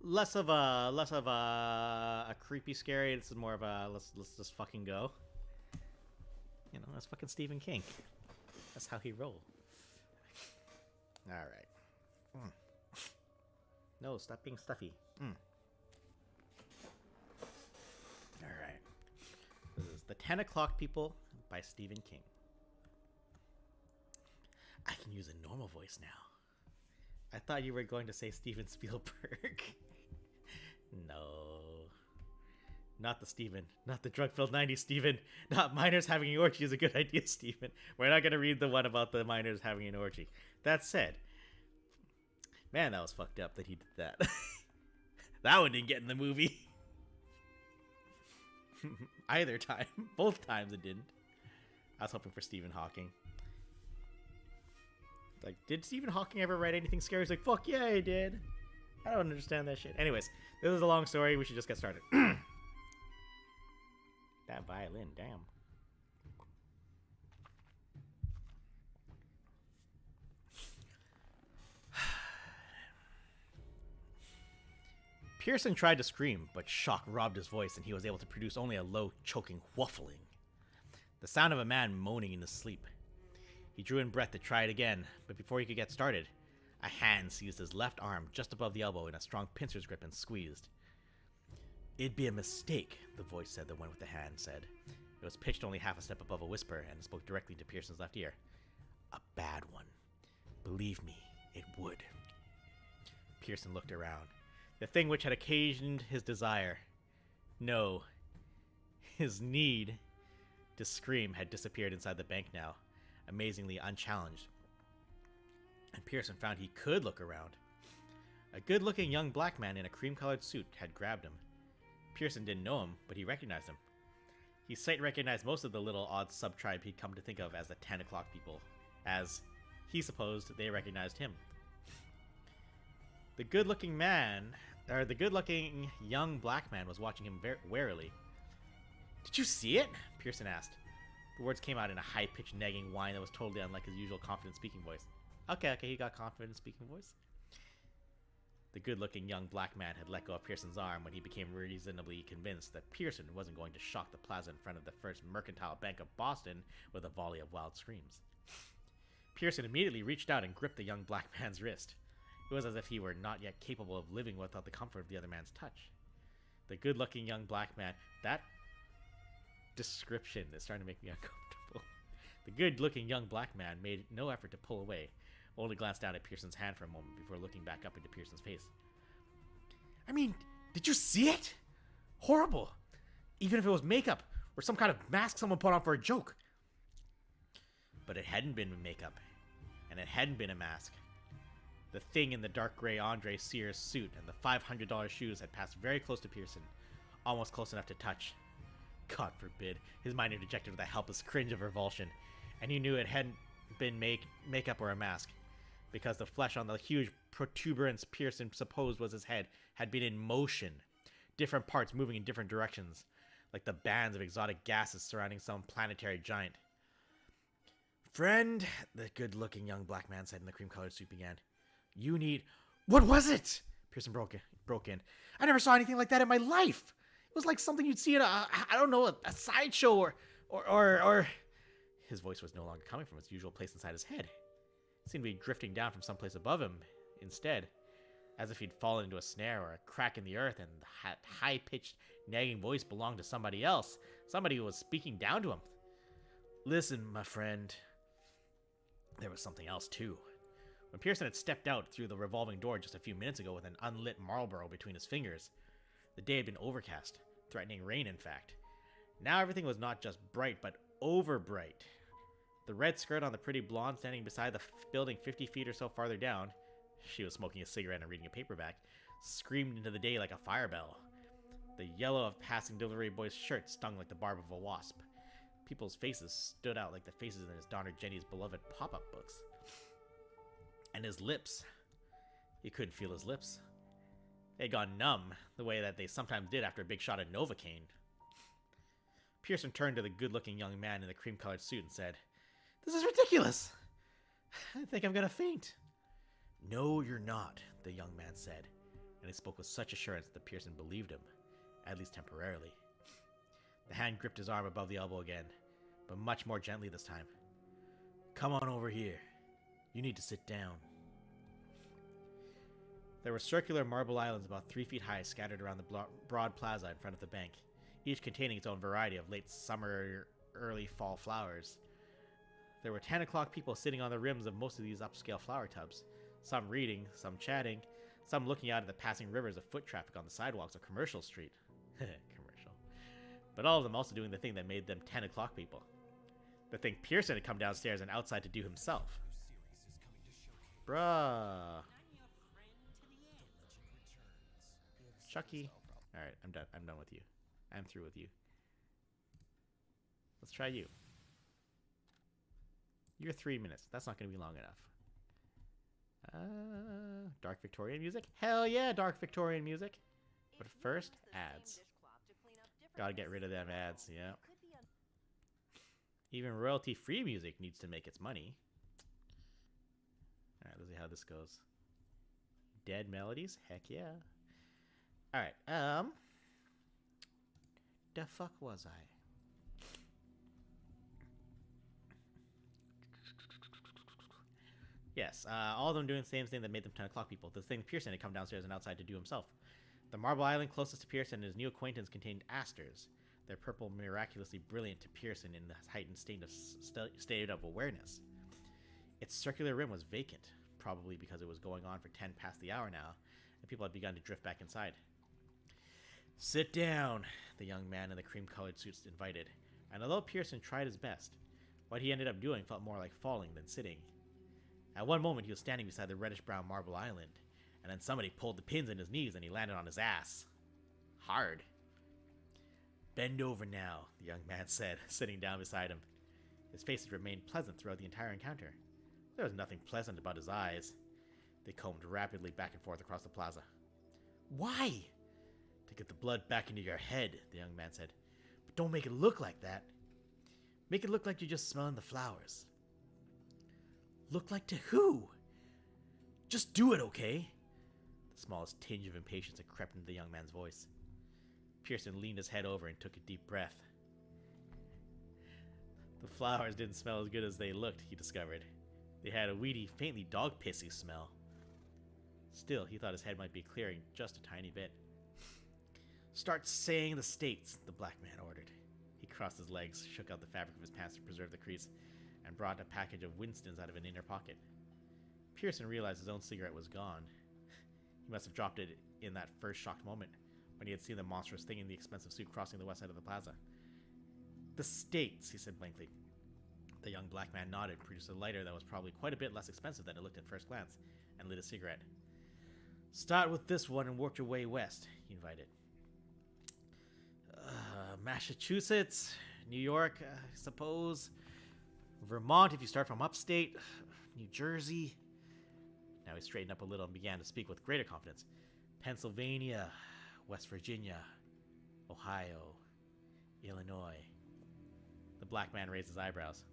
Speaker 1: less of a creepy scary. This is more of a let's just fucking go. You know, that's fucking Stephen King. That's how he roll. All right. No, stop being stuffy. All right. This is The 10 O'Clock People by Stephen King. I can use a normal voice now. I thought you were going to say Steven Spielberg. No. Not the Steven. Not the drug-filled 90s Steven. Not minors having an orgy is a good idea, Steven. We're not going to read the one about the minors having an orgy. That said, man, that was fucked up that he did that. That one didn't get in the movie. Either time. Both times it didn't. I was hoping for Stephen Hawking. Like, did Stephen Hawking ever write anything scary? He's like, fuck yeah, he did. I don't understand that shit. Anyways, this is a long story. We should just get started. That violin, damn. Pearson tried to scream, but shock robbed his voice and he was able to produce only a low, choking whuffling. The sound of a man moaning in his sleep. He drew in breath to try it again, but before he could get started, a hand seized his left arm just above the elbow in a strong pincer's grip and squeezed. It'd be a mistake, the voice said. The one with the hand said. It was pitched only half a step above a whisper and spoke directly to Pearson's left ear. A bad one. Believe me, it would. Pearson looked around. The thing which had occasioned his desire, no, his need to scream had disappeared inside the bank now, amazingly unchallenged. And Pearson found he could look around. A good-looking young black man in a cream-colored suit had grabbed him. Pearson didn't know him, but he recognized him. He sight recognized most of the little odd sub-tribe he'd come to think of as the 10 O'Clock People, as he supposed they recognized him. The good-looking young black man was watching him warily. Did you see it? Pearson asked. The words came out in a high-pitched, nagging whine that was totally unlike his usual confident speaking voice. Okay, he got confident speaking voice. The good-looking young black man had let go of Pearson's arm when he became reasonably convinced that Pearson wasn't going to shock the plaza in front of the First Mercantile Bank of Boston with a volley of wild screams. Pearson immediately reached out and gripped the young black man's wrist. It was as if he were not yet capable of living without the comfort of the other man's touch. The good-looking young black man... That description is starting to make me uncomfortable. The good-looking young black man made no effort to pull away, only glanced down at Pearson's hand for a moment before looking back up into Pearson's face. I mean, did you see it? Horrible. Even if it was makeup or some kind of mask someone put on for a joke. But it hadn't been makeup, and it hadn't been a mask. The thing in the dark gray Andre Sears suit and the $500 shoes had passed very close to Pearson, almost close enough to touch. God forbid, his mind interjected with a helpless cringe of revulsion, and he knew it hadn't been makeup or a mask, because the flesh on the huge protuberance Pearson supposed was his head had been in motion, different parts moving in different directions, like the bands of exotic gases surrounding some planetary giant. Friend, the good-looking young black man said in the cream-colored suit began. You need... What was it? Pearson broke in. I never saw anything like that in my life. It was like something you'd see at a sideshow or... His voice was no longer coming from its usual place inside his head. It seemed to be drifting down from someplace above him instead, as if he'd fallen into a snare or a crack in the earth, and the high-pitched, nagging voice belonged to somebody else, somebody who was speaking down to him. Listen, my friend. There was something else, too. When Pearson had stepped out through the revolving door just a few minutes ago with an unlit Marlboro between his fingers, the day had been overcast, threatening rain, in fact. Now everything was not just bright, but over-bright. The red skirt on the pretty blonde standing beside the building 50 feet or so farther down, she was smoking a cigarette and reading a paperback, screamed into the day like a fire bell. The yellow of passing delivery boy's shirt stung like the barb of a wasp. People's faces stood out like the faces in his daughter Jenny's beloved pop-up books. And his lips. He couldn't feel his lips. They had gone numb, the way that they sometimes did after a big shot of Novocaine. Pearson turned to the good-looking young man in the cream-colored suit and said, This is ridiculous! I think I'm gonna faint. No, you're not, the young man said, and he spoke with such assurance that Pearson believed him, at least temporarily. The hand gripped his arm above the elbow again, but much more gently this time. Come on over here. You need to sit down. There were circular marble islands about 3 feet high scattered around the broad plaza in front of the bank, each containing its own variety of late summer, early fall flowers. There were 10 o'clock people sitting on the rims of most of these upscale flower tubs, some reading, some chatting, some looking out at the passing rivers of foot traffic on the sidewalks of Commercial Street. Commercial. But all of them also doing the thing that made them 10 o'clock people. The thing Pearson had come downstairs and outside to do himself. Bruh. Chucky. Alright, I'm done. I'm done with you. I'm through with you. Let's try you. You're 3 minutes. That's not going to be long enough. Dark Victorian music? Hell yeah, dark Victorian music. But first, ads. Gotta get rid of them ads, yeah. Even royalty-free music needs to make its money. Alright, let's see how this goes. Dead melodies? Heck yeah. Alright, the fuck was I? Yes, all of them doing the same thing that made them 10 o'clock people. The thing Pearson had come downstairs and outside to do himself. The marble island closest to Pearson and his new acquaintance contained asters, their purple miraculously brilliant to Pearson in the heightened state of awareness. Its circular rim was vacant, probably because it was going on for 10 past the hour now, and people had begun to drift back inside. Sit down, the young man in the cream-colored suit invited, and although Pearson tried his best, what he ended up doing felt more like falling than sitting. At one moment, he was standing beside the reddish-brown marble island, and then somebody pulled the pins in his knees and he landed on his ass. Hard. Bend over now, the young man said, sitting down beside him. His face had remained pleasant throughout the entire encounter. There was nothing pleasant about his eyes. They combed rapidly back and forth across the plaza. Why? To get the blood back into your head, the young man said. But don't make it look like that. Make it look like you're just smelling the flowers. Look like to who? Just do it, okay? The smallest tinge of impatience had crept into the young man's voice. Pearson leaned his head over and took a deep breath. The flowers didn't smell as good as they looked, he discovered. They had a weedy, faintly dog-pissy smell. Still, he thought his head might be clearing just a tiny bit. Start saying the states, the black man ordered. He crossed his legs, shook out the fabric of his pants to preserve the crease, and brought a package of Winstons out of an inner pocket. Pearson realized his own cigarette was gone. He must have dropped it in that first shocked moment, when he had seen the monstrous thing in the expensive suit crossing the west side of the plaza. The States, he said blankly. The young black man nodded, produced a lighter that was probably quite a bit less expensive than it looked at first glance, and lit a cigarette. Start with this one and work your way west, he invited. Massachusetts, New York, I suppose. Vermont if you start from upstate. New Jersey. Now he straightened up a little and began to speak with greater confidence. Pennsylvania, West Virginia, Ohio, Illinois. The black man raised his eyebrows.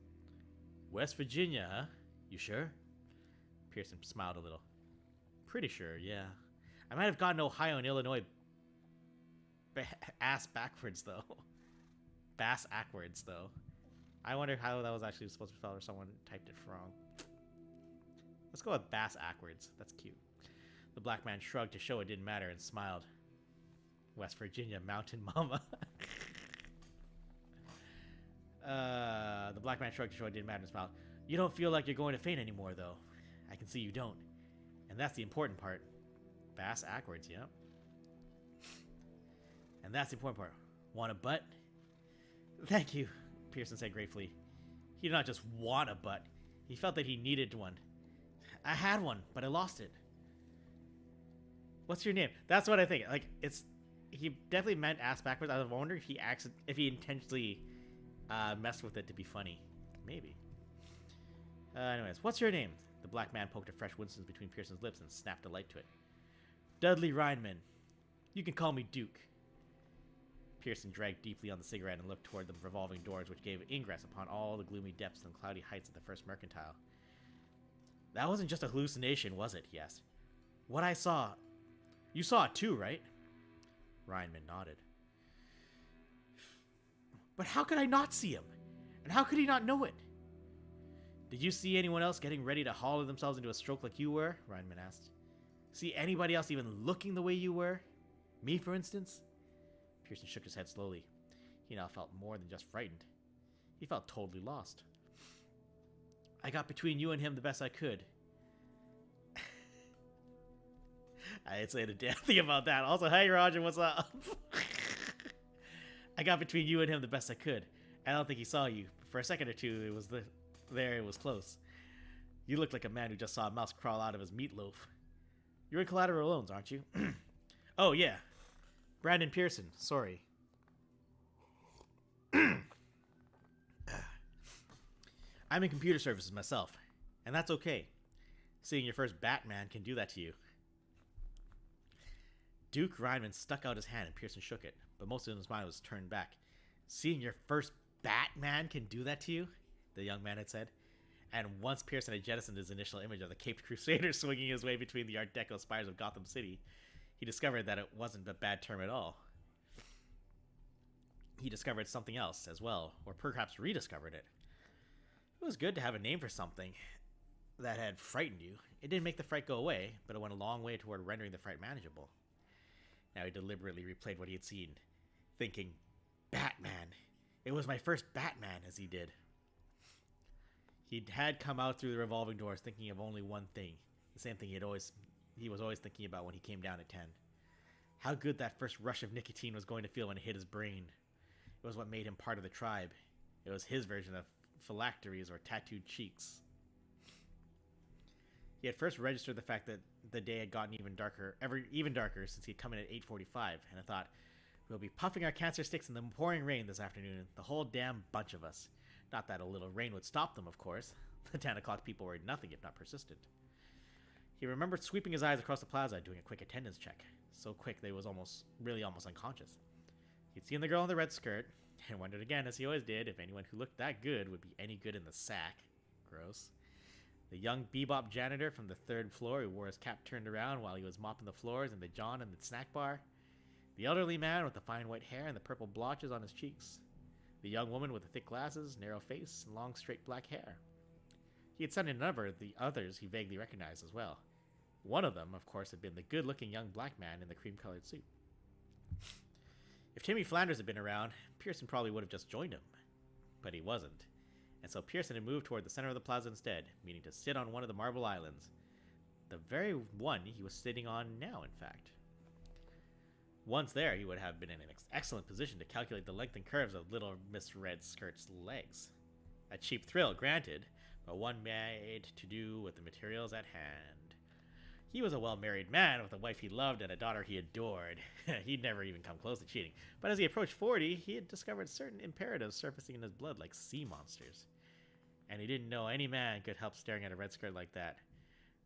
Speaker 1: West Virginia, huh? You sure? Pearson smiled a little. Pretty sure, yeah. I might have gotten Ohio and Illinois ass backwards, though. Bass backwards, though. I wonder how that was actually supposed to be spelled or someone typed it wrong. Let's go with bass backwards. That's cute. The black man shrugged to show it didn't matter and smiled. West Virginia, Mountain Mama. The black man shrugged to show it didn't matter and smiled. You don't feel like you're going to faint anymore, though. I can see you don't. And that's the important part. Bass backwards, yep. And that's the important part. Want a butt? Thank you, Pearson said gratefully. He did not just want a butt. He felt that he needed one. I had one, but I lost it. What's your name? That's what I think. Like, it's... He definitely meant ass backwards. I was wondering if he intentionally messed with it to be funny. Maybe. Anyways, what's your name? The black man poked a fresh Winston's between Pearson's lips and snapped a light to it. Dudley Reinman. You can call me Duke. Pearson dragged deeply on the cigarette and looked toward the revolving doors which gave ingress upon all the gloomy depths and cloudy heights of the First Mercantile. That wasn't just a hallucination, was it? He asked. What I saw... You saw it too, right? Reinman nodded. But how could I not see him? And how could he not know it? Did you see anyone else getting ready to haul themselves into a stroke like you were? Reinman asked. See anybody else even looking the way you were? Me, for instance? Pearson shook his head slowly. He now felt more than just frightened. He felt totally lost. I got between you and him the best I could. I didn't say the damn thing about that. Also, hey Roger, what's up? I got between you and him the best I could. I don't think he saw you. For a second or two, it was it was close. You looked like a man who just saw a mouse crawl out of his meatloaf. You're in Collateral Loans, aren't you? Oh, yeah. Brandon Pearson, sorry. I'm in computer services myself, and that's okay. Seeing your first Batman can do that to you. Duke Reinman stuck out his hand and Pearson shook it, but most of his mind was turned back. Seeing your first Batman can do that to you? The young man had said. And once Pearson had jettisoned his initial image of the Caped Crusader swinging his way between the Art Deco spires of Gotham City, he discovered that it wasn't a bad term at all. He discovered something else as well, or perhaps rediscovered it. It was good to have a name for something that had frightened you. It didn't make the fright go away, but it went a long way toward rendering the fright manageable. Now he deliberately replayed what he had seen, thinking, Batman. It was my first Batman, as he did. He had come out through the revolving doors thinking of only one thing, the same thing he was always thinking about when he came down at 10. How good that first rush of nicotine was going to feel when it hit his brain. It was what made him part of the tribe. It was his version of phylacteries or tattooed cheeks. He had first registered the fact that the day had gotten even darker since he'd come in at 8:45, and I thought, we'll be puffing our cancer sticks in the pouring rain this afternoon, the whole damn bunch of us. Not that a little rain would stop them, of course. The 10 o'clock people were nothing if not persistent. He remembered sweeping his eyes across the plaza, doing a quick attendance check. So quick that he was almost unconscious. He'd seen the girl in the red skirt, and wondered again, as he always did, if anyone who looked that good would be any good in the sack. Gross. The young bebop janitor from the third floor who wore his cap turned around while he was mopping the floors in the John and the snack bar. The elderly man with the fine white hair and the purple blotches on his cheeks. The young woman with the thick glasses, narrow face, and long straight black hair. He had seen a number of the others he vaguely recognized as well. One of them, of course, had been the good-looking young black man in the cream-colored suit. If Timmy Flanders had been around, Pearson probably would have just joined him. But he wasn't. And so Pearson had moved toward the center of the plaza instead, meaning to sit on one of the marble islands. The very one he was sitting on now, in fact. Once there, he would have been in an excellent position to calculate the length and curves of little Miss Red Skirt's legs. A cheap thrill, granted, but one made to do with the materials at hand. He was a well-married man with a wife he loved and a daughter he adored. He'd never even come close to cheating, but as he approached 40, he had discovered certain imperatives surfacing in his blood like sea monsters. And he didn't know any man could help staring at a red skirt like that,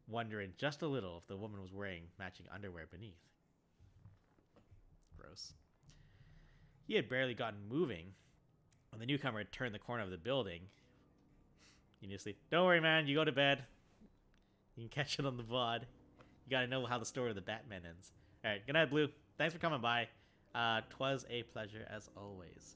Speaker 1: wondering just a little if the woman was wearing matching underwear beneath. Gross. He had barely gotten moving when the newcomer had turned the corner of the building. You need to sleep. Don't worry, man. You go to bed. You can catch it on the VOD. You gotta know how the story of the Batman ends. Alright, good night, Blue. Thanks for coming by. 'Twas a pleasure as always.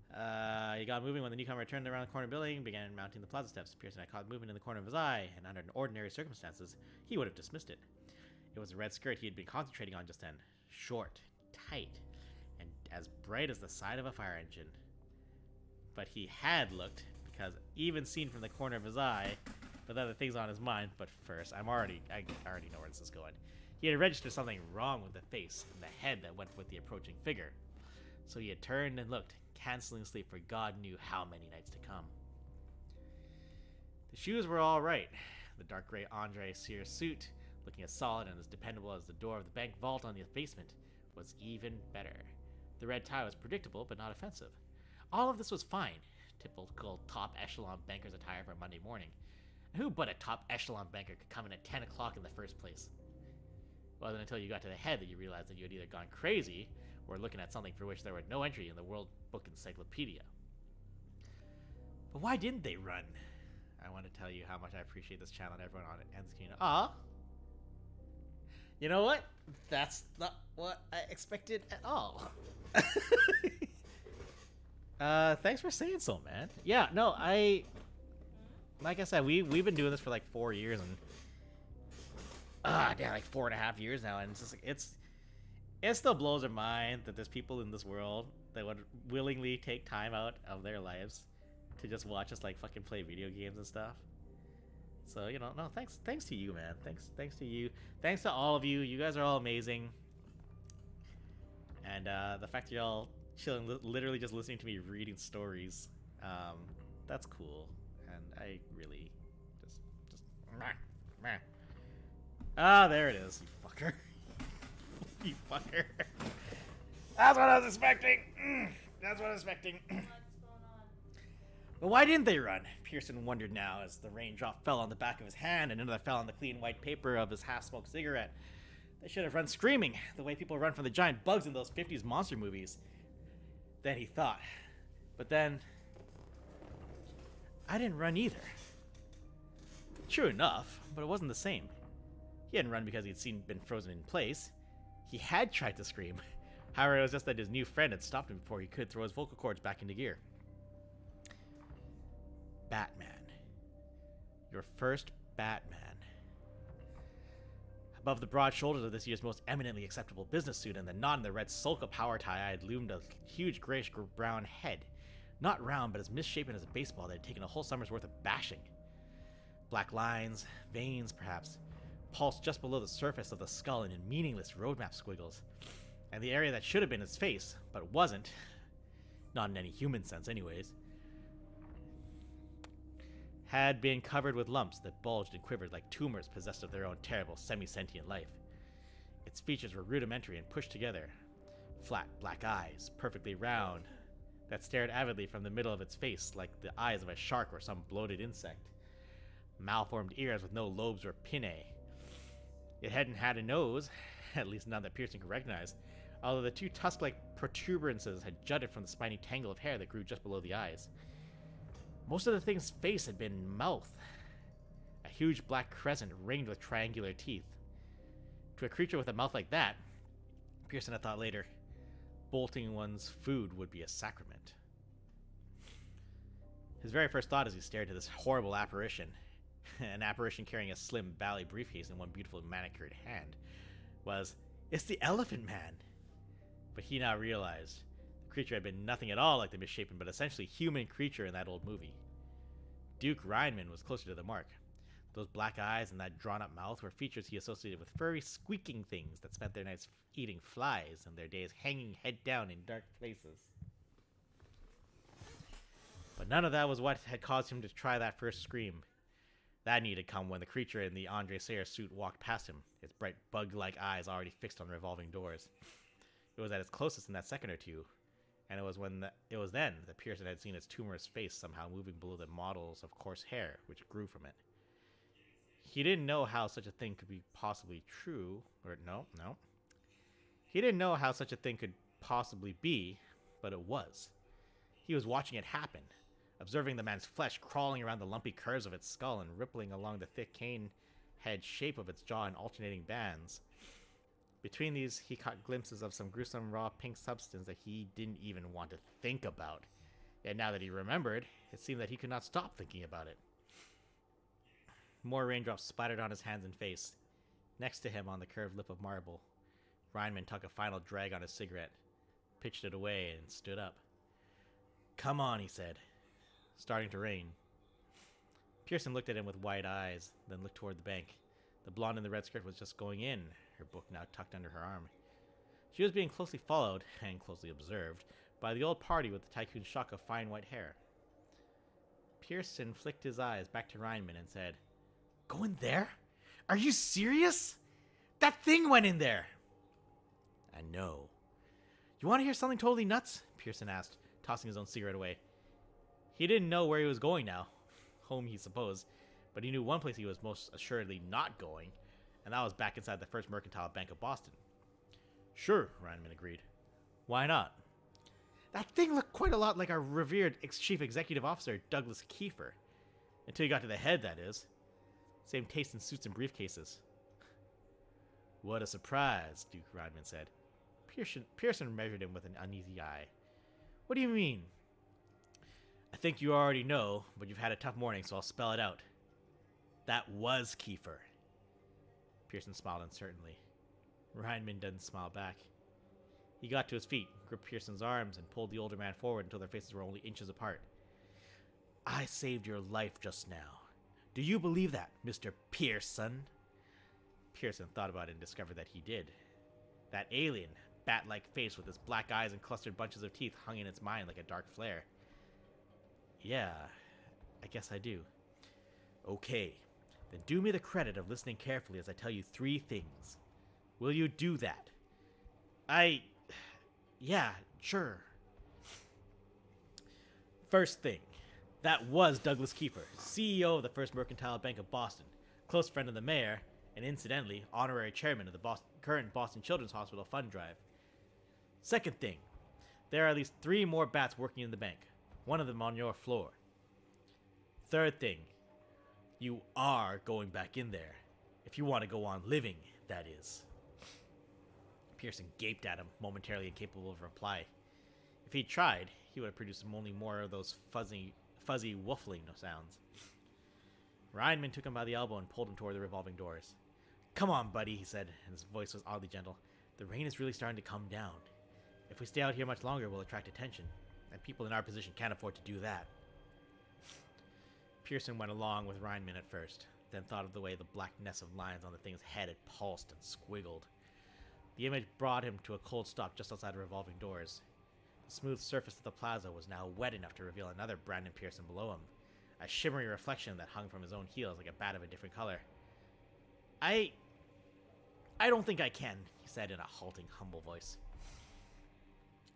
Speaker 1: He got moving when the newcomer turned around the corner of the building and began mounting the plaza steps. Pearson had caught movement in the corner of his eye, and under ordinary circumstances, he would have dismissed it. It was a red skirt he had been concentrating on just then. Short, tight, and as bright as the side of a fire engine. But he had looked, because even seen from the corner of his eye, with other things on his mind. But first, I already know where this is going. He had registered something wrong with the face and the head that went with the approaching figure. So he had turned and looked, canceling sleep for God knew how many nights to come. The shoes were all right. The dark gray Andre Sears suit, looking as solid and as dependable as the door of the bank vault on the basement, was even better. The red tie was predictable but not offensive. All of this was fine. Typical top echelon banker's attire for Monday morning. Who but a top echelon banker could come in at 10 o'clock in the first place? It wasn't until you got to the head that you realized that you had either gone crazy or looking at something for which there was no entry in the World Book Encyclopedia. But why didn't they run? I want to tell you how much I appreciate this channel and everyone on it and the community. You know what? That's not what I expected at all. Thanks for saying so, man. Yeah, no, like I said, we've been doing this for like 4 years and like 4.5 years now, and it's just like it still blows our mind that there's people in this world that would willingly take time out of their lives to just watch us like fucking play video games and stuff. So, you know, no, thanks to you, man. Thanks to you. Thanks to all of you. You guys are all amazing. And the fact that you're all chilling, literally just listening to me reading stories, that's cool. And I really just meh. Ah, there it is, you fucker. You fucker. That's what I was expecting. That's what I was expecting.
Speaker 5: What's going on?
Speaker 1: But why didn't they run? Pearson wondered now as the raindrop fell on the back of his hand and another fell on the clean white paper of his half-smoked cigarette. They should have run screaming, the way people run from the giant bugs in those 50s monster movies. Then he thought. But then, I didn't run either. True enough, but it wasn't the same. He hadn't run because he'd been frozen in place. He had tried to scream. However, it was just that his new friend had stopped him before he could throw his vocal cords back into gear. Batman. Your first Batman. Above the broad shoulders of this year's most eminently acceptable business suit and the knot in the red Solka power tie, I had loomed a huge grayish-brown head. Not round, but as misshapen as a baseball that had taken a whole summer's worth of bashing. Black lines, veins perhaps, pulsed just below the surface of the skull in meaningless roadmap squiggles. And the area that should have been his face, but wasn't, not in any human sense anyways, had been covered with lumps that bulged and quivered like tumors possessed of their own terrible semi-sentient life. Its features were rudimentary and pushed together. Flat black eyes, perfectly round, that stared avidly from the middle of its face like the eyes of a shark or some bloated insect. Malformed ears with no lobes or pinnae. It hadn't had a nose, at least none that Pearson could recognize. although the two tusk-like protuberances had jutted from the spiny tangle of hair that grew just below the eyes. Most of the thing's face had been mouth, a huge black crescent ringed with triangular teeth. To a creature with a mouth like that, Pearson had thought later, bolting one's food would be a sacrament. His very first thought as he stared at this horrible apparition, an apparition carrying a slim Bally briefcase in one beautifully manicured hand, was, "It's the Elephant Man!" But he now realized the creature had been nothing at all like the misshapen but essentially human creature in that old movie. Duke Reinman was closer to the mark. Those black eyes and that drawn-up mouth were features he associated with furry, squeaking things that spent their nights eating flies and their days hanging head down in dark places. But none of that was what had caused him to try that first scream. That need had come when the creature in the Andre Sayre suit walked past him, its bright bug-like eyes already fixed on the revolving doors. It was at its closest in that second or two, and it was then that Pearson had seen its tumorous face somehow moving below the models of coarse hair which grew from it. He didn't know how such a thing could be possibly true, or no. He didn't know how such a thing could possibly be, but it was. He was watching it happen, observing the man's flesh crawling around the lumpy curves of its skull and rippling along the thick cane head shape of its jaw in alternating bands. Between these, he caught glimpses of some gruesome raw pink substance that he didn't even want to think about. Yet now that he remembered, it seemed that he could not stop thinking about it. More raindrops splattered on his hands and face. Next to him on the curved lip of marble, Reinman took a final drag on his cigarette, pitched it away, and stood up. "Come on," he said. Starting to rain. Pearson looked at him with wide eyes, then looked toward the bank. The blonde in the red skirt was just going in, her book now tucked under her arm. She was being closely followed, and closely observed, by the old party with the tycoon's shock of fine white hair. Pearson flicked his eyes back to Reinman and said, "Go in there? Are you serious? That thing went in there!" "I know." "You want to hear something totally nuts?" Pearson asked, tossing his own cigarette away. He didn't know where he was going now. Home, he supposed, but he knew one place he was most assuredly not going, and that was back inside the First Mercantile Bank of Boston. "Sure," Reinman agreed. "Why not?" "That thing looked quite a lot like our revered chief executive officer, Douglas Kiefer. Until you got to the head, that is. Same taste in suits and briefcases." "What a surprise," Duke Reinman said. Pearson measured him with an uneasy eye. "What do you mean?" "I think you already know, but you've had a tough morning, so I'll spell it out. That was Kiefer." Pearson smiled uncertainly. Reinman didn't smile back. He got to his feet, gripped Pearson's arms, and pulled the older man forward until their faces were only inches apart. "I saved your life just now. Do you believe that, Mr. Pearson?" Pearson thought about it and discovered that he did. That alien, bat-like face with its black eyes and clustered bunches of teeth hung in its mind like a dark flare. "Yeah, I guess I do." "Okay, then do me the credit of listening carefully as I tell you 3 things. Will you do that?" Yeah, sure." "First thing, that was Douglas Kiefer, CEO of the First Mercantile Bank of Boston, close friend of the mayor, and incidentally, honorary chairman of the current Boston Children's Hospital Fund Drive. Second thing, there are at least 3 more bats working in the bank, one of them on your floor. Third thing, you are going back in there, if you want to go on living, that is." Pearson gaped at him, momentarily incapable of reply. If he'd tried, he would have produced only more of those fuzzy wuffling sounds. Reinman took him by the elbow and pulled him toward the revolving doors. "Come on, buddy," he said, and his voice was oddly gentle. "The rain is really starting to come down. If we stay out here much longer, we'll attract attention, and people in our position can't afford to do that." Pearson went along with Reinman at first, then thought of the way the black nest of lines on the thing's head had pulsed and squiggled. The image brought him to a cold stop just outside the revolving doors. The smooth surface of the plaza was now wet enough to reveal another Brandon Pearson below him, a shimmery reflection that hung from his own heels like a bat of a different color. I don't think I can," he said in a halting, humble voice.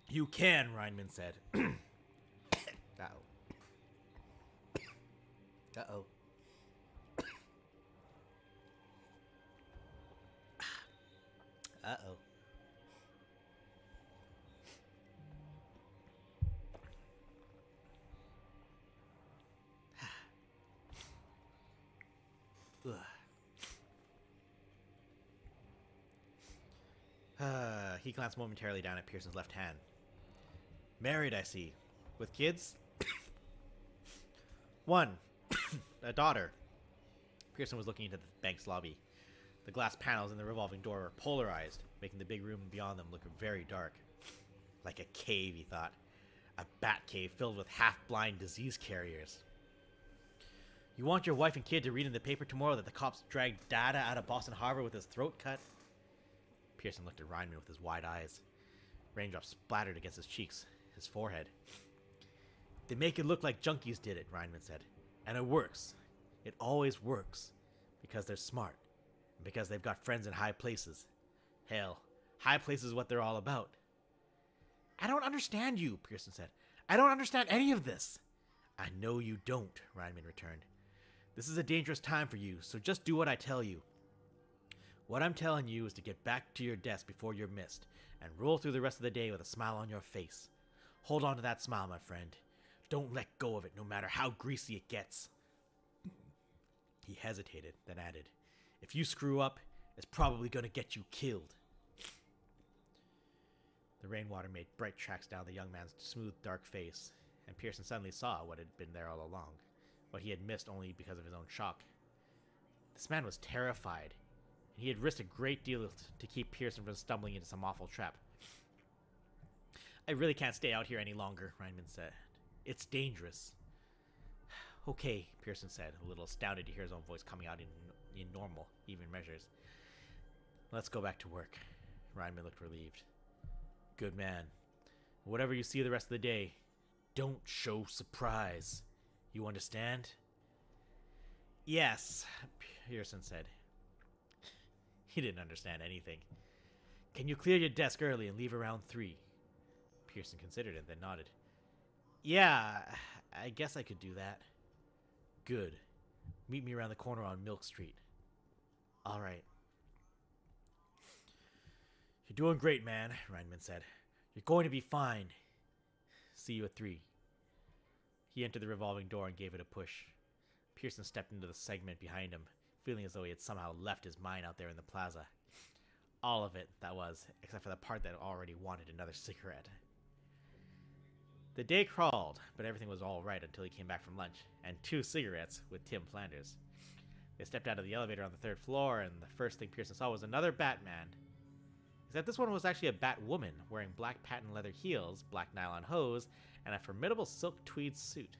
Speaker 1: "You can," Reinman said. Uh-oh. Uh-oh. Uh-oh. He glanced momentarily down at Pearson's left hand. Married, I see. With kids? One. A daughter. Pearson was looking into the bank's lobby. The glass panels in the revolving door were polarized, making the big room beyond them look very dark. Like a cave, he thought. A bat cave filled with half-blind disease carriers. You want your wife and kid to read in the paper tomorrow that the cops dragged Dada out of Boston Harbor with his throat cut? Pearson looked at Reinman with his wide eyes. Raindrops splattered against his cheeks, his forehead. They make it look like junkies did it, Reinman said. And it works. It always works. Because they're smart. And because they've got friends in high places. Hell, high places is what they're all about. I don't understand you, Pearson said. I don't understand any of this. I know you don't, Reinman returned. This is a dangerous time for you, so just do what I tell you. What I'm telling you is to get back to your desk before you're missed, and roll through the rest of the day with a smile on your face. Hold on to that smile, my friend. Don't let go of it, no matter how greasy it gets. He hesitated, then added, if you screw up, it's probably going to get you killed. The rainwater made bright tracks down the young man's smooth, dark face, and Pearson suddenly saw what had been there all along, what he had missed only because of his own shock. This man was terrified, and he had risked a great deal to keep Pearson from stumbling into some awful trap. I really can't stay out here any longer, Reinman said. It's dangerous. Okay, Pearson said, a little astounded to hear his own voice coming out in normal, even measures. Let's go back to work. Reinman looked relieved. Good man. Whatever you see the rest of the day, don't show surprise. You understand? Yes, Pearson said. He didn't understand anything. Can you clear your desk early and leave around 3? Pearson considered it, then nodded. Yeah, I guess I could do that. Good. Meet me around the corner on Milk Street. All right. You're doing great, man, Reinman said. You're going to be fine. See you at 3. He entered the revolving door and gave it a push. Pearson stepped into the segment behind him, feeling as though he had somehow left his mind out there in the plaza. All of it, that was, except for the part that already wanted another cigarette. The day crawled, but everything was all right until he came back from lunch, and 2 cigarettes with Tim Flanders. They stepped out of the elevator on the 3rd floor, and the first thing Pearson saw was another Batman. Except this one was actually a Batwoman, wearing black patent leather heels, black nylon hose, and a formidable silk tweed suit.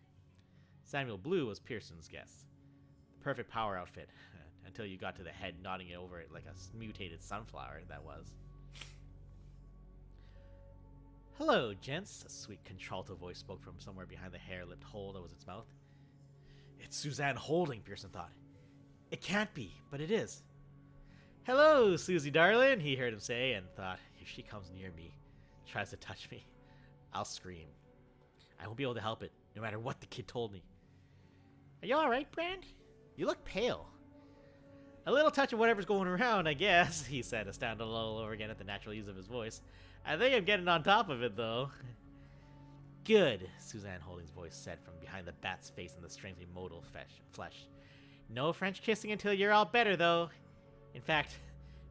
Speaker 1: Samuel Blue was Pearson's guess. The perfect power outfit, until you got to the head nodding it over it like a mutated sunflower, that was. Hello, gents, a sweet contralto voice spoke from somewhere behind the hair-lipped hole that was its mouth. It's Suzanne Holding, Pearson thought. It can't be, but it is. Hello, Susie darling, he heard him say, and thought, if she comes near me, tries to touch me, I'll scream. I won't be able to help it, no matter what the kid told me. Are you alright, Brand? You look pale. A little touch of whatever's going around, I guess, he said, astounded all over again at the natural ease of his voice. I think I'm getting on top of it, though. Good, Suzanne Holding's voice said from behind the bat's face and the strangely modal flesh. No French kissing until you're all better, though. In fact,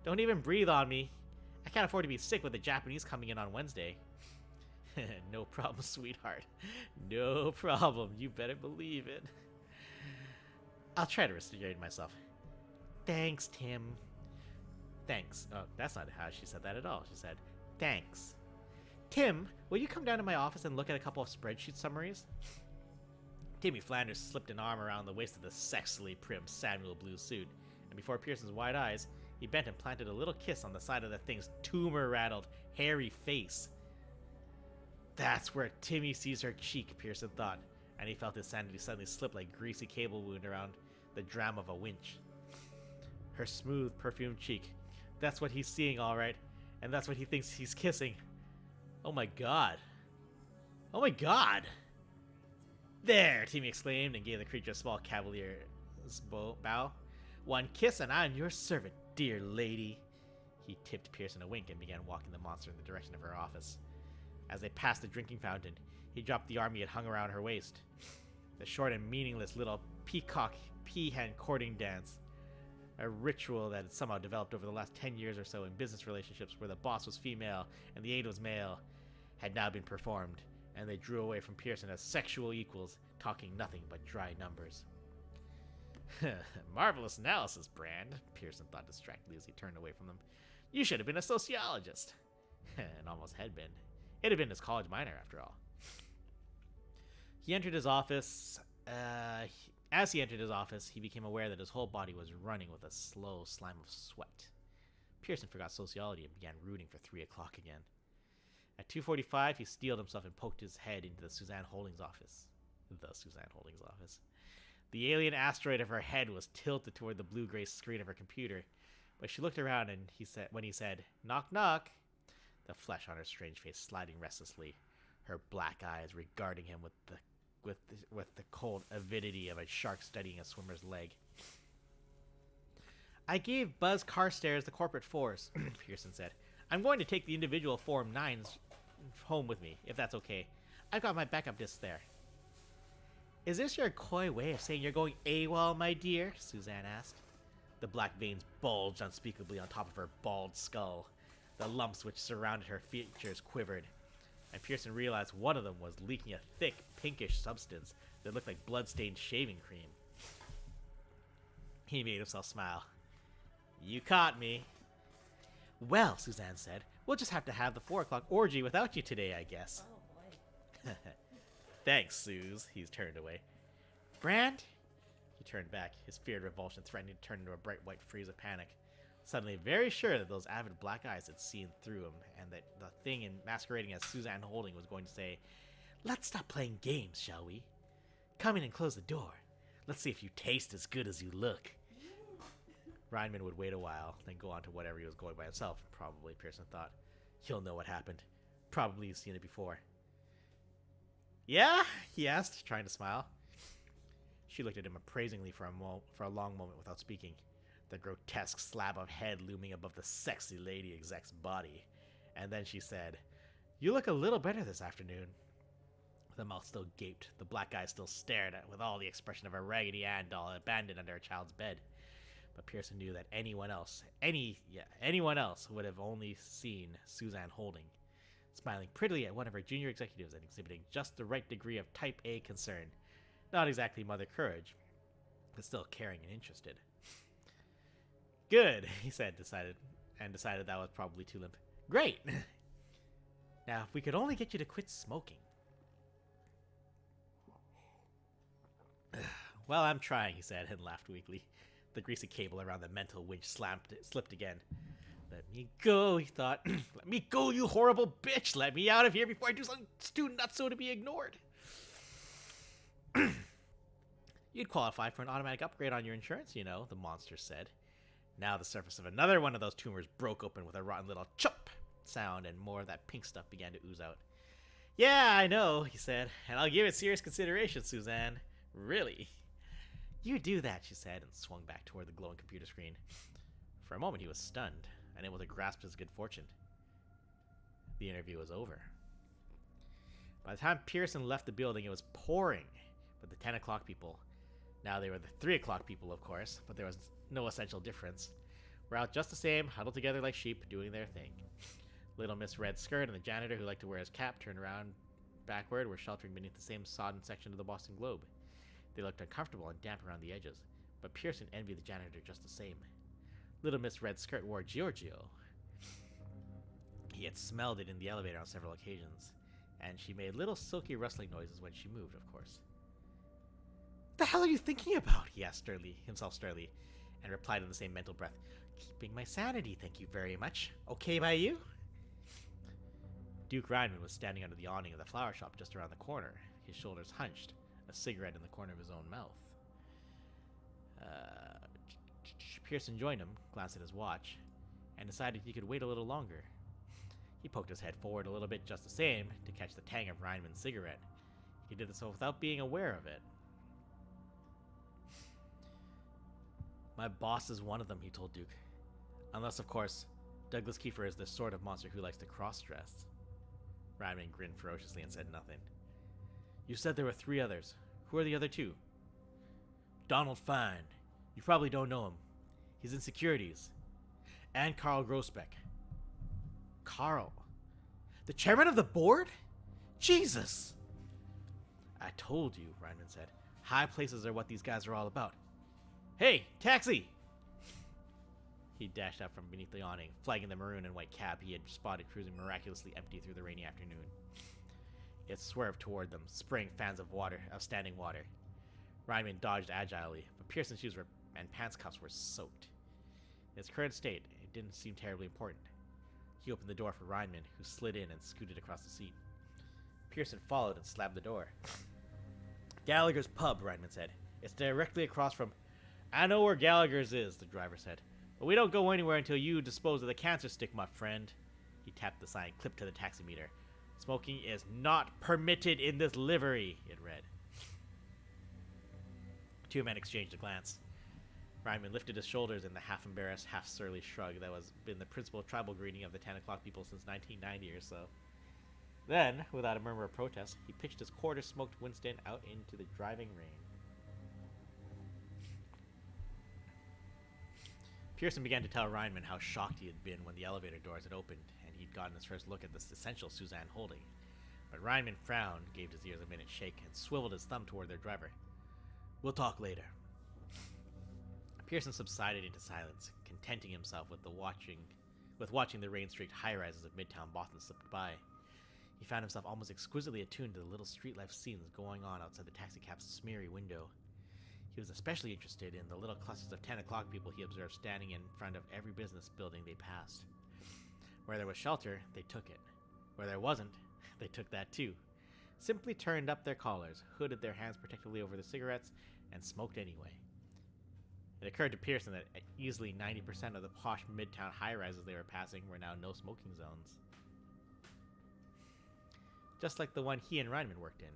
Speaker 1: don't even breathe on me. I can't afford to be sick with the Japanese coming in on Wednesday. No problem, sweetheart. No problem. You better believe it. I'll try to restrain myself. Thanks, Tim. Thanks. Oh, that's not how she said that at all. She said, thanks. Tim, will you come down to my office and look at a couple of spreadsheet summaries? Timmy Flanders slipped an arm around the waist of the sexily prim Samuel Blue suit, and before Pearson's wide eyes, he bent and planted a little kiss on the side of the thing's tumor-rattled, hairy face. That's where Timmy sees her cheek, Pearson thought, and he felt his sanity suddenly slip like a greasy cable wound around the dram of a winch. Her smooth, perfumed cheek. That's what he's seeing, all right, and that's what he thinks he's kissing. Oh my god. Oh my god! There, Timmy exclaimed and gave the creature a small cavalier bow. One kiss and I'm your servant, dear lady. He tipped Pearson a wink and began walking the monster in the direction of her office. As they passed the drinking fountain, he dropped the arm he had hung around her waist. The short and meaningless little peacock peahen courting dance. A ritual that had somehow developed over the last 10 years or so in business relationships where the boss was female and the aide was male had now been performed, and they drew away from Pearson as sexual equals, talking nothing but dry numbers. Marvelous analysis, Brand, Pearson thought distractedly as he turned away from them. You should have been a sociologist. And almost had been. It had been his college minor, after all. He entered his office. As he entered his office, he became aware that his whole body was running with a slow slime of sweat. Pearson forgot sociology and began rooting for 3 o'clock again. At 2:45, he steeled himself and poked his head into the Suzanne Holdings office. The Suzanne Holdings office. The alien asteroid of her head was tilted toward the blue-gray screen of her computer, but she looked around and when he said, "Knock, knock," the flesh on her strange face sliding restlessly, her black eyes regarding him with the cold avidity of a shark studying a swimmer's leg. "I gave Buzz Carstairs the corporate force," Pearson said. "I'm going to take the individual Form 9s home with me, if that's okay. I've got my backup disc there." "Is this your coy way of saying you're going AWOL, my dear?" Suzanne asked. The black veins bulged unspeakably on top of her bald skull. The lumps which surrounded her features quivered, and Pearson realized one of them was leaking a thick, pinkish substance that looked like blood-stained shaving cream. He made himself smile. "You caught me." "Well," Suzanne said, "we'll just have to have the 4 o'clock orgy without you today, I guess."
Speaker 5: Oh boy.
Speaker 1: "Thanks, Suze." He turned away. "Brand?" He turned back, his feared revulsion threatening to turn into a bright white freeze of panic. Suddenly very sure that those avid black eyes had seen through him, and that the thing masquerading as Suzanne Holding was going to say, "Let's stop playing games, shall we? Come in and close the door. Let's see if you taste as good as you look." Reinman would wait a while, then go on to whatever he was going by himself, probably, Pearson thought. He'll know what happened. Probably he's seen it before. "Yeah?" he asked, trying to smile. She looked at him appraisingly for a long moment without speaking, the grotesque slab of head looming above the sexy lady exec's body. And then she said, "You look a little better this afternoon." The mouth still gaped, the black eyes still stared at with all the expression of a Raggedy Ann doll abandoned under a child's bed. But Pearson knew that anyone else would have only seen Suzanne Holding, smiling prettily at one of her junior executives and exhibiting just the right degree of type A concern. Not exactly Mother Courage, but still caring and interested. "Good," he said, decided that was probably too limp. "Great! Now, if we could only get you to quit smoking." "Well, I'm trying," he said, and laughed weakly. The greasy cable around the mental winch slipped again. "Let me go," he thought. "Let me go, you horrible bitch! Let me out of here before I do something too nutso to be ignored." "You'd qualify for an automatic upgrade on your insurance, you know," the monster said. Now the surface of another one of those tumors broke open with a rotten little chop sound, and more of that pink stuff began to ooze out. "Yeah, I know," he said, "and I'll give it serious consideration, Suzanne. Really." "You do that," she said, and swung back toward the glowing computer screen. For a moment he was stunned, unable to grasp his good fortune. The interview was over. By the time Pearson left the building, it was pouring with the 10 o'clock people. Now they were the 3 o'clock people, of course, but there was no essential difference. We're out just the same, huddled together like sheep, doing their thing. Little Miss Red Skirt and the janitor who liked to wear his cap turned around backward were sheltering beneath the same sodden section of the Boston Globe. They looked uncomfortable and damp around the edges, but Pearson envied the janitor just the same. Little Miss Red Skirt wore Giorgio. He had smelled it in the elevator on several occasions, and she made little silky rustling noises when she moved, of course. "What the hell are you thinking about?" he asked himself sternly, and replied in the same mental breath, "Keeping my sanity, thank you very much. Okay by you?" Duke Reinman was standing under the awning of the flower shop just around the corner, his shoulders hunched, a cigarette in the corner of his own mouth. Pearson joined him, glanced at his watch, and decided he could wait a little longer. He poked his head forward a little bit just the same to catch the tang of Reinman's cigarette. He did so without being aware of it. "My boss is one of them," he told Duke. "Unless, of course, Douglas Kiefer is the sort of monster who likes to cross-dress." Reinman grinned ferociously and said nothing. "You said there were 3 others. Who are the other 2? "Donald Fine. You probably don't know him. He's in securities. And Carl Grosbeck. Carl? The chairman of the board? Jesus! I told you, Reinman said. High places are what these guys are all about. Hey, taxi! He dashed out from beneath the awning, flagging the maroon and white cab he had spotted cruising miraculously empty through the rainy afternoon. It swerved toward them, spraying fans of standing water. Reinman dodged agilely, but Pearson's shoes and pants cuffs were soaked. In its current state, it didn't seem terribly important. He opened the door for Reinman, who slid in and scooted across the seat. Pearson followed and slammed the door. Gallagher's Pub, Reinman said. It's directly across from... I know where Gallagher's is, the driver said. But we don't go anywhere until you dispose of the cancer stick, my friend. He tapped the sign clipped to the taximeter. Smoking is not permitted in this livery, it read. Two men exchanged a glance. Reinman lifted his shoulders in the half-embarrassed, half-surly shrug that was been the principal tribal greeting of the 10 o'clock people since 1990 or so. Then, without a murmur of protest, he pitched his quarter-smoked Winston out into the driving rain. Pearson began to tell Reinman how shocked he had been when the elevator doors had opened and he'd gotten his first look at this essential Suzanne holding. But Reinman frowned, gave his ears a minute shake, and swiveled his thumb toward their driver. We'll talk later. Pearson subsided into silence, contenting himself with watching the rain-streaked high-rises of Midtown Boston slip by. He found himself almost exquisitely attuned to the little street-life scenes going on outside the taxicab's smeary window. He was especially interested in the little clusters of 10 o'clock people he observed standing in front of every business building they passed. Where there was shelter, they took it. Where there wasn't, they took that too. Simply turned up their collars, hooded their hands protectively over their cigarettes, and smoked anyway. It occurred to Pearson that easily 90% of the posh Midtown high-rises they were passing were now no-smoking zones. Just like the one he and Reinman worked in.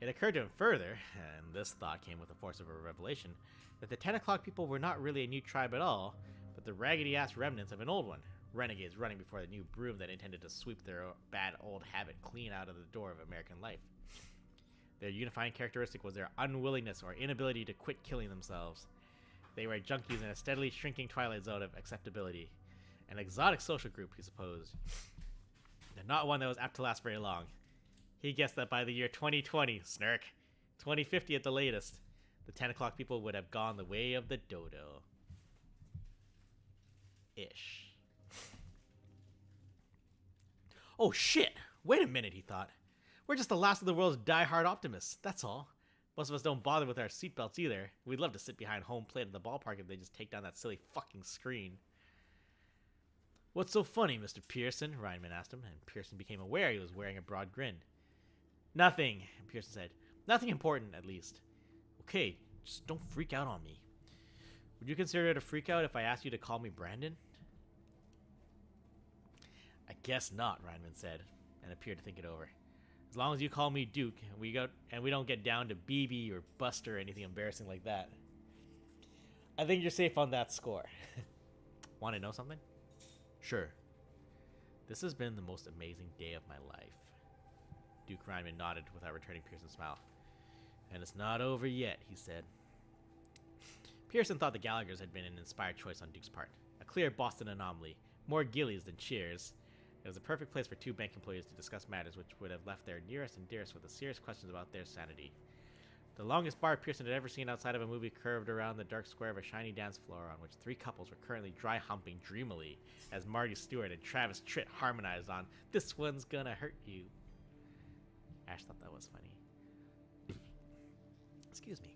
Speaker 1: It occurred to him further, and this thought came with the force of a revelation, that the 10 o'clock people were not really a new tribe at all, but the raggedy-ass remnants of an old one, renegades running before the new broom that intended to sweep their bad old habit clean out of the door of American life. Their unifying characteristic was their unwillingness or inability to quit killing themselves. They were junkies in a steadily shrinking twilight zone of acceptability. An exotic social group, he supposed. And not one that was apt to last very long. He guessed that by the year 2020, snark, 2050 at the latest, the 10 o'clock people would have gone the way of the dodo. Ish. Oh shit! Wait a minute, he thought. We're just the last of the world's die-hard optimists, that's all. Most of us don't bother with our seatbelts either. We'd love to sit behind home plate at the ballpark if they just take down that silly fucking screen. What's so funny, Mr. Pearson? Reinman asked him, and Pearson became aware he was wearing a broad grin. Nothing, Pearson said. Nothing important, at least. Okay, just don't freak out on me. Would you consider it a freak out if I asked you to call me Brandon? I guess not, Reinman said, and appeared to think it over. As long as you call me Duke, and we don't get down to BB or Buster or anything embarrassing like that. I think you're safe on that score. Want to know something? Sure. This has been the most amazing day of my life. Duke Reinman nodded without returning Pearson's smile. And it's not over yet, he said. Pearson thought the Gallaghers had been an inspired choice on Duke's part. A clear Boston anomaly. More Gillies than Cheers. It was a perfect place for two bank employees to discuss matters which would have left their nearest and dearest with serious questions about their sanity. The longest bar Pearson had ever seen outside of a movie curved around the dark square of a shiny dance floor on which three couples were currently dry humping dreamily as Marty Stewart and Travis Tritt harmonized on "This One's Gonna Hurt You." Ash thought that was funny. Excuse me.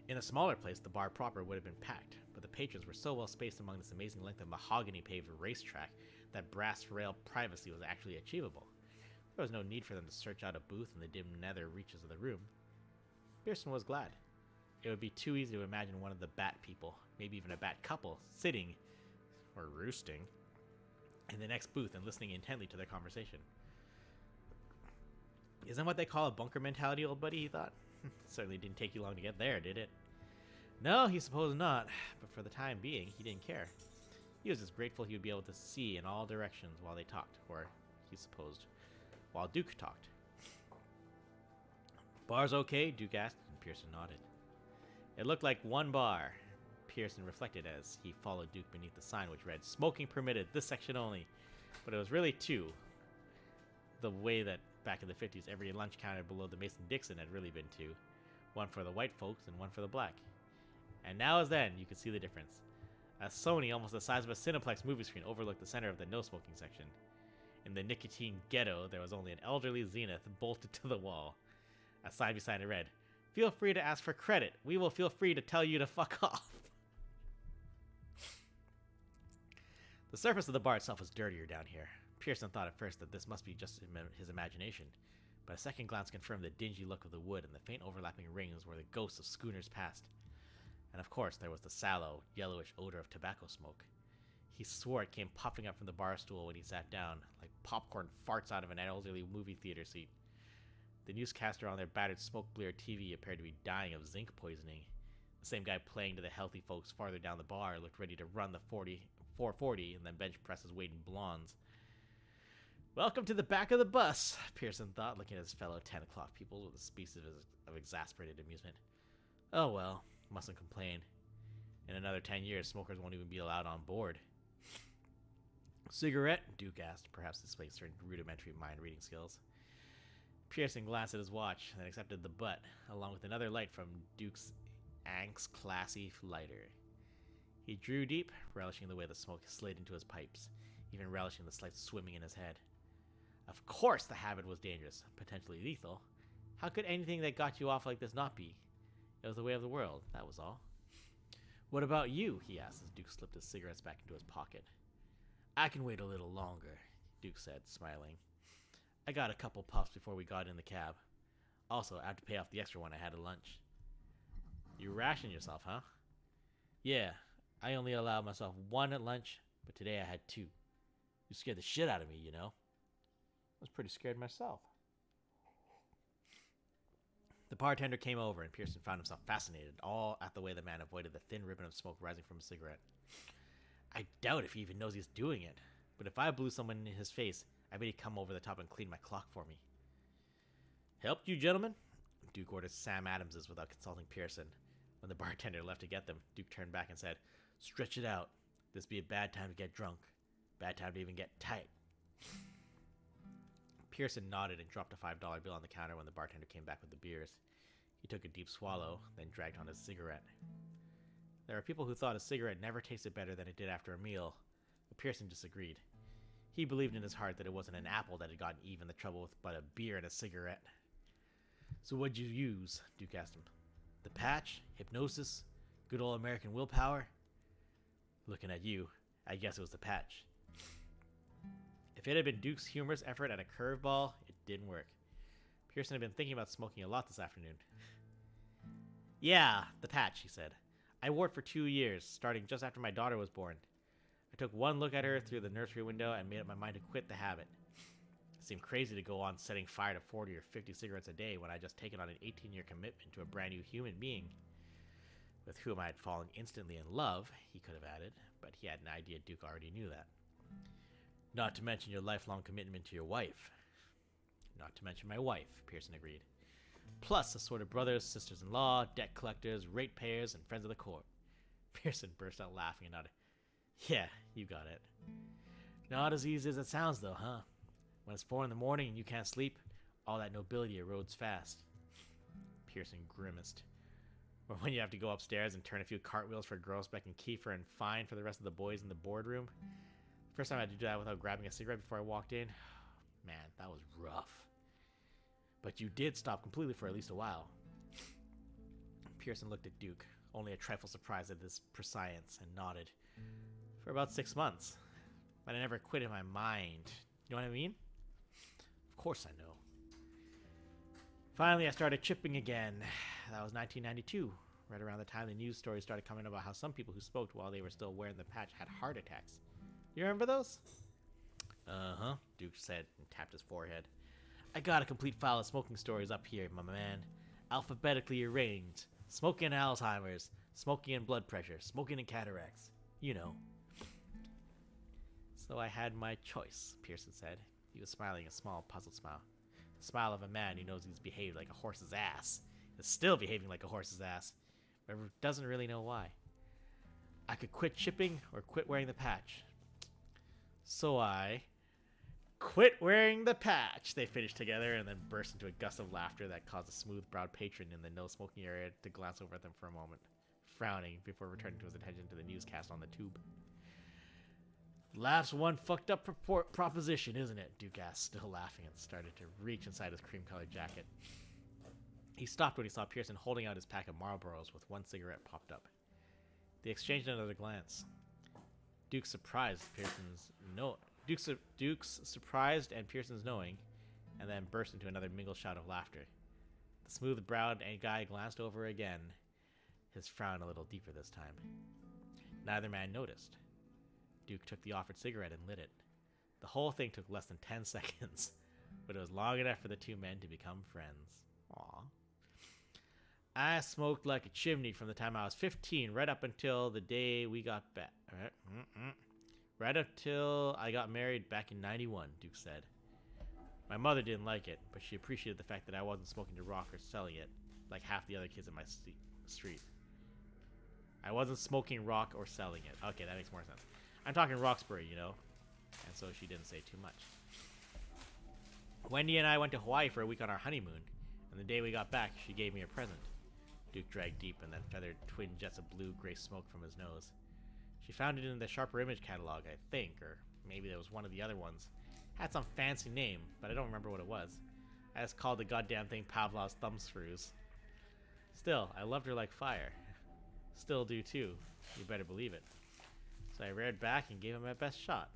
Speaker 1: In a smaller place, the bar proper would have been packed, but the patrons were so well spaced among this amazing length of mahogany-paved racetrack that brass rail privacy was actually achievable. There was no need for them to search out a booth in the dim nether reaches of the room. Pearson was glad. It would be too easy to imagine one of the bat people, maybe even a bat couple, sitting, or roosting, in the next booth and listening intently to their conversation. Isn't what they call a bunker mentality, old buddy, he thought. Certainly didn't take you long to get there, did it? No, he supposed not, but for the time being, he didn't care. He was just grateful he would be able to see in all directions while they talked, or, he supposed, while Duke talked. Bar's okay? Duke asked, and Pearson nodded. It looked like one bar. Pearson reflected as he followed Duke beneath the sign which read, "Smoking permitted, this section only." But it was really two. The way that back in the 50s, every lunch counter below the Mason-Dixon had really been two. One for the white folks and one for the black. And now as then, you could see the difference. A Sony almost the size of a Cineplex movie screen overlooked the center of the no-smoking section. In the nicotine ghetto, there was only an elderly zenith bolted to the wall. A sign beside it read, "Feel free to ask for credit. We will feel free to tell you to fuck off." The surface of the bar itself was dirtier down here. Pearson thought at first that this must be just his imagination, but a second glance confirmed the dingy look of the wood and the faint overlapping rings where the ghosts of schooners passed. And of course, there was the sallow, yellowish odor of tobacco smoke. He swore it came puffing up from the bar stool when he sat down, like popcorn farts out of an elderly movie theater seat. The newscaster on their battered smoke-bleared TV appeared to be dying of zinc poisoning. The same guy playing to the healthy folks farther down the bar looked ready to run the 440 and then bench press his weight in blondes. Welcome to the back of the bus, Pearson thought, looking at his fellow 10 o'clock pupils with a species of exasperated amusement. Oh well, mustn't complain. In another 10 years, smokers won't even be allowed on board. Cigarette? Duke asked, perhaps displaying certain rudimentary mind-reading skills. Pearson glanced at his watch, then accepted the butt, along with another light from Duke's Ankh's classy lighter. He drew deep, relishing the way the smoke slid into his pipes, even relishing the slight swimming in his head. Of course the habit was dangerous, potentially lethal. How could anything that got you off like this not be? It was the way of the world, that was all. What about you? He asked as Duke slipped his cigarettes back into his pocket. I can wait a little longer, Duke said, smiling. I got a couple puffs before we got in the cab. Also, I have to pay off the extra one I had at lunch. You ration yourself, huh? Yeah, I only allowed myself one at lunch, but today I had two. You scared the shit out of me, you know? I was pretty scared myself. The bartender came over, and Pearson found himself fascinated, all at the way the man avoided the thin ribbon of smoke rising from a cigarette. I doubt if he even knows he's doing it, but if I blew someone in his face, I bet he'd come over the top and clean my clock for me. Helped you, gentlemen? Duke ordered Sam Adams's without consulting Pearson. When the bartender left to get them, Duke turned back and said, Stretch it out. This be a bad time to get drunk. Bad time to even get tight. Pearson nodded and dropped a $5 bill on the counter when the bartender came back with the beers. He took a deep swallow, then dragged on his cigarette. There are people who thought a cigarette never tasted better than it did after a meal, but Pearson disagreed. He believed in his heart that it wasn't an apple that had gotten Eve in the trouble with but a beer and a cigarette. So what'd you use? Duke asked him. The patch? Hypnosis? Good old American willpower? Looking at you, I guess it was the patch. If it had been Duke's humorous effort at a curveball, it didn't work. Pearson had been thinking about smoking a lot this afternoon. Yeah, the patch, he said. I wore it for 2 years, starting just after my daughter was born. I took one look at her through the nursery window and made up my mind to quit the habit. It seemed crazy to go on setting fire to 40 or 50 cigarettes a day when I had just taken on an 18-year commitment to a brand new human being, with whom I had fallen instantly in love, he could have added, but he had an idea Duke already knew that. Not to mention your lifelong commitment to your wife. Not to mention my wife, Pearson agreed. Plus assorted brothers, sisters-in-law, debt collectors, ratepayers, and friends of the court. Pearson burst out laughing and nodded. Yeah, you got it. Not as easy as it sounds, though, huh? When it's 4 in the morning and you can't sleep, all that nobility erodes fast. Pearson grimaced. Or when you have to go upstairs and turn a few cartwheels for Grossbeck and Kiefer and fine for the rest of the boys in the boardroom. First time I had to do that without grabbing a cigarette before I walked in. Man, that was rough. But you did stop completely for at least a while. Pearson looked at Duke, only a trifle surprised at this prescience, and nodded. For about 6 months. But I never quit in my mind. You know what I mean? Of course I know. Finally, I started chipping again. That was 1992, right around the time the news stories started coming about how some people who smoked while they were still wearing the patch had heart attacks. You remember those? Uh-huh, Duke said and tapped his forehead. I got a complete file of smoking stories up here, my man. Alphabetically arranged. Smoking and Alzheimer's, smoking and blood pressure, smoking and cataracts. You know. So I had my choice, Pearson said. He was smiling a small, puzzled smile. The smile of a man who knows he's behaved like a horse's ass. Is still behaving like a horse's ass, but doesn't really know why. I could quit shipping or quit wearing the patch. So I quit wearing the patch. They finished together and then burst into a gust of laughter that caused a smooth-browed patron in the no-smoking area to glance over at them for a moment, frowning before returning to his attention to the newscast on the tube. Laugh's one fucked up proposition, isn't it? Duke asked, still laughing, and started to reach inside his cream-colored jacket. He stopped when he saw Pearson holding out his pack of Marlboros with one cigarette popped up. They exchanged another glance. Duke's surprised and Pearson's knowing, and then burst into another mingled shout of laughter. The smooth-browed guy glanced over again, his frown a little deeper this time. Neither man noticed. Duke took the offered cigarette and lit it. The whole thing took less than 10 seconds, but it was long enough for the two men to become friends. Aww. I smoked like a chimney from the time I was 15 right up until the day we got back. Right up till I got married back in 91, Duke said. My mother didn't like it, but she appreciated the fact that I wasn't smoking to rock or selling it, like half the other kids in my street. I wasn't smoking rock or selling it. Okay, that makes more sense. I'm talking Roxbury, you know? And so she didn't say too much. Wendy and I went to Hawaii for a week on our honeymoon, and the day we got back, she gave me a present. Duke dragged deep and then feathered twin jets of blue-gray smoke from his nose. She found it in the Sharper Image catalog, I think, or maybe it was one of the other ones. Had some fancy name, but I don't remember what it was. I just called the goddamn thing Pavlov's thumb screws. Still, I loved her like fire. Still do too. You better believe it. So I reared back and gave him my best shot.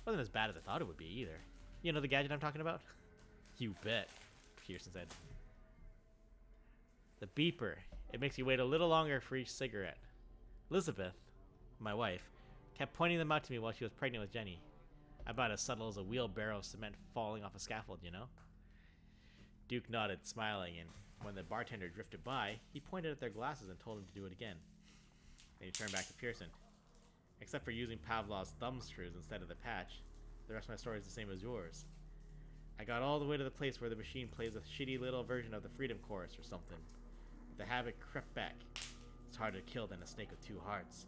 Speaker 1: Wasn't as bad as I thought it would be either. You know the gadget I'm talking about? You bet, Pearson said. The beeper. It makes you wait a little longer for each cigarette. Elizabeth, my wife, kept pointing them out to me while she was pregnant with Jenny. About as subtle as a wheelbarrow of cement falling off a scaffold, you know? Duke nodded, smiling, and when the bartender drifted by, he pointed at their glasses and told him to do it again. Then he turned back to Pearson. Except for using Pavlov's thumb screws instead of the patch, the rest of my story is the same as yours. I got all the way to the place where the machine plays a shitty little version of the Freedom Chorus or something. The habit crept back. It's harder to kill than a snake with two hearts.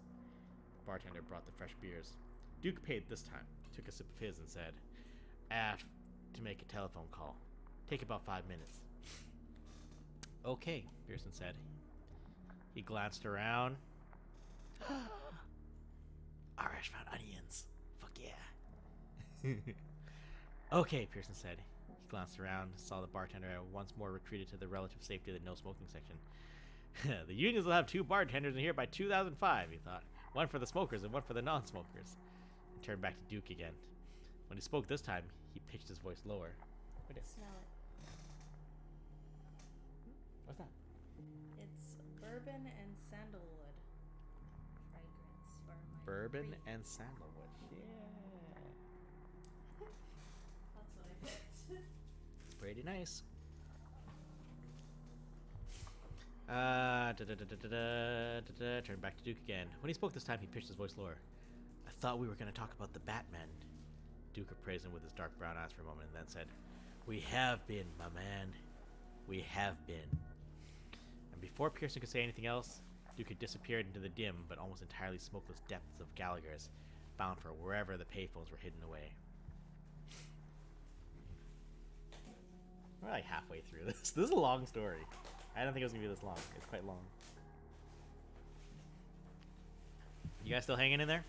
Speaker 1: The bartender brought the fresh beers. Duke paid this time, took a sip of his, and said, I have to make a telephone call. Take about 5 minutes. Okay, Pearson said. He glanced around. Arash found onions. Fuck yeah. Okay, Pearson said. He glanced around, saw the bartender once more retreated to the relative safety of the no smoking section. The unions will have 2 bartenders in here by 2005, he thought. One for the smokers and one for the non-smokers. He turned back to Duke again. When he spoke this time, he pitched his voice lower. What is?
Speaker 5: Smell it.
Speaker 1: What's that?
Speaker 5: It's bourbon and sandalwood fragrance for my
Speaker 1: Bourbon
Speaker 5: treat.
Speaker 1: and sandalwood. Yeah.
Speaker 5: That's what I picked.
Speaker 1: Pretty nice. Turn back to Duke again. When he spoke this time, he pitched his voice lower. I thought we were going to talk about the Batman. Duke appraised him with his dark brown eyes for a moment and then said, We have been, my man. We have been. And before Pearson could say anything else, Duke had disappeared into the dim but almost entirely smokeless depths of Gallagher's, bound for wherever the payphones were hidden away. We're like halfway through this. This is a long story. I don't think it was going to be this long. It's quite long. You guys still hanging in there?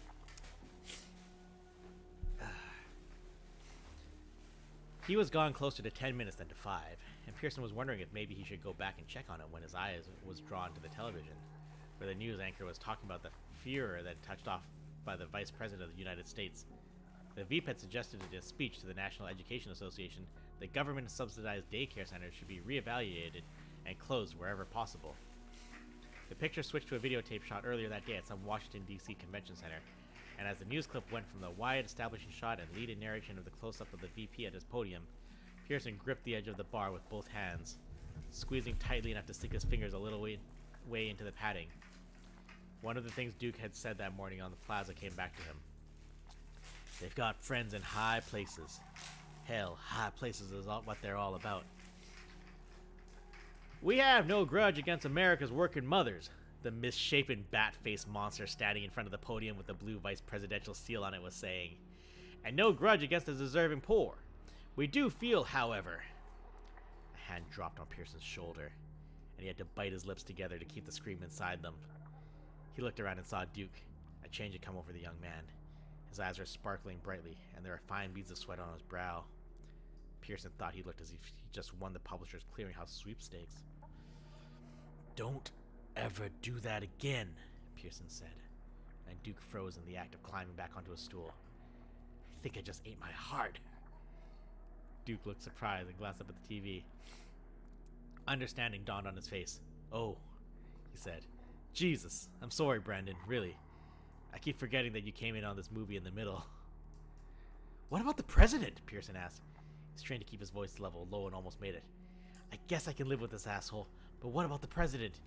Speaker 1: He was gone closer to 10 minutes than to 5, and Pearson was wondering if maybe he should go back and check on it when his eye was drawn to the television, where the news anchor was talking about the furor that touched off by the Vice President of the United States. The VP had suggested in a speech to the National Education Association that government-subsidized daycare centers should be reevaluated and closed wherever possible. The picture switched to a videotape shot earlier that day at some Washington, D.C. convention center, and as the news clip went from the wide establishing shot and lead-in narration of the close-up of the VP at his podium, Pearson gripped the edge of the bar with both hands, squeezing tightly enough to stick his fingers a little way into the padding. One of the things Duke had said that morning on the plaza came back to him. They've got friends in high places. Hell, high places is what they're all about. We have no grudge against America's working mothers, The misshapen bat-faced monster standing in front of the podium with the blue vice presidential seal on it was saying, "And no grudge against the deserving poor. We do feel, however..." A hand dropped on Pearson's shoulder, and he had to bite his lips together to keep the scream inside them. He looked around and saw Duke. A change had come over the young man. His eyes were sparkling brightly, and there were fine beads of sweat on his brow. Pearson thought he looked as if he just won the Publishers Clearinghouse sweepstakes. "Don't ever do that again," Pearson said, and Duke froze in the act of climbing back onto a stool. "I think I just ate my heart." Duke looked surprised and glanced up at the TV. Understanding dawned on his face. "Oh," he said. "Jesus, I'm sorry, Brandon, really. I keep forgetting that you came in on this movie in the middle." "What about the president?" Pearson asked. He's trying to keep his voice level, low, and almost made it. "I guess I can live with this asshole, but what about the president?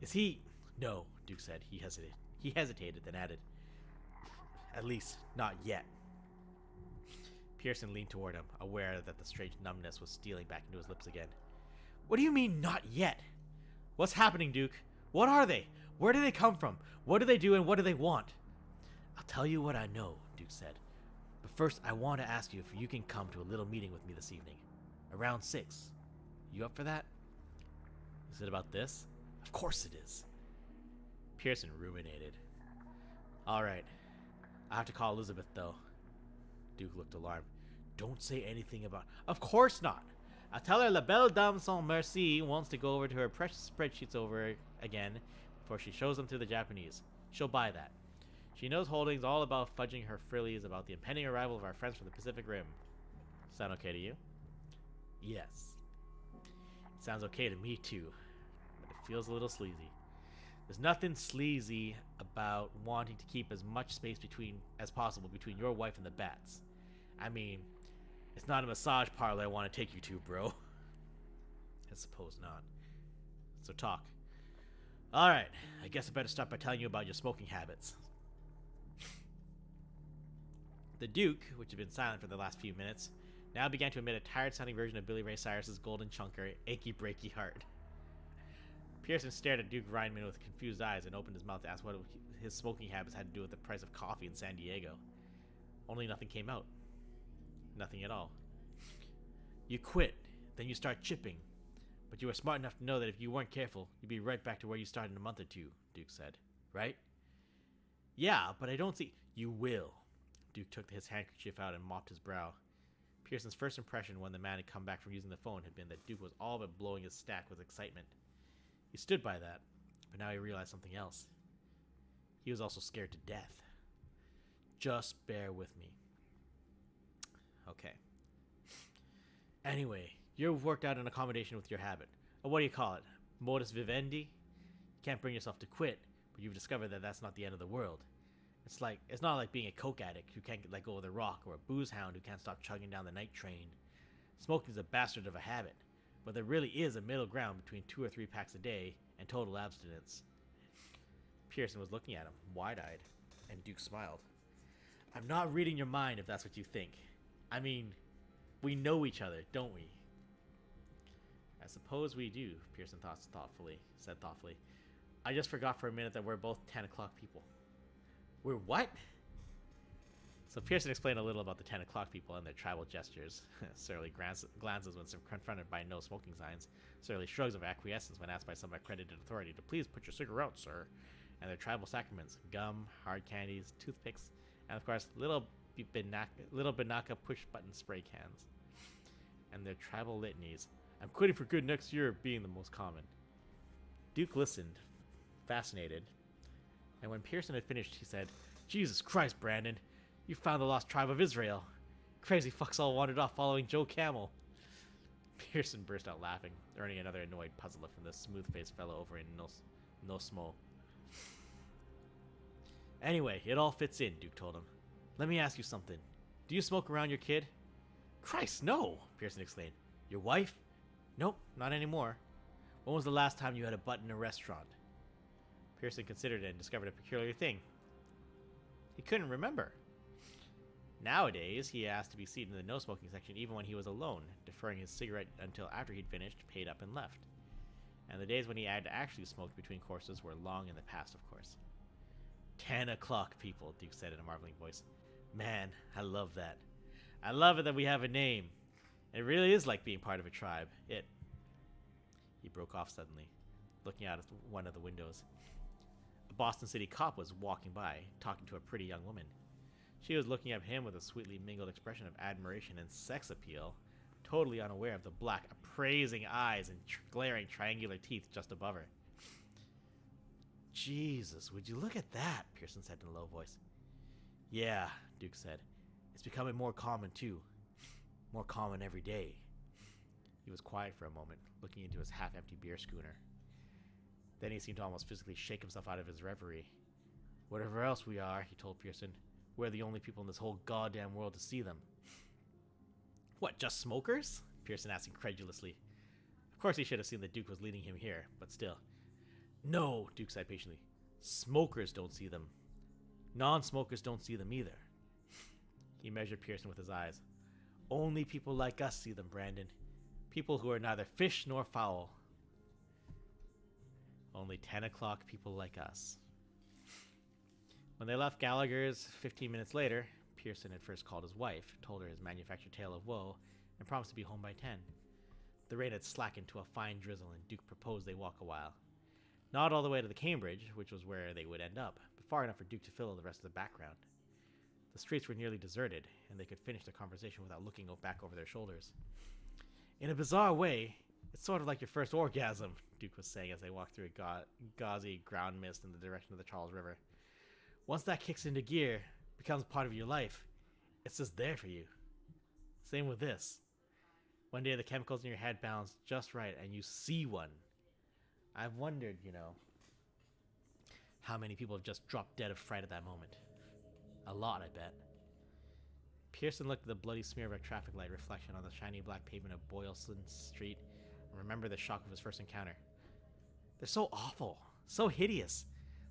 Speaker 1: Is he..." "No," Duke said. He hesitated, then added, "At least, not yet." Pearson leaned toward him, aware that the strange numbness was stealing back into his lips again. "What do you mean, not yet? What's happening, Duke? What are they? Where do they come from? What do they do and what do they want?" "I'll tell you what I know," Duke said. "But first, I want to ask you if you can come to a little meeting with me this evening. Around 6. You up for that?" "Is it about this?" "Of course it is." Pearson ruminated. "All right. I have to call Elizabeth, though." Duke looked alarmed. "Don't say anything about..." "Of course not. I'll tell her La Belle Dame Sans Merci wants to go over to her precious spreadsheets over again before she shows them to the Japanese. She'll buy that. She knows Holdings all about fudging her frillies about the impending arrival of our friends from the Pacific Rim. Sound okay to you?" "Yes." "It sounds okay to me, too, but it feels a little sleazy. There's nothing sleazy about wanting to keep as much space as possible between your wife and the bats. I mean, it's not a massage parlor I want to take you to, bro." "I suppose not. So talk." "Alright, I guess I better start by telling you about your smoking habits." The Duke, which had been silent for the last few minutes, now began to emit a tired-sounding version of Billy Ray Cyrus's Golden Chunker, Achy Breaky Heart. Pearson stared at Duke Reinman with confused eyes and opened his mouth to ask what his smoking habits had to do with the price of coffee in San Diego. Only nothing came out. Nothing at all. "You quit, then you start chipping. But you were smart enough to know that if you weren't careful, you'd be right back to where you started in a month or two," Duke said. "Right?" "Yeah, but I don't see..." "You will." Duke took his handkerchief out and mopped his brow. Pearson's first impression when the man had come back from using the phone had been that Duke was all but blowing his stack with excitement. He stood by that, but now he realized something else. He was also scared to death. "Just bear with me." "Okay. Anyway, you've worked out an accommodation with your habit. Or what do you call it? Modus vivendi? You can't bring yourself to quit, but you've discovered that that's not the end of the world. It's not like being a coke addict who can't let go of the rock, or a booze hound who can't stop chugging down the night train. Smoking's a bastard of a habit, but there really is a middle ground between 2 or 3 packs a day and total abstinence." Pearson was looking at him, wide-eyed, and Duke smiled. "I'm not reading your mind if that's what you think. I mean, we know each other, don't we?" "I suppose we do," Pearson said thoughtfully. "I just forgot for a minute that we're both 10 o'clock people." "We're what?" So Pearson explained a little about the 10 o'clock people and their tribal gestures. Surly glances when confronted by no smoking signs. Surly shrugs of acquiescence when asked by some accredited authority to please put your cigar out, sir. And their tribal sacraments: gum, hard candies, toothpicks, and of course little Banaka push-button spray cans. And their tribal litanies: "I'm quitting for good next year," being the most common. Duke listened, fascinated, and when Pearson had finished, he said, "Jesus Christ, Brandon, you found the lost tribe of Israel. Crazy fucks all wandered off following Joe Camel." Pearson burst out laughing, earning another annoyed puzzle from the smooth-faced fellow over in Nosmo. "Anyway, it all fits in," Duke told him. "Let me ask you something. Do you smoke around your kid?" "Christ, no!" Pearson exclaimed. "Your wife?" "Nope, not anymore." "When was the last time you had a butt in a restaurant?" Pearson considered it and discovered a peculiar thing. He couldn't remember. Nowadays, he asked to be seated in the no-smoking section even when he was alone, deferring his cigarette until after he'd finished, paid up, and left. And the days when he had actually smoked between courses were long in the past, of course. 10 o'clock, people, Duke said in a marveling voice. Man, I love that. I love it that we have a name. It really is like being part of a tribe. He broke off suddenly, looking out of one of the windows. A Boston City cop was walking by, talking to a pretty young woman. She was looking at him with a sweetly mingled expression of admiration and sex appeal, totally unaware of the black, appraising eyes and glaring triangular teeth just above her. Jesus, would you look at that? Pearson said in a low voice. Yeah, Duke said. It's becoming more common, too. More common every day. He was quiet for a moment, looking into his half-empty beer schooner. Then he seemed to almost physically shake himself out of his reverie. Whatever else we are, he told Pearson, we're the only people in this whole goddamn world to see them. What, just smokers? Pearson asked incredulously. Of course he should have seen that Duke was leading him here, but still. No, Duke said patiently. Smokers don't see them. Non-smokers don't see them either. He measured Pearson with his eyes. Only people like us see them, Brandon. People who are neither fish nor fowl. Only 10 o'clock people like us. When they left Gallagher's 15 minutes later, Pearson had first called his wife, told her his manufactured tale of woe, and promised to be home by 10. The rain had slackened to a fine drizzle, and Duke proposed they walk a while. Not all the way to the Cambridge, which was where they would end up, but far enough for Duke to fill in the rest of the background. The streets were nearly deserted, and they could finish the conversation without looking back over their shoulders. In a bizarre way, it's sort of like your first orgasm, Duke was saying as they walked through a gauzy ground mist in the direction of the Charles River. Once that kicks into gear, becomes part of your life, it's just there for you. Same with this. One day the chemicals in your head balance just right and you see one. I've wondered, how many people have just dropped dead of fright at that moment. A lot, I bet. Pearson looked at the bloody smear of a traffic light reflection on the shiny black pavement of Boylston Street and remembered the shock of his first encounter. They're so awful, so hideous.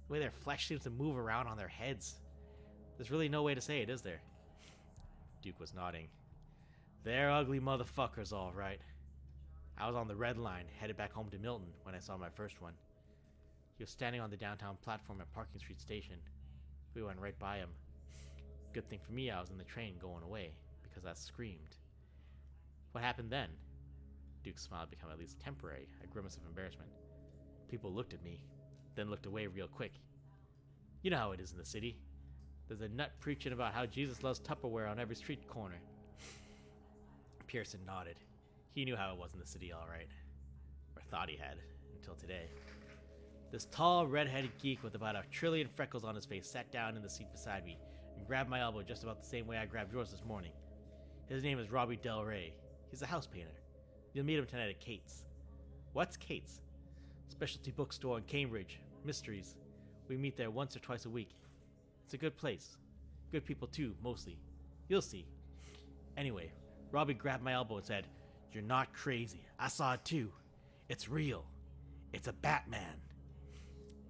Speaker 1: The way their flesh seems to move around on their heads. There's really no way to say it, is there? Duke was nodding. They're ugly motherfuckers, all right. I was on the Red Line, headed back home to Milton when I saw my first one. He was standing on the downtown platform at Parking Street Station. We went right by him. Good thing for me I was in the train going away, because I screamed. What happened then? Duke's smile became at least temporary, a grimace of embarrassment. People looked at me, then looked away real quick. You know how it is in the city. There's a nut preaching about how Jesus loves Tupperware on every street corner. Pearson nodded. He knew how it was in the city, all right. Or thought he had, until today. This tall, red-headed geek with about 1 trillion freckles on his face sat down in the seat beside me and grabbed my elbow just about the same way I grabbed yours this morning. His name is Robbie Del Rey. He's a house painter. You'll meet him tonight at Kate's. What's Kate's? Specialty bookstore in Cambridge. Mysteries. We meet there once or twice a week. It's a good place. Good people too, mostly. You'll see. Anyway, Robbie grabbed my elbow and said, "You're not crazy. I saw it too. It's real. It's a Batman."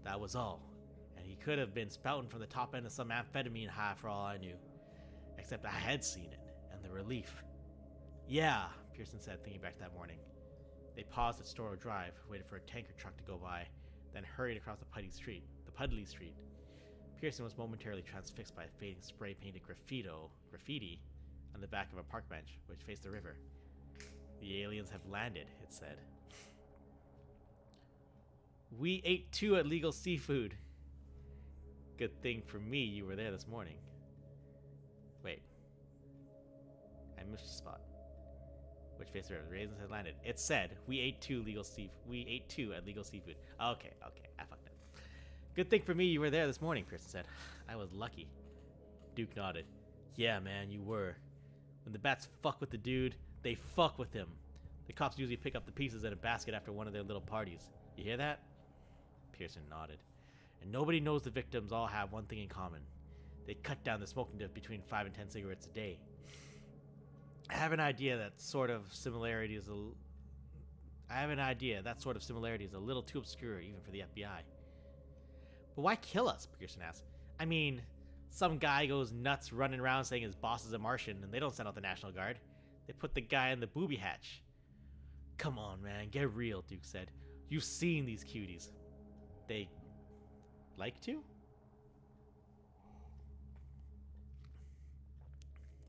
Speaker 1: That was all. And he could have been spouting from the top end of some amphetamine high for all I knew. Except I had seen it, and the relief. Yeah, Pearson said, thinking back to that morning. They paused at Storrow Drive, waited for a tanker truck to go by, then hurried across the Pudley Street. Pearson was momentarily transfixed by a fading spray-painted graffiti on the back of a park bench, which faced the river. The aliens have landed, it said. We ate 2 at Legal Seafood. Good thing for me you were there this morning. Wait. I missed a spot. Which faced the river. The aliens have landed. It said, we ate 2 at Legal Seafood. Okay, I fucked up. Good thing for me you were there this morning, Pearson said. I was lucky. Duke nodded. Yeah, man, you were. When the bats fuck with the dude, they fuck with him. The cops usually pick up the pieces in a basket after one of their little parties. You hear that? Pearson nodded. And nobody knows the victims all have one thing in common. They cut down the smoking dip between 5 and 10 cigarettes a day. I have an idea that sort of similarity is a little too obscure even for the FBI. But why kill us? Pearson asked. I mean, some guy goes nuts running around saying his boss is a Martian and they don't send out the National Guard. They put the guy in the booby hatch. Come on, man, get real, Duke said. You've seen these cuties. They like to?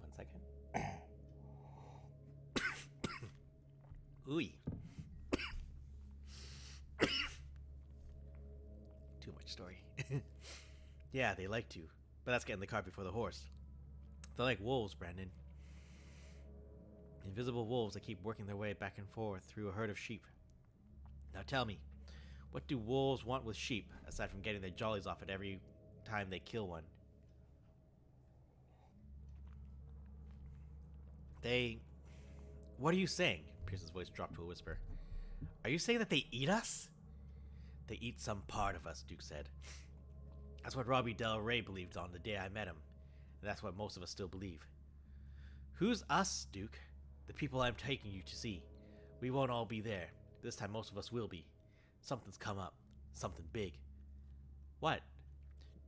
Speaker 1: 1 second. Ooh. Too much story. Yeah, they like to. But that's getting the cart before the horse. They're like wolves, Brandon. Invisible wolves that keep working their way back and forth through a herd of sheep. Now tell me, what do wolves want with sheep, aside from getting their jollies off it every time they kill one? What are you saying? Pierce's voice dropped to a whisper. Are you saying that they eat us? They eat some part of us, Duke said. That's what Robbie Del Rey believed on the day I met him. And that's what most of us still believe. Who's us, Duke? The people I'm taking you to see. We won't all be there. This time most of us will be. Something's come up. Something big. What?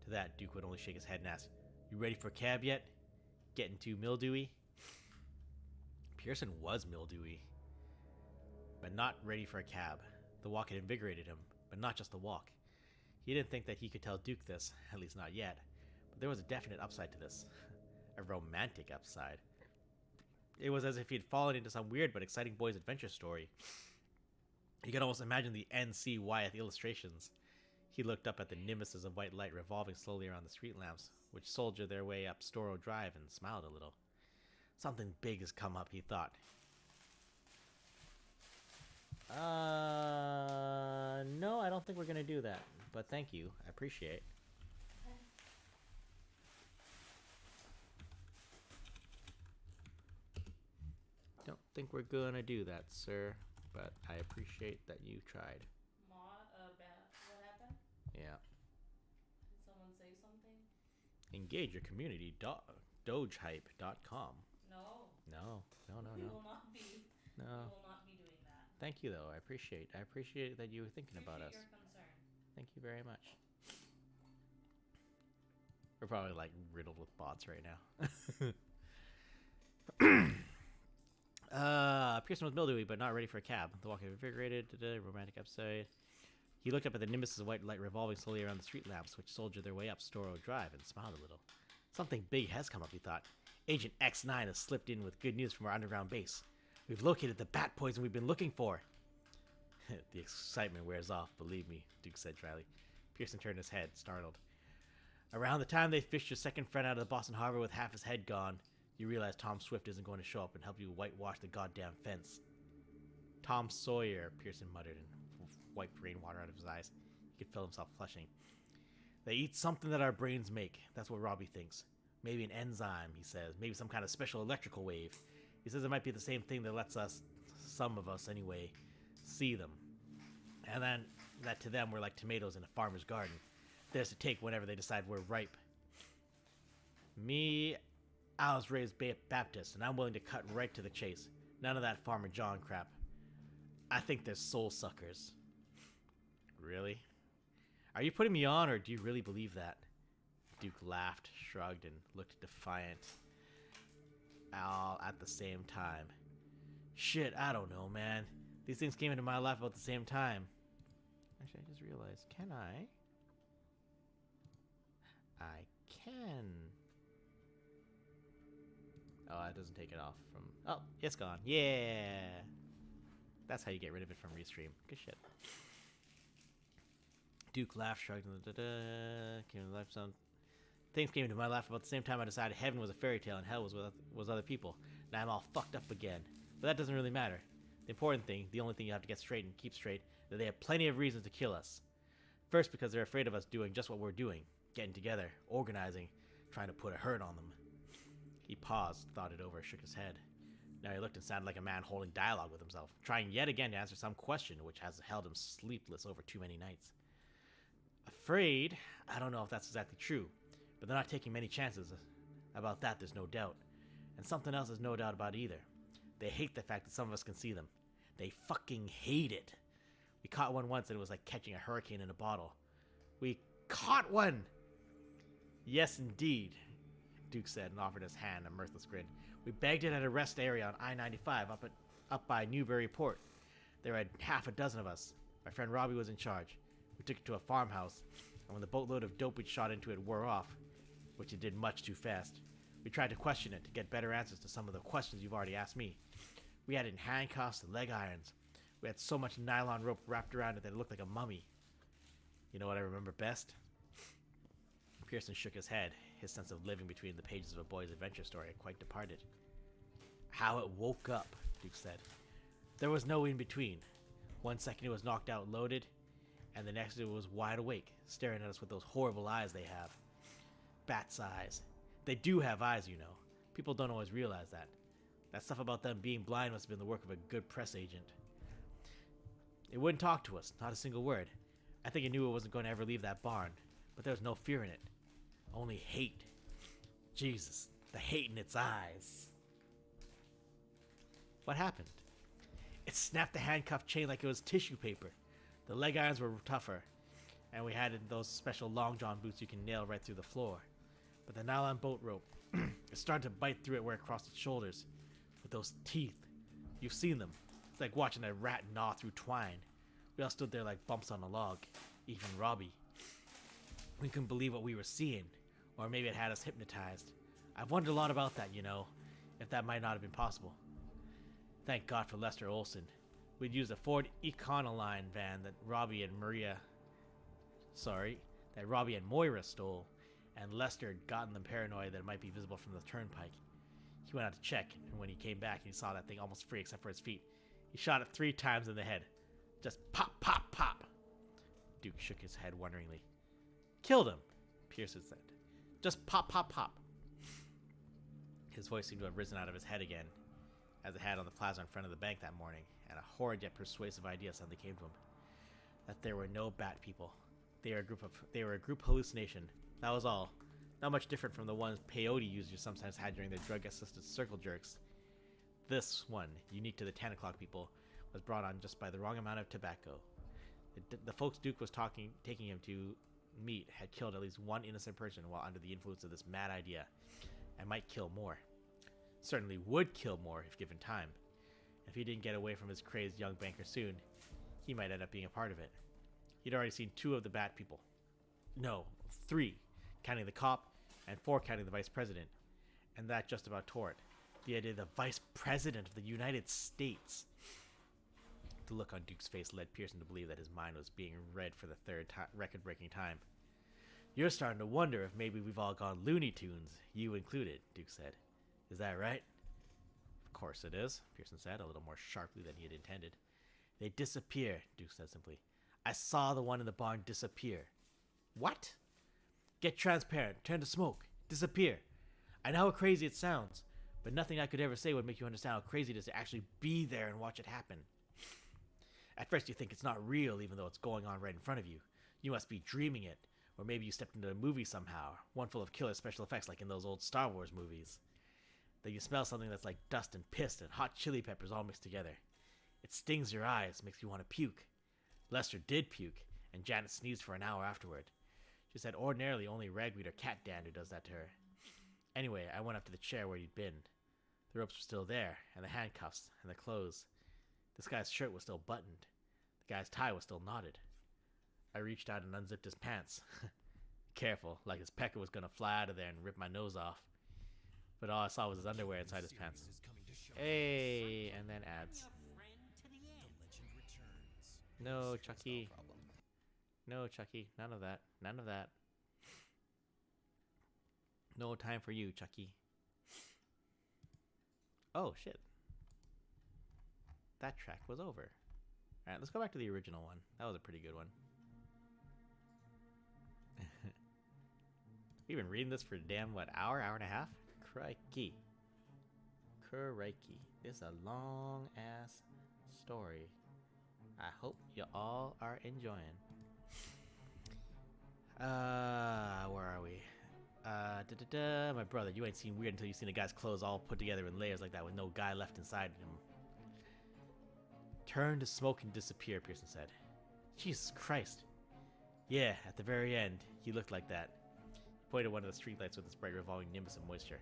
Speaker 1: To that, Duke would only shake his head and ask, You ready for a cab yet? Getting too mildewy? Pearson was mildewy, but not ready for a cab. The walk had invigorated him, but not just the walk. He didn't think that he could tell Duke this, at least not yet, but there was a definite upside to this. A romantic upside. It was as if he had fallen into some weird but exciting boy's adventure story. You could almost imagine the N.C. Wyeth illustrations. He looked up at the nimbuses of white light revolving slowly around the street lamps, which soldiered their way up Storrow Drive, and smiled a little. Something big has come up, he thought. No, I don't think we're gonna do that. But thank you. I appreciate. Don't think we're gonna do that, sir. But I appreciate that you tried.
Speaker 5: What happened?
Speaker 1: Yeah.
Speaker 5: Did someone say something?
Speaker 1: Engage your community. Dogehype.com.
Speaker 5: No.
Speaker 1: No.
Speaker 5: We will not be.
Speaker 1: No.
Speaker 5: We will not be doing that.
Speaker 1: Thank you, though. I appreciate that you were thinking about us.
Speaker 5: Your concern.
Speaker 1: Thank you very much. We're probably like riddled with bots right now. Pearson was mildewy, but not ready for a cab. The walk had invigorated. Romantic upside. He looked up at the nimbuses of white light revolving slowly around the street lamps, which soldiered their way up Storrow Drive, and smiled a little. Something big has come up, he thought. Agent X9 has slipped in with good news from our underground base. We've located the bat poison we've been looking for. The excitement wears off, believe me, Duke said dryly. Pearson turned his head, startled. Around the time they fished your second friend out of the Boston Harbor with half his head gone, you realize Tom Swift isn't going to show up and help you whitewash the goddamn fence. Tom Sawyer, Pearson muttered and wiped rainwater out of his eyes. He could feel himself flushing. They eat something that our brains make. That's what Robbie thinks. Maybe an enzyme, he says. Maybe some kind of special electrical wave. He says it might be the same thing that lets us, some of us anyway, see them. And then that to them we're like tomatoes in a farmer's garden. Theirs to take whenever they decide we're ripe. Me, I was raised Baptist, and I'm willing to cut right to the chase. None of that Farmer John crap. I think they're soul suckers. Really? Are you putting me on, or do you really believe that? Duke laughed, shrugged, and looked defiant. All at the same time. Shit, I don't know, man. These things came into my life about the same time. Actually, I just realized, can I? I can. Oh, that doesn't take it off from... Oh, it's gone. Yeah! That's how you get rid of it from Restream. Good shit. Duke laughed, shrugged, came to life some... Things came into my life about the same time I decided heaven was a fairy tale and hell was other people. Now I'm all fucked up again. But that doesn't really matter. The important thing, the only thing you have to get straight and keep straight, that they have plenty of reasons to kill us. First, because they're afraid of us doing just what we're doing. Getting together, organizing, trying to put a hurt on them. He paused, thought it over, shook his head. Now he looked and sounded like a man holding dialogue with himself, trying yet again to answer some question which has held him sleepless over too many nights. Afraid? I don't know if that's exactly true, but they're not taking many chances. About that, there's no doubt. And something else there's no doubt about either. They hate the fact that some of us can see them. They fucking hate it. We caught one once and it was like catching a hurricane in a bottle. We caught one! Yes, indeed, Duke said and offered his hand a mirthless grin. We bagged it at a rest area on I-95 up by Newburyport. There were half a dozen of us. My friend Robbie was in charge. We took it to a farmhouse, and when the boatload of dope we'd shot into it wore off, which it did much too fast, we tried to question it to get better answers to some of the questions you've already asked me. We had it in handcuffs and leg irons. We had so much nylon rope wrapped around it that it looked like a mummy. You know what I remember best? Pearson shook his head. His sense of living between the pages of a boy's adventure story had quite departed. How it woke up, Duke said. There was no in between. One second it was knocked out loaded, and the next it was wide awake, staring at us with those horrible eyes they have. Bat's eyes. They do have eyes, you know. People don't always realize that. That stuff about them being blind must have been the work of a good press agent. It wouldn't talk to us, not a single word. I think it knew it wasn't going to ever leave that barn, but there was no fear in it. Only hate. Jesus, the hate in its eyes. What happened? It snapped the handcuff chain like it was tissue paper. The leg irons were tougher, and we had those special long john boots you can nail right through the floor. But the nylon boat rope, it started to bite through it where it crossed its shoulders. With those teeth. You've seen them. It's like watching a rat gnaw through twine. We all stood there like bumps on a log. Even Robbie. We couldn't believe what we were seeing. Or maybe it had us hypnotized. I've wondered a lot about that, you know. If that might not have been possible. Thank God for Lester Olson. We'd used a Ford Econoline van that Robbie and Moira stole. And Lester had gotten them paranoid that it might be visible from the turnpike. He went out to check, and when he came back, he saw that thing almost free except for his feet. He shot it 3 times in the head. Just pop, pop, pop. Duke shook his head wonderingly. Killed him, Pearson said. Just pop, pop, pop. His voice seemed to have risen out of his head again, as it had on the plaza in front of the bank that morning, and a horrid yet persuasive idea suddenly came to him. That there were no bat people. They were a group hallucination. That was all. Not much different from the ones peyote users sometimes had during their drug-assisted circle jerks. This one, unique to the 10 o'clock people, was brought on just by the wrong amount of tobacco. The folks Duke was taking him to meet had killed at least one innocent person while under the influence of this mad idea, and might kill more. Certainly would kill more if given time. If he didn't get away from his crazed young banker soon, he might end up being a part of it. He'd already seen 2 of the bat people. No, 3. Counting the cop, and 4 counting the vice president. And that just about tore it. The idea of the vice president of the United States. The look on Duke's face led Pearson to believe that his mind was being read for the 3rd record-breaking time. You're starting to wonder if maybe we've all gone Looney Tunes, you included, Duke said. Is that right? Of course it is, Pearson said, a little more sharply than he had intended. They disappear, Duke said simply. I saw the one in the barn disappear. What? Get transparent, turn to smoke, disappear. I know how crazy it sounds, but nothing I could ever say would make you understand how crazy it is to actually be there and watch it happen. At first you think it's not real even though it's going on right in front of you. You must be dreaming it, or maybe you stepped into a movie somehow, one full of killer special effects like in those old Star Wars movies. Then you smell something that's like dust and piss and hot chili peppers all mixed together. It stings your eyes, makes you want to puke. Lester did puke, and Janet sneezed for an hour afterward. She said ordinarily only Ragweed or Cat Dan who does that to her. Anyway, I went up to the chair where he'd been. The ropes were still there, and the handcuffs, and the clothes. This guy's shirt was still buttoned. The guy's tie was still knotted. I reached out and unzipped his pants. Careful, like his pecker was gonna fly out of there and rip my nose off. But all I saw was his underwear inside his pants. Hey, and then ads. No, Chucky. No, Chucky. None of that. None of that. No time for you, Chucky. Oh, shit. That track was over. Alright, let's go back to the original one. That was a pretty good one. We've been reading this for a damn, what, hour and a half? Crikey. Crikey. This is a long-ass story. I hope you all are enjoying. Where are we? My brother, you ain't seen weird until you've seen a guy's clothes all put together in layers like that with no guy left inside him. Turn to smoke and disappear, Pearson said. Jesus Christ. Yeah, at the very end, he looked like that. He pointed one of the streetlights with its bright revolving nimbus of moisture.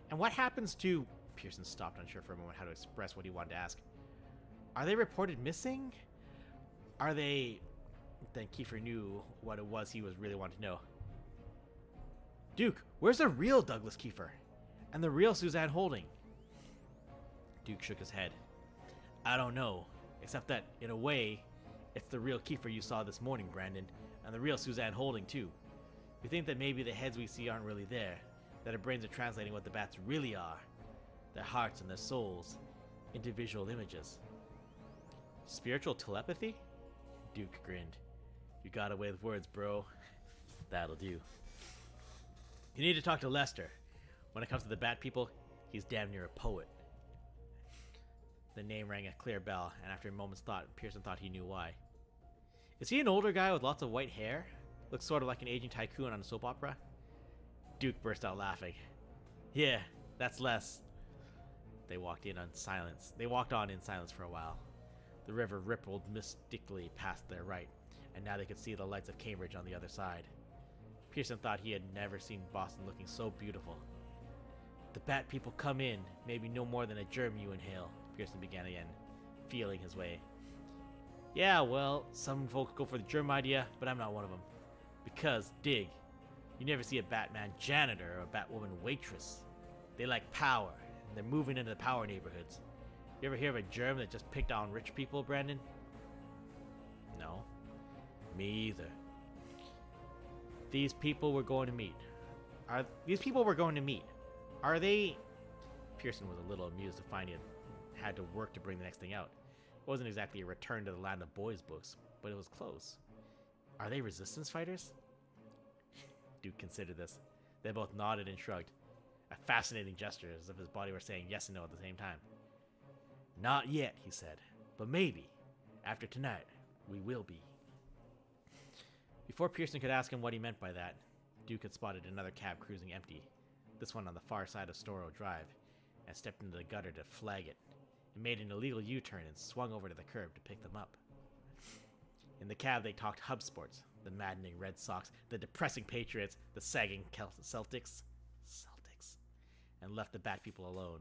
Speaker 1: And what happens to... Pearson stopped, unsure for a moment how to express what he wanted to ask. Are they reported missing? Are they... Then Kiefer knew what it was he was really wanting to know. Duke, where's the real Douglas Kiefer? And the real Suzanne Holding? Duke shook his head. I don't know, except that, in a way, it's the real Kiefer you saw this morning, Brandon, and the real Suzanne Holding, too. We think that maybe the heads we see aren't really there, that our brains are translating what the bats really are, their hearts and their souls, into visual images. Spiritual telepathy? Duke grinned. You got away with words, bro. That'll do. You need to talk to Lester. When it comes to the bat people, he's damn near a poet. The name rang a clear bell, and after a moment's thought, Pearson thought he knew why. Is he an older guy with lots of white hair? Looks sort of like an aging tycoon on a soap opera? Duke burst out laughing. Yeah, that's Les. They walked on in silence for a while. The river rippled mystically past their right, and now they could see the lights of Cambridge on the other side. Pearson thought he had never seen Boston looking so beautiful. The bat people come in, maybe no more than a germ you inhale, Pearson began again, feeling his way. Yeah, well, some folks go for the germ idea, but I'm not one of them. Because, dig, you never see a Batman janitor or a Batwoman waitress. They like power, and they're moving into the power neighborhoods. You ever hear of a germ that just picked on rich people, Brandon? No. Me either. These people we're going to meet. Are they... Pearson was a little amused to find he had to work to bring the next thing out. It wasn't exactly a return to the land of boys' books, but it was close. Are they resistance fighters? Duke considered this. They both nodded and shrugged. A fascinating gesture, as if his body were saying yes and no at the same time. Not yet, he said, but maybe. After tonight, we will be. Before Pearson could ask him what he meant by that, Duke had spotted another cab cruising empty, this one on the far side of Storrow Drive, and stepped into the gutter to flag it. It made an illegal U-turn and swung over to the curb to pick them up. In the cab, they talked hub sports, the maddening Red Sox, the depressing Patriots, the sagging Celtics, and left the Bat people alone.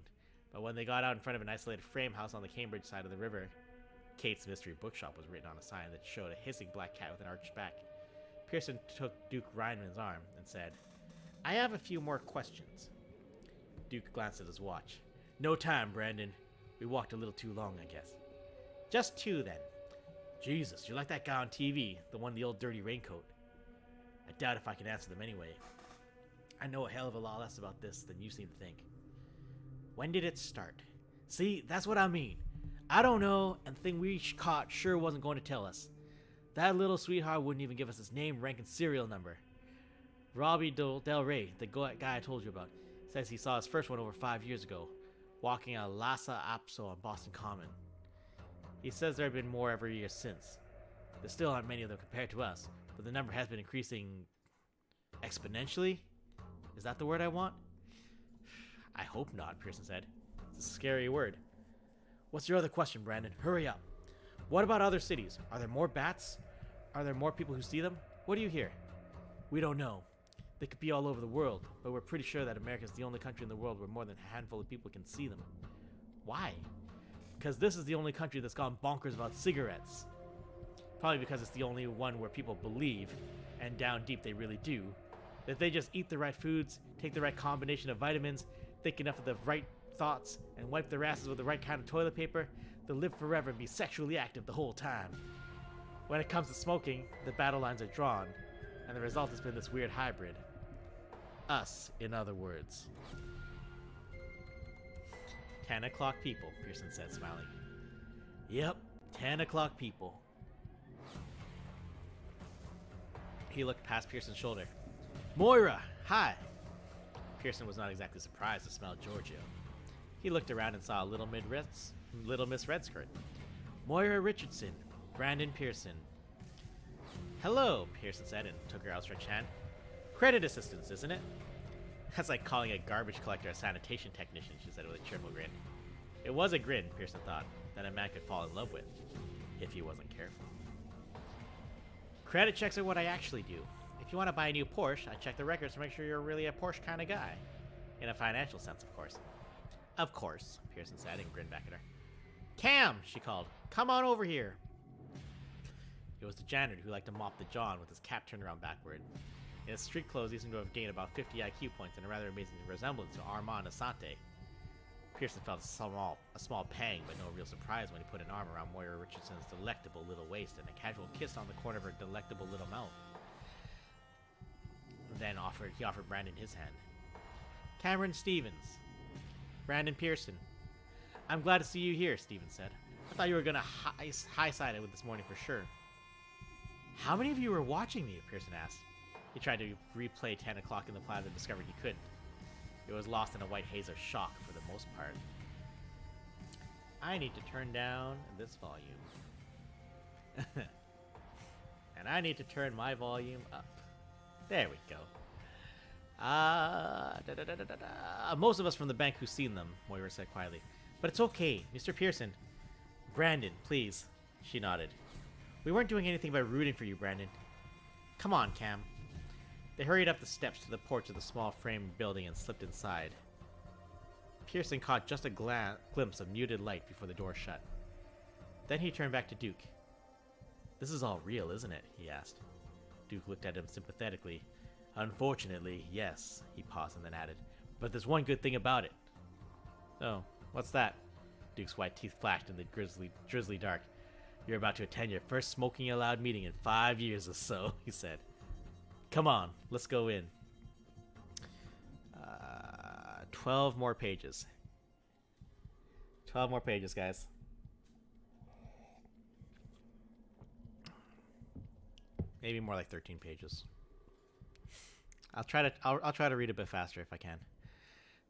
Speaker 1: But when they got out in front of an isolated frame house on the Cambridge side of the river, Kate's Mystery Bookshop was written on a sign that showed a hissing black cat with an arched back. Pearson took Duke Reinman's arm and said, I have a few more questions. Duke glanced at his watch. No time, Brandon. We walked a little too long, I guess. Just two, then. Jesus, you're like that guy on TV, the one in the old dirty raincoat. I doubt if I can answer them anyway. I know a hell of a lot less about this than you seem to think. When did it start? See, that's what I mean. I don't know, and the thing we caught sure wasn't going to tell us. That little sweetheart wouldn't even give us his name, rank, and serial number. Robbie Del Rey, the guy I told you about, says he saw his first one over 5 years ago, walking on Lhasa Apso on Boston Common. He says there have been more every year since. There still aren't many of them compared to us, but the number has been increasing exponentially? Is that the word I want? I hope not, Pearson said. It's a scary word. What's your other question, Brandon? Hurry up. What about other cities? Are there more bats? Are there more people who see them? What do you hear? We don't know. They could be all over the world, but we're pretty sure that America is the only country in the world where more than a handful of people can see them. Why? Because this is the only country that's gone bonkers about cigarettes. Probably because it's the only one where people believe, and down deep they really do, that if they just eat the right foods, take the right combination of vitamins, think enough of the right thoughts, and wipe their asses with the right kind of toilet paper, they'll live forever and be sexually active the whole time. When it comes to smoking, the battle lines are drawn, and the result has been this weird hybrid. Us, in other words. 10 o'clock people, Pearson said, smiling. Yep, 10 o'clock people. He looked past Pearson's shoulder. Moira, hi! Pearson was not exactly surprised to smell Giorgio. He looked around and saw Little Miss Redskirt. Moira Richardson, Brandon Pearson. Hello, Pearson said and took her outstretched hand. Credit assistance, isn't it? That's like calling a garbage collector a sanitation technician, she said with a cheerful grin. It was a grin, Pearson thought, that a man could fall in love with, if he wasn't careful. Credit checks are what I actually do. If you want to buy a new Porsche, I check the records to make sure you're really a Porsche kind of guy. In a financial sense, of course. Of course, Pearson said and grinned back at her. Cam, she called. Come on over here. It was the janitor who liked to mop the John with his cap turned around backward. In his street clothes, he seemed to have gained about 50 IQ points and a rather amazing resemblance to Armand Asante. Pearson felt a small pang, but no real surprise when he put an arm around Moira Richardson's delectable little waist and a casual kiss on the corner of her delectable little mouth. Then he offered Brandon his hand. Cameron Stevens. Brandon Pearson. I'm glad to see you here, Stevens said. I thought you were going to high-side it with this morning for sure. How many of you were watching me? Pearson asked. He tried to replay 10 o'clock in the plaza and discovered he couldn't. It was lost in a white haze of shock for the most part. I need to turn down this volume. And I need to turn my volume up. There we go. Most of us from the bank who've seen them, Moira said quietly. But it's okay, Mr. Pearson. Brandon, please. She nodded. We weren't doing anything by rooting for you, Brandon. Come on, Cam. They hurried up the steps to the porch of the small frame building and slipped inside. Pearson caught just a glimpse of muted light before the door shut. Then he turned back to Duke. This is all real, isn't it? He asked. Duke looked at him sympathetically. Unfortunately, yes, he paused and then added. But there's one good thing about it. Oh, what's that? Duke's white teeth flashed in the drizzly dark. You're about to attend your first smoking aloud meeting in 5 years or so, he said. Come on, let's go in. 12 more pages. 12 more pages, guys. Maybe more like 13 pages. I'll try to read a bit faster if I can.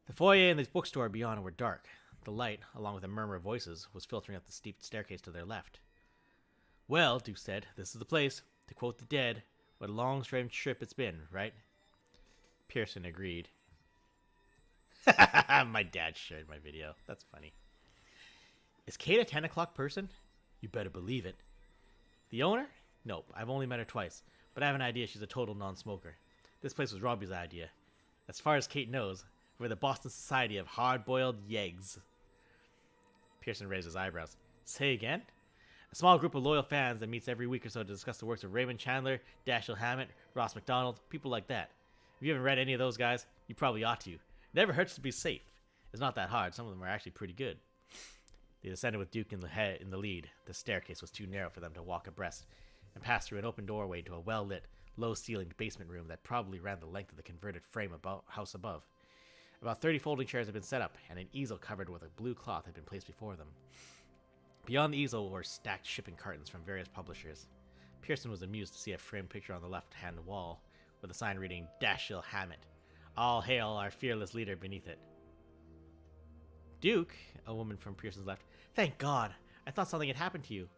Speaker 1: The foyer and the bookstore beyond were dark. The light, along with a murmur of voices, was filtering up the steep staircase to their left. Well, Duke said, this is the place. To quote the dead, what a long, strange trip it's been, right? Pearson agreed. My dad shared my video. That's funny. Is Kate a 10 o'clock person? You better believe it. The owner? Nope, I've only met her twice, but I have an idea she's a total non-smoker. This place was Robbie's idea. As far as Kate knows, we're the Boston Society of Hard-Boiled Yeggs. Pearson raised his eyebrows. Say again? A small group of loyal fans that meets every week or so to discuss the works of Raymond Chandler, Dashiell Hammett, Ross MacDonald, people like that. If you haven't read any of those guys, you probably ought to. It never hurts to be safe. It's not that hard. Some of them are actually pretty good. They descended with Duke in the lead. The staircase was too narrow for them to walk abreast, and passed through an open doorway to a well-lit, low-ceilinged basement room that probably ran the length of the converted frame house above. About 30 folding chairs had been set up, and an easel covered with a blue cloth had been placed before them. Beyond the easel were stacked shipping cartons from various publishers. Pearson was amused to see a framed picture on the left-hand wall, with a sign reading, Dashiell Hammett. All hail our fearless leader beneath it. Duke, a woman from Pearson's left, thank God! I thought something had happened to you.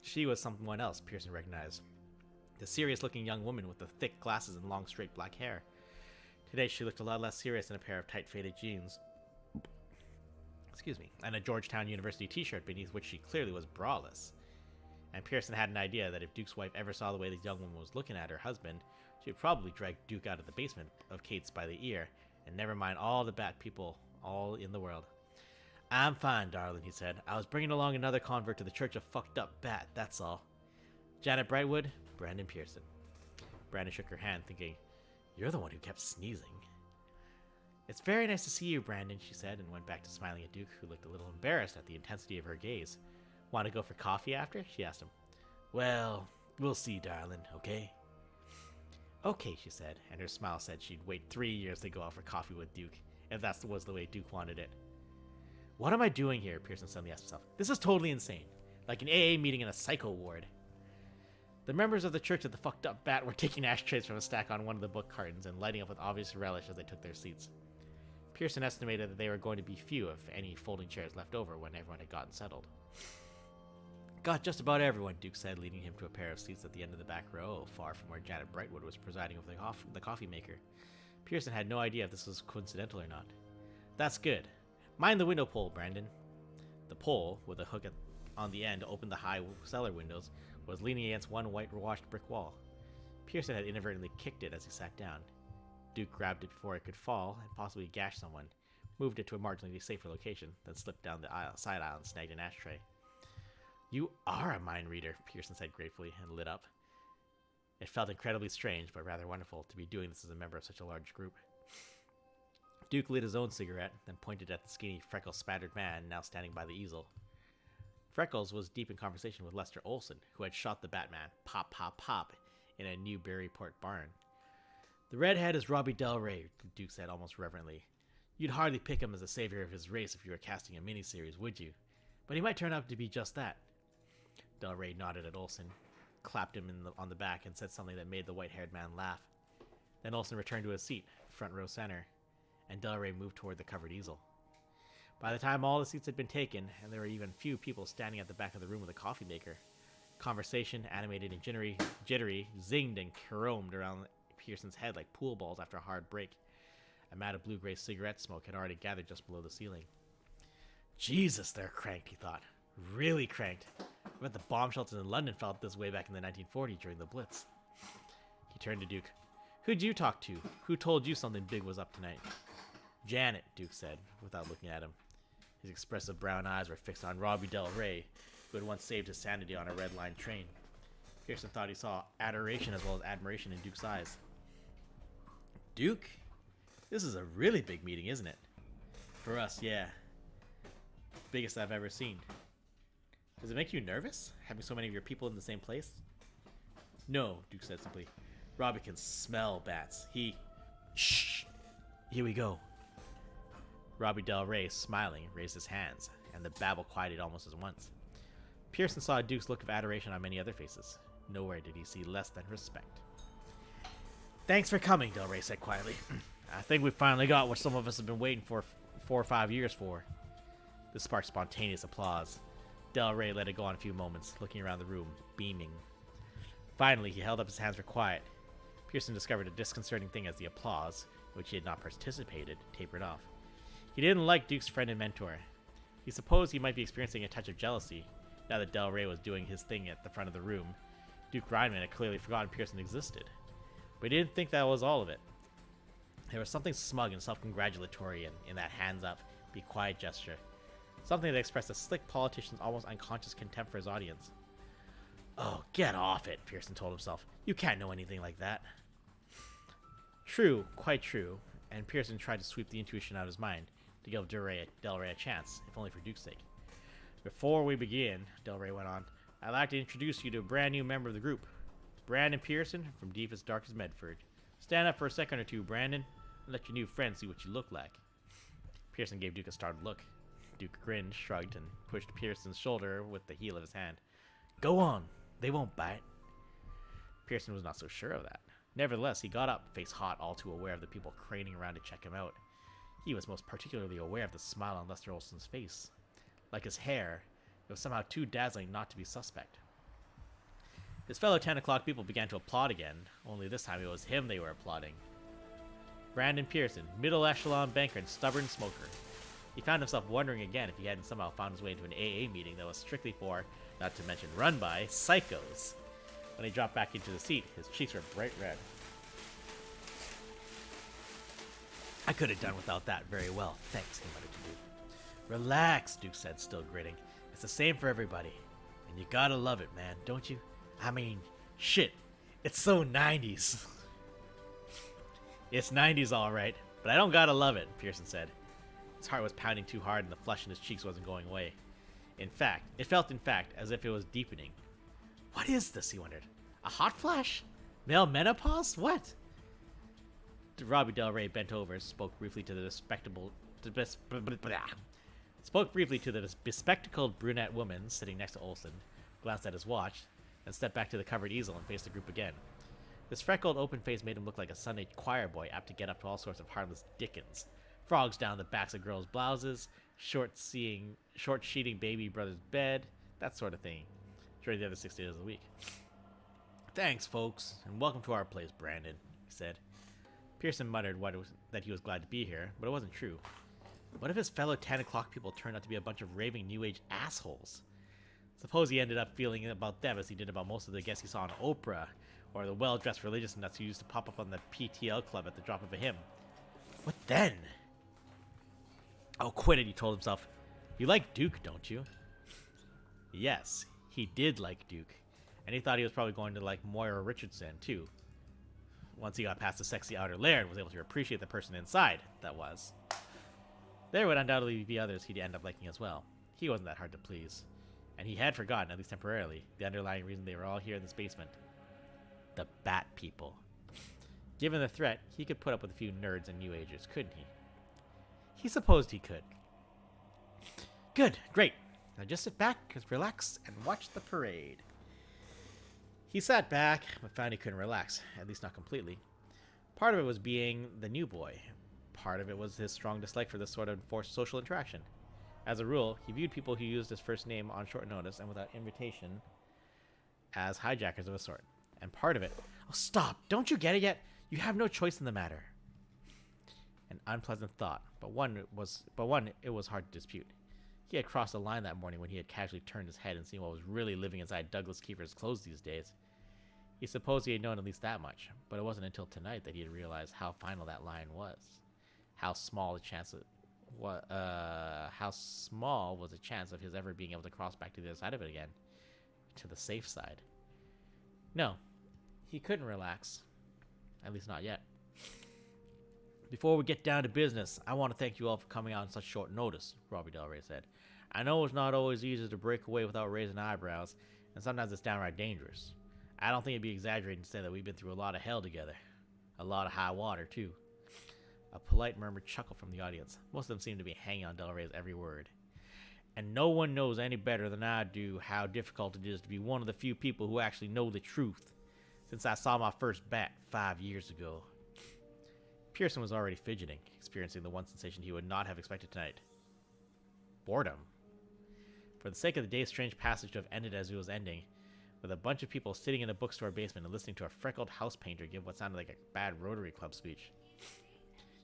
Speaker 1: She was someone else Pearson recognized. The serious-looking young woman with the thick glasses and long, straight black hair. Today she looked a lot less serious in a pair of tight, faded jeans. And a Georgetown University t-shirt beneath which she clearly was braless. And Pearson had an idea that if Duke's wife ever saw the way this young woman was looking at her husband, she would probably drag Duke out of the basement of Kate's by the ear, and never mind all the bad people all in the world. I'm fine, darling, he said. I was bringing along another convert to the Church of Fucked Up Bat, that's all. Janet Brightwood, Brandon Pearson. Brandon shook her hand, thinking, you're the one who kept sneezing. It's very nice to see you, Brandon, she said, and went back to smiling at Duke, who looked a little embarrassed at the intensity of her gaze. Want to go for coffee after? She asked him. Well, we'll see, darling, okay? Okay, she said, and her smile said she'd wait 3 years to go out for coffee with Duke, if that was the way Duke wanted it. What am I doing here? Pearson suddenly asked himself. This is totally insane. Like an AA meeting in a psycho ward. The members of the Church of the Fucked Up Bat were taking ashtrays from a stack on one of the book cartons and lighting up with obvious relish as they took their seats. Pearson estimated that they were going to be few, if any, folding chairs left over when everyone had gotten settled. Got just about everyone, Duke said, leading him to a pair of seats at the end of the back row, far from where Janet Brightwood was presiding over the coffee maker. Pearson had no idea if this was coincidental or not. That's good. Mind the window pole, Brandon. The pole, with a hook on the end to open the high cellar windows, was leaning against one whitewashed brick wall. Pearson had inadvertently kicked it as he sat down. Duke grabbed it before it could fall and possibly gash someone, moved it to a marginally safer location, then slipped down the side aisle and snagged an ashtray. You are a mind reader, Pearson said gratefully and lit up. It felt incredibly strange, but rather wonderful to be doing this as a member of such a large group. Duke lit his own cigarette, then pointed at the skinny, freckle-spattered man now standing by the easel. Freckles was deep in conversation with Lester Olson, who had shot the Batman, pop, pop, pop, in a new Berryport barn. The redhead is Robbie Del Rey, Duke said almost reverently. You'd hardly pick him as a savior of his race if you were casting a miniseries, would you? But he might turn out to be just that. Del Rey nodded at Olson, clapped him on the back, and said something that made the white-haired man laugh. Then Olson returned to his seat, front row center, and Del Rey moved toward the covered easel. By the time all the seats had been taken, and there were even few people standing at the back of the room with a coffee maker, conversation, animated and jittery, zinged and caromed around Pearson's head like pool balls after a hard break. A mat of blue-gray cigarette smoke had already gathered just below the ceiling. Jesus, they're cranked, he thought. Really cranked. I bet the bomb shelters in London felt this way back in the 1940s during the Blitz. He turned to Duke. Who'd you talk to? Who told you something big was up tonight? Janet, Duke said, without looking at him. His expressive brown eyes were fixed on Robbie Del Rey, who had once saved his sanity on a red line train. Pearson thought he saw adoration as well as admiration in Duke's eyes. Duke? This is a really big meeting, isn't it? For us, yeah. Biggest I've ever seen. Does it make you nervous, having so many of your people in the same place? No, Duke said simply. Robbie can smell bats. Shh! Here we go. Robbie Del Rey, smiling, raised his hands, and the babble quieted almost at once. Pearson saw Duke's look of adoration on many other faces. Nowhere did he see less than respect. Thanks for coming, Del Rey said quietly. I think we finally got what some of us have been waiting for 4 or 5 years for. This sparked spontaneous applause. Del Rey let it go on a few moments, looking around the room, beaming. Finally, he held up his hands for quiet. Pearson discovered a disconcerting thing as the applause, in which he had not participated, tapered off. He didn't like Duke's friend and mentor. He supposed he might be experiencing a touch of jealousy, now that Del Rey was doing his thing at the front of the room. Duke Reinman had clearly forgotten Pearson existed. But he didn't think that was all of it. There was something smug and self-congratulatory in that hands-up, be quiet gesture. Something that expressed a slick politician's almost unconscious contempt for his audience. Oh, get off it, Pearson told himself. You can't know anything like that. True, quite true, and Pearson tried to sweep the intuition out of his mind, to give Del Rey a chance, if only for Duke's sake. Before we begin, Del Rey went on, I'd like to introduce you to a brand new member of the group. Brandon Pearson, from deepest, darkest Medford. Stand up for a second or two, Brandon, and let your new friend see what you look like. Pearson gave Duke a startled look. Duke grinned, shrugged, and pushed Pearson's shoulder with the heel of his hand. Go on, they won't bite. Pearson was not so sure of that. Nevertheless, he got up, face hot, all too aware of the people craning around to check him out. He was most particularly aware of the smile on Lester Olson's face. Like his hair, it was somehow too dazzling not to be suspect. His fellow 10 o'clock people began to applaud again, only this time it was him they were applauding. Brandon Pearson, middle echelon banker and stubborn smoker. He found himself wondering again if he hadn't somehow found his way into an AA meeting that was strictly for, not to mention run by, psychos. When he dropped back into the seat, his cheeks were bright red. I could have done without that very well, thanks, he muttered to Duke. Relax, Duke said, still grinning. It's the same for everybody. And you gotta love it, man, don't you? I mean, shit, it's so 90s. It's 90s all right, but I don't gotta love it, Pearson said. His heart was pounding too hard and the flush in his cheeks wasn't going away. It felt as if it was deepening. What is this, he wondered. A hot flash? Male menopause? What? Robbie Del Rey bent over and spoke briefly to the bespectacled brunette woman sitting next to Olson, glanced at his watch, and stepped back to the covered easel and faced the group again. His freckled, open face made him look like a Sunday choir boy apt to get up to all sorts of harmless dickens. Frogs down the backs of girls' blouses, short-sheeting baby brother's bed, that sort of thing, during the other 6 days of the week. Thanks, folks, and welcome to our place, Brandon, he said. Pearson muttered that he was glad to be here, but it wasn't true. What if his fellow 10 o'clock people turned out to be a bunch of raving New Age assholes? Suppose he ended up feeling about them as he did about most of the guests he saw on Oprah, or the well-dressed religious nuts who used to pop up on the PTL club at the drop of a hymn. What then? Oh, quit it, he told himself. You like Duke, don't you? Yes, He did like Duke, and he thought he was probably going to like Moira Richardson too. Once he got past the sexy outer layer and was able to appreciate the person inside, that was. There would undoubtedly be others he'd end up liking as well. He wasn't that hard to please. And he had forgotten, at least temporarily, the underlying reason they were all here in this basement. The Bat People. Given the threat, he could put up with a few nerds and New Agers, couldn't he? He supposed he could. Good, great. Now just sit back, relax, and watch the parade. He sat back, but found he couldn't relax, at least not completely. Part of it was being the new boy. Part of it was his strong dislike for this sort of forced social interaction. As a rule, he viewed people who used his first name on short notice and without invitation as hijackers of a sort. And part of it... Oh, stop! Don't you get it yet? You have no choice in the matter. An unpleasant thought, but one it was hard to dispute. He had crossed a line that morning when he had casually turned his head and seen what was really living inside Douglas Kiefer's clothes these days. He supposed he had known at least that much, but it wasn't until tonight that he had realized how final that line was. How small the chance how small was the chance of his ever being able to cross back to the other side of it again, to the safe side. No, he couldn't relax, at least not yet. Before we get down to business, I want to thank you all for coming out on such short notice, Robbie Del Rey said. I know it's not always easy to break away without raising eyebrows, and sometimes it's downright dangerous. I don't think it'd be exaggerating to say that we've been through a lot of hell together. A lot of high water, too. A polite murmured chuckle from the audience. Most of them seemed to be hanging on Del Rey's every word. And no one knows any better than I do how difficult it is to be one of the few people who actually know the truth, since I saw my first bat 5 years ago. Pearson was already fidgeting, experiencing the one sensation he would not have expected tonight. Boredom. For the sake of the day's strange passage to have ended as it was ending, with a bunch of people sitting in a bookstore basement and listening to a freckled house painter give what sounded like a bad Rotary Club speech.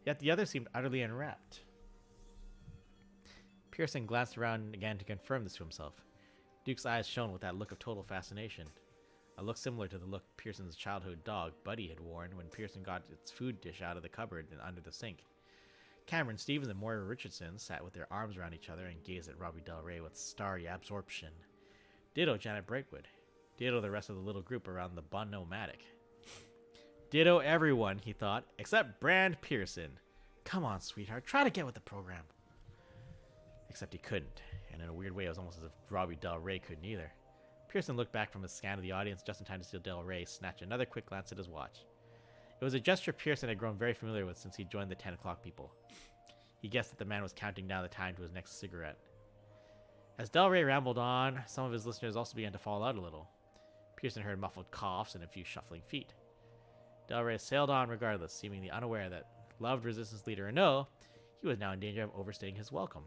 Speaker 1: Yet the others seemed utterly enwrapped. Pearson glanced around again to confirm this to himself. Duke's eyes shone with that look of total fascination. A look similar to the look Pearson's childhood dog, Buddy, had worn when Pearson got its food dish out of the cupboard and under the sink. Cameron Stevens and Moira Richardson sat with their arms around each other and gazed at Robbie Del Rey with starry absorption. Ditto Janet Brightwood. Ditto the rest of the little group around the Bun-O-Matic. Ditto everyone, he thought, except Brand Pearson. Come on, sweetheart, try to get with the program. Except he couldn't, and in a weird way it was almost as if Robbie Del Rey couldn't either. Pearson looked back from his scan of the audience just in time to see Del Rey snatch another quick glance at his watch. It was a gesture Pearson had grown very familiar with since he joined the 10 o'clock people. He guessed that the man was counting down the time to his next cigarette. As Del Rey rambled on, some of his listeners also began to fall out a little. Pearson heard muffled coughs and a few shuffling feet. Del Rey sailed on regardless, seemingly unaware that, loved resistance leader or no, he was now in danger of overstaying his welcome.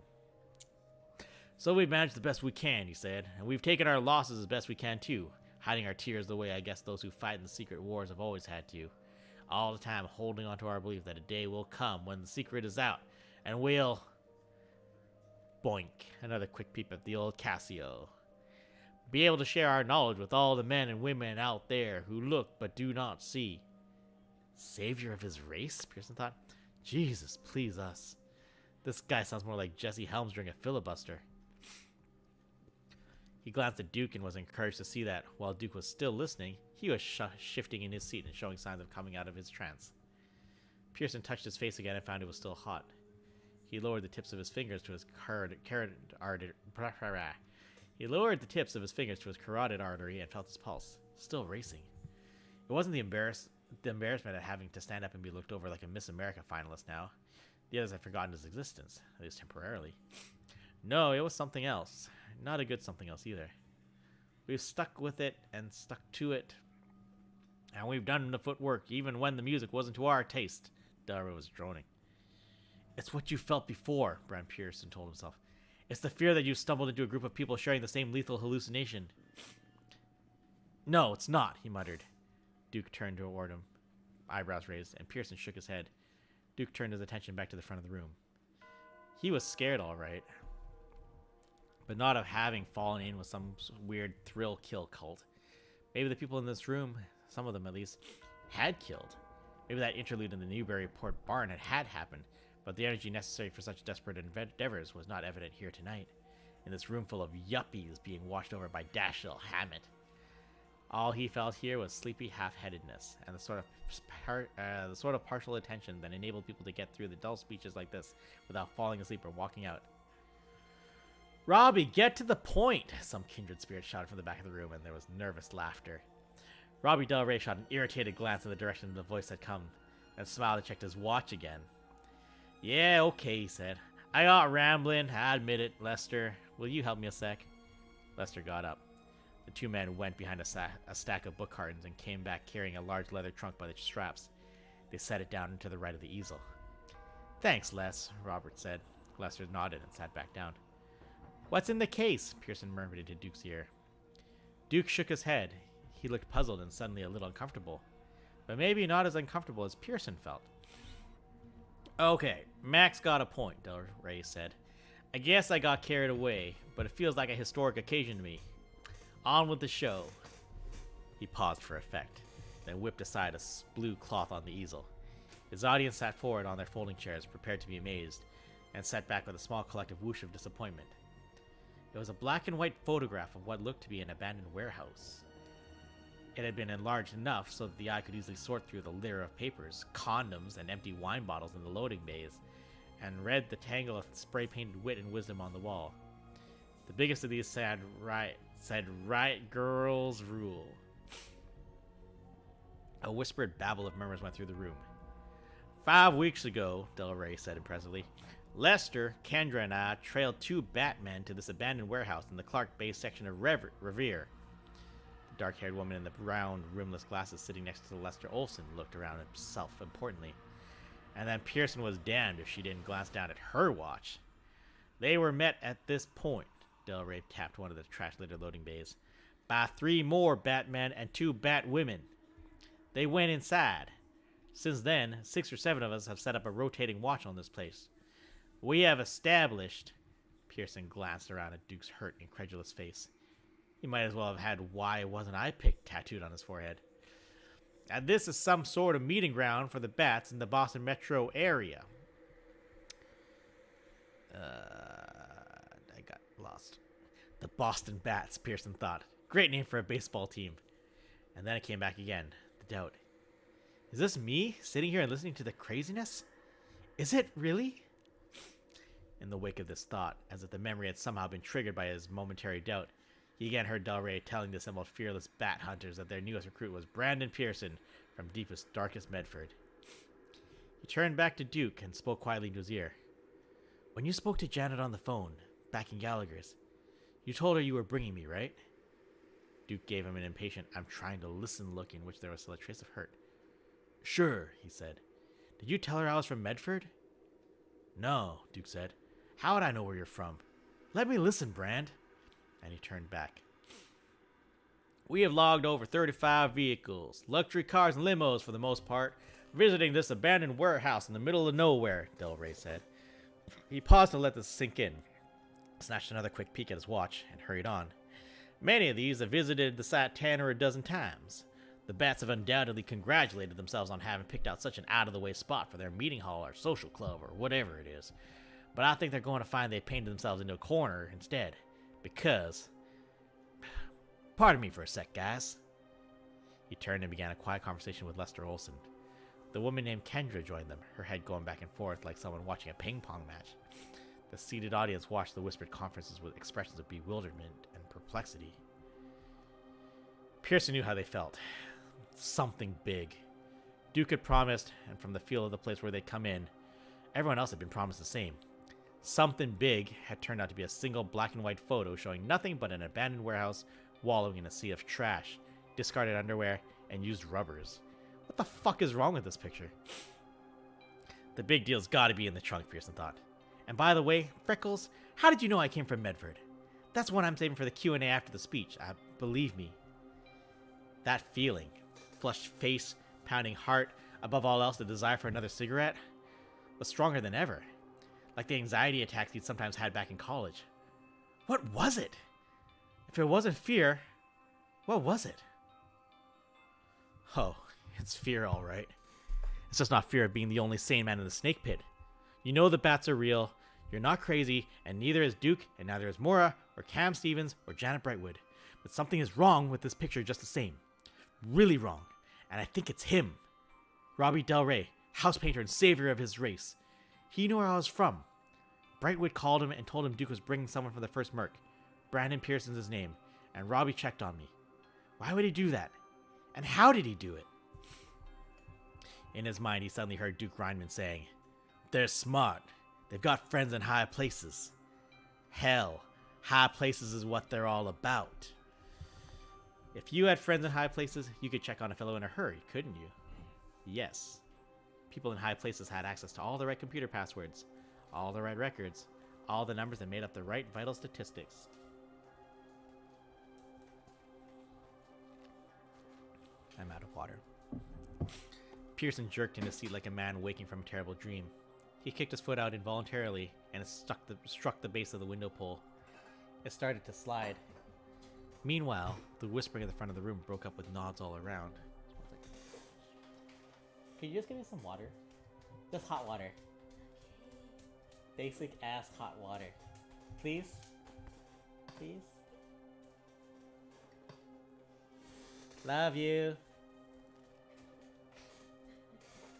Speaker 1: So we've managed the best we can, he said, and we've taken our losses as best we can too, hiding our tears the way I guess those who fight in the secret wars have always had to. All the time holding on to our belief that a day will come when the secret is out, and we'll... Boink, another quick peep at the old Casio. Be able to share our knowledge with all the men and women out there who look but do not see. Savior of his race? Pearson thought. Jesus, please us. This guy sounds more like Jesse Helms during a filibuster. He glanced at Duke and was encouraged to see that, while Duke was still listening, he was shifting in his seat and showing signs of coming out of his trance. Pearson touched his face again and found it was still hot. He lowered the tips of his fingers to his carotid artery and felt his pulse, still racing. It wasn't the embarrassment of having to stand up and be looked over like a Miss America finalist now. The others had forgotten his existence, at least temporarily. No, it was something else. Not a good something else either. We've stuck with it and stuck to it. And we've done the footwork even when the music wasn't to our taste. Del Rey was droning. It's what you felt before, Brand Pearson told himself. It's the fear that you stumbled into a group of people sharing the same lethal hallucination. No, it's not, he muttered. Duke turned toward him, eyebrows raised, and Pearson shook his head. Duke turned his attention back to the front of the room. He was scared, all right, but not of having fallen in with some weird thrill-kill cult. Maybe the people in this room, some of them at least, had killed. Maybe that interlude in the Newburyport barn had happened, but the energy necessary for such desperate endeavors was not evident here tonight. in this room full of yuppies being watched over by Dashiell Hammett. All he felt here was sleepy half-headedness, and the sort of partial attention that enabled people to get through the dull speeches like this without falling asleep or walking out. "Robbie, get to the point!" some kindred spirit shouted from the back of the room, and there was nervous laughter. Robbie Del Rey shot an irritated glance in the direction the voice had come, and smiled and checked his watch again. "Yeah, okay," he said. "I got rambling, I admit it. Lester, will you help me a sec?" Lester got up. The two men went behind a stack of book cartons and came back carrying a large leather trunk by the straps. They set it down to the right of the easel. "Thanks, Les," Robert said. Lester nodded and sat back down. "What's in the case?" Pearson murmured into Duke's ear. Duke shook his head. He looked puzzled and suddenly a little uncomfortable. But maybe not as uncomfortable as Pearson felt. "Okay, Max got a point," Del Rey said. "I guess I got carried away, but it feels like a historic occasion to me. On with the show." He paused for effect, then whipped aside a blue cloth on the easel. His audience sat forward on their folding chairs, prepared to be amazed, and sat back with a small collective whoosh of disappointment. It was a black and white photograph of what looked to be an abandoned warehouse. It had been enlarged enough so that the eye could easily sort through the litter of papers, condoms, and empty wine bottles in the loading bays, and read the tangle of spray-painted wit and wisdom on the wall. The biggest of these said right girls rule. A whispered babble of murmurs went through the room. 5 weeks ago," Del Rey said impressively, "Lester, Kendra, and I trailed 2 Batmen to this abandoned warehouse in the Clark Bay section of Revere." The dark-haired woman in the round, rimless glasses sitting next to Lester Olson looked around himself importantly. And then Pearson was damned if she didn't glance down at her watch. "They were met at this point," Del Rey tapped one of the trash-littered loading bays, "by 3 more Batmen and 2 Batwomen. They went inside. Since then, 6 or 7 of us have set up a rotating watch on this place. We have established..." Pearson glanced around at Duke's hurt, incredulous face. He might as well have had "Why Wasn't I Picked" tattooed on his forehead. "And this is some sort of meeting ground for the Bats in the Boston metro area." I got lost. The Boston Bats, Pearson thought. Great name for a baseball team. And then it came back again, the doubt. Is this me, sitting here and listening to the craziness? Is it really? In the wake of this thought, as if the memory had somehow been triggered by his momentary doubt, he again heard Del Rey telling the assembled fearless bat hunters that their newest recruit was Brandon Pearson from deepest, darkest Medford. He turned back to Duke and spoke quietly into his ear. "When you spoke to Janet on the phone, back in Gallagher's, you told her you were bringing me, right?" Duke gave him an impatient, "I'm trying to listen" look in which there was still a trace of hurt. "Sure," he said. "Did you tell her I was from Medford?" "No," Duke said. "How would I know where you're from? Let me listen, Brand." And he turned back. "We have logged over 35 vehicles, luxury cars and limos for the most part, visiting this abandoned warehouse in the middle of nowhere," Del Rey said. He paused to let this sink in, snatched another quick peek at his watch, and hurried on. "Many of these have visited the site 10 or a dozen times. The Bats have undoubtedly congratulated themselves on having picked out such an out-of-the-way spot for their meeting hall or social club or whatever it is. But I think they're going to find they painted themselves into a corner instead. Because... Pardon me for a sec, guys." He turned and began a quiet conversation with Lester Olson. The woman named Kendra joined them, her head going back and forth like someone watching a ping-pong match. The seated audience watched the whispered conferences with expressions of bewilderment and perplexity. Pearson knew how they felt. Something big. Duke had promised, and from the feel of the place where they'd come in, everyone else had been promised the same. Something big had turned out to be a single black and white photo showing nothing but an abandoned warehouse wallowing in a sea of trash, discarded underwear, and used rubbers. What the fuck is wrong with this picture? The big deal's gotta be in the trunk, Pearson thought. And by the way, Freckles, how did you know I came from Medford? That's one I'm saving for the Q&A after the speech. Believe me. That feeling, flushed face, pounding heart, above all else the desire for another cigarette, was stronger than ever. Like the anxiety attacks he'd sometimes had back in college. What was it? If it wasn't fear, what was it? Oh, it's fear, all right. It's just not fear of being the only sane man in the snake pit. You know the Bats are real. You're not crazy, and neither is Duke, and neither is Mora, or Cam Stevens, or Janet Brightwood. But something is wrong with this picture just the same. Really wrong. And I think it's him. Robbie Del Rey, house painter and savior of his race. He knew where I was from. Brightwood called him and told him Duke was bringing someone from the first Merc. Brandon Pearson's his name, and Robbie checked on me. Why would he do that? And how did he do it? In his mind, he suddenly heard Duke Reinman saying, "They're smart. They've got friends in high places. Hell, high places is what they're all about." If you had friends in high places, you could check on a fellow in a hurry, couldn't you? Yes. People in high places had access to all the right computer passwords, all the right records, all the numbers that made up the right vital statistics. I'm out of water. Pearson jerked in his seat like a man waking from a terrible dream. He kicked his foot out involuntarily, and it struck the base of the window pole. It started to slide. Meanwhile, the whispering at the front of the room broke up with nods all around. Could you just give me some water? Just hot water. Basic ass hot water. Please? Please? Love you.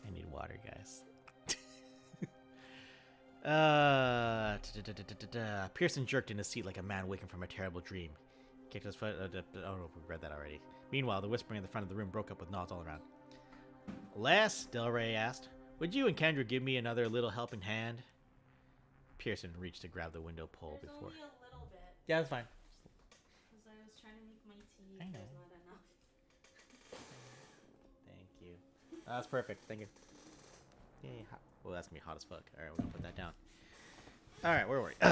Speaker 1: I need water, guys. Pearson jerked in his seat like a man waking from a terrible dream. Kicked his foot. Oh, we read that already. Meanwhile, the whispering at the front of the room broke up with nods all around. Les, Del Rey asked, would you and Kendra give me another little helping hand? Pearson reached to grab the window pole
Speaker 5: There's
Speaker 1: before.
Speaker 5: only a little bit.
Speaker 1: Yeah, that's fine.
Speaker 5: Because I was trying to make my tea.
Speaker 1: I know.
Speaker 5: There's not enough.
Speaker 1: Thank you. That's perfect. Thank you. Yay, hot. Well, that's gonna be hot as fuck. All right, we're gonna put that down. All right, where were we?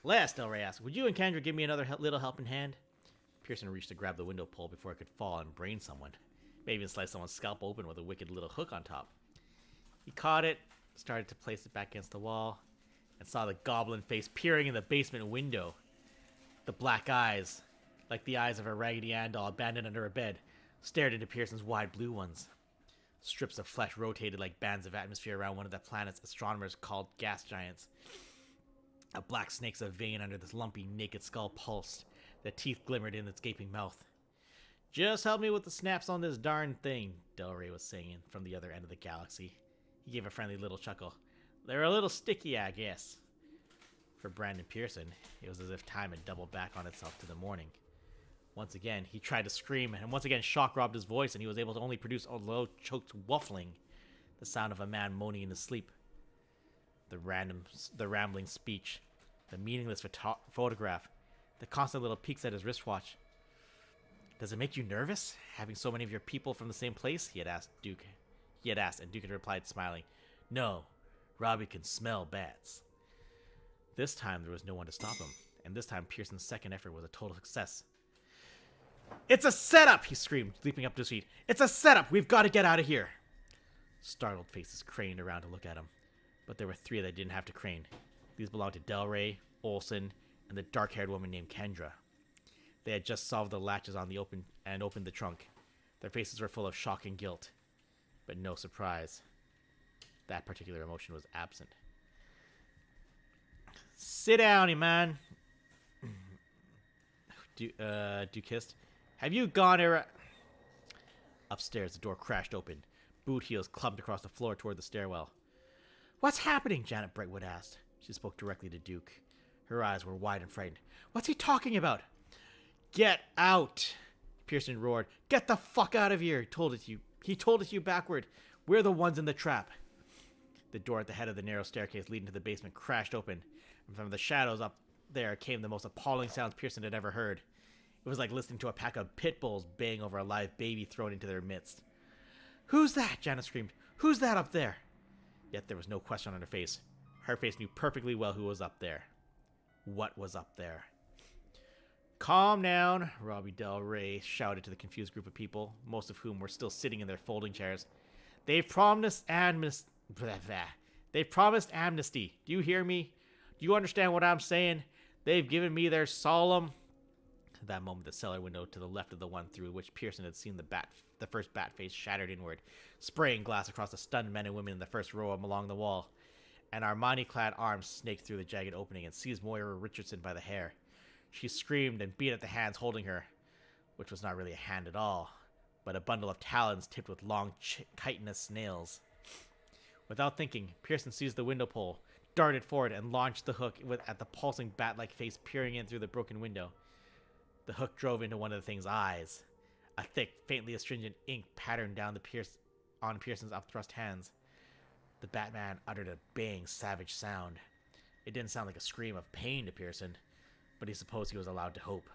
Speaker 1: Last, Del Rey asked, would you and Kendra give me another little helping hand? Pearson reached to grab the window pole before it could fall and brain someone. Maybe even slice someone's scalp open with a wicked little hook on top. He caught it, started to place it back against the wall, and saw the goblin face peering in the basement window. The black eyes, like the eyes of a Raggedy Ann doll abandoned under a bed, stared into Pearson's wide blue ones. Strips of flesh rotated like bands of atmosphere around one of the planet's astronomers called gas giants. A black snake's a vein under this lumpy, naked skull pulsed. The teeth glimmered in its gaping mouth. Just help me with the snaps on this darn thing, Del Rey was saying from the other end of the galaxy. He gave a friendly little chuckle. They're a little sticky, I guess. For Brandon Pearson, it was as if time had doubled back on itself to the morning. Once again, he tried to scream, and once again shock robbed his voice, and he was able to only produce a low, choked wuffling, the sound of a man moaning in his sleep. The rambling speech, the meaningless photograph, the constant little peeks at his wristwatch. Does it make you nervous, having so many of your people from the same place? He had asked, and Duke had replied, smiling, No, Robbie can smell bats. This time there was no one to stop him, and this time Pearson's second effort was a total success. It's a setup, he screamed, leaping up to his feet. It's a setup! We've got to get out of here! Startled faces craned around to look at him, but there were three that didn't have to crane. These belonged to Del Rey, Olsen, and the dark-haired woman named Kendra. They had just solved the latches on the opened the trunk. Their faces were full of shock and guilt, but no surprise. That particular emotion was absent. Sit down, you man. Duke hissed. Have you gone Upstairs, the door crashed open. Boot heels clumped across the floor toward the stairwell. What's happening? Janet Brightwood asked. She spoke directly to Duke. Her eyes were wide and frightened. What's he talking about? Get out! Pearson roared. Get the fuck out of here! He told it to you backward. We're the ones in the trap. The door at the head of the narrow staircase leading to the basement crashed open, and from the shadows up there came the most appalling sounds Pearson had ever heard. It was like listening to a pack of pit bulls baying over a live baby thrown into their midst. Who's that? Janet screamed. Who's that up there? Yet there was no question on her face. Her face knew perfectly well who was up there. What was up there? Calm down, Robbie Del Rey shouted to the confused group of people, most of whom were still sitting in their folding chairs. They've promised amnesty. Do you hear me? Do you understand what I'm saying? They've given me their solemn... At that moment, the cellar window to the left of the one through which Pearson had seen the first bat face shattered inward, spraying glass across the stunned men and women in the first row along the wall. An Armani-clad arm snaked through the jagged opening and seized Moira Richardson by the hair. She screamed and beat at the hands holding her, which was not really a hand at all, but a bundle of talons tipped with long chitinous nails. Without thinking, Pearson seized the window pole, darted forward, and launched the hook at the pulsing bat-like face peering in through the broken window. The hook drove into one of the thing's eyes. A thick, faintly astringent ink patterned down on Pearson's upthrust hands. The Batman uttered a baying, savage sound. It didn't sound like a scream of pain to Pearson, but he supposed he was allowed to hope.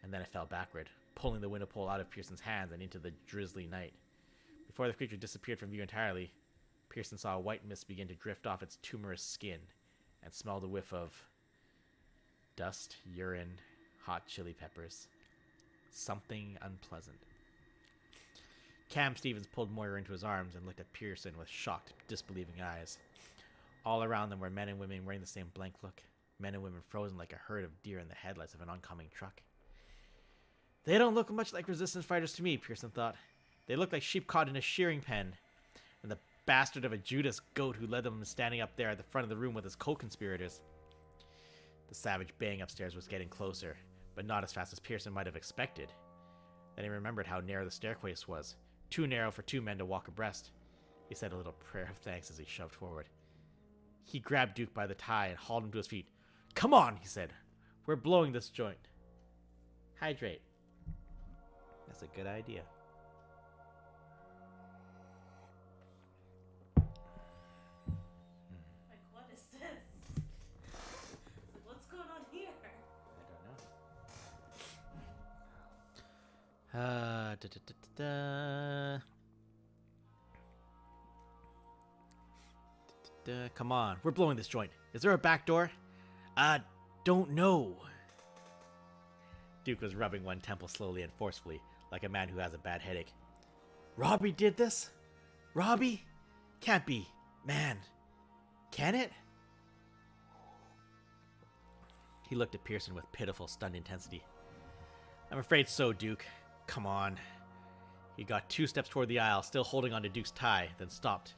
Speaker 1: And then it fell backward, pulling the window pole out of Pearson's hands and into the drizzly night. Before the creature disappeared from view entirely, Pearson saw a white mist begin to drift off its tumorous skin and smelled a whiff of dust, urine, hot chili peppers. Something unpleasant. Cam Stevens pulled Moira into his arms and looked at Pearson with shocked, disbelieving eyes. All around them were men and women wearing the same blank look, men and women frozen like a herd of deer in the headlights of an oncoming truck. They don't look much like resistance fighters to me, Pearson thought. They look like sheep caught in a shearing pen, and the bastard of a Judas goat who led them standing up there at the front of the room with his co-conspirators. The savage baying upstairs was getting closer, but not as fast as Pearson might have expected. Then he remembered how narrow the staircase was, too narrow for two men to walk abreast. He said a little prayer of thanks as he shoved forward. He grabbed Duke by the tie and hauled him to his feet. "Come on," he said. "We're blowing this joint." Hydrate. That's a good idea.
Speaker 5: Like, what is this? What's going on here?
Speaker 1: I don't know. Come on, we're blowing this joint. Is there a back door? Don't know. Duke was rubbing one temple slowly and forcefully, like a man who has a bad headache. Robbie did this? Robbie? Can't be. Man. Can it? He looked at Pearson with pitiful, stunned intensity. I'm afraid so, Duke. Come on. He got 2 steps toward the aisle, still holding onto Duke's tie, then stopped.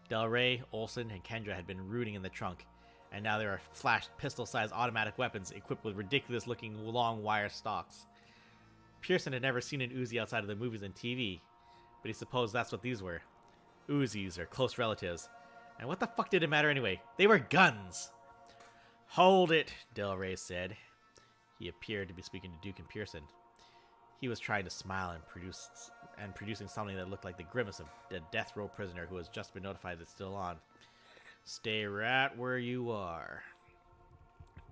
Speaker 1: Del Rey, Olsen, and Kendra had been rooting in the trunk, and now there were flashed pistol-sized automatic weapons equipped with ridiculous-looking long wire stalks. Pearson had never seen an Uzi outside of the movies and TV, but he supposed that's what these were. Uzis, or close relatives. And what the fuck did it matter anyway? They were guns! Hold it, Del Rey said. He appeared to be speaking to Duke and Pearson. He was trying to smile and producing something that looked like the grimace of a death row prisoner who has just been notified it's still on. Stay right where you are.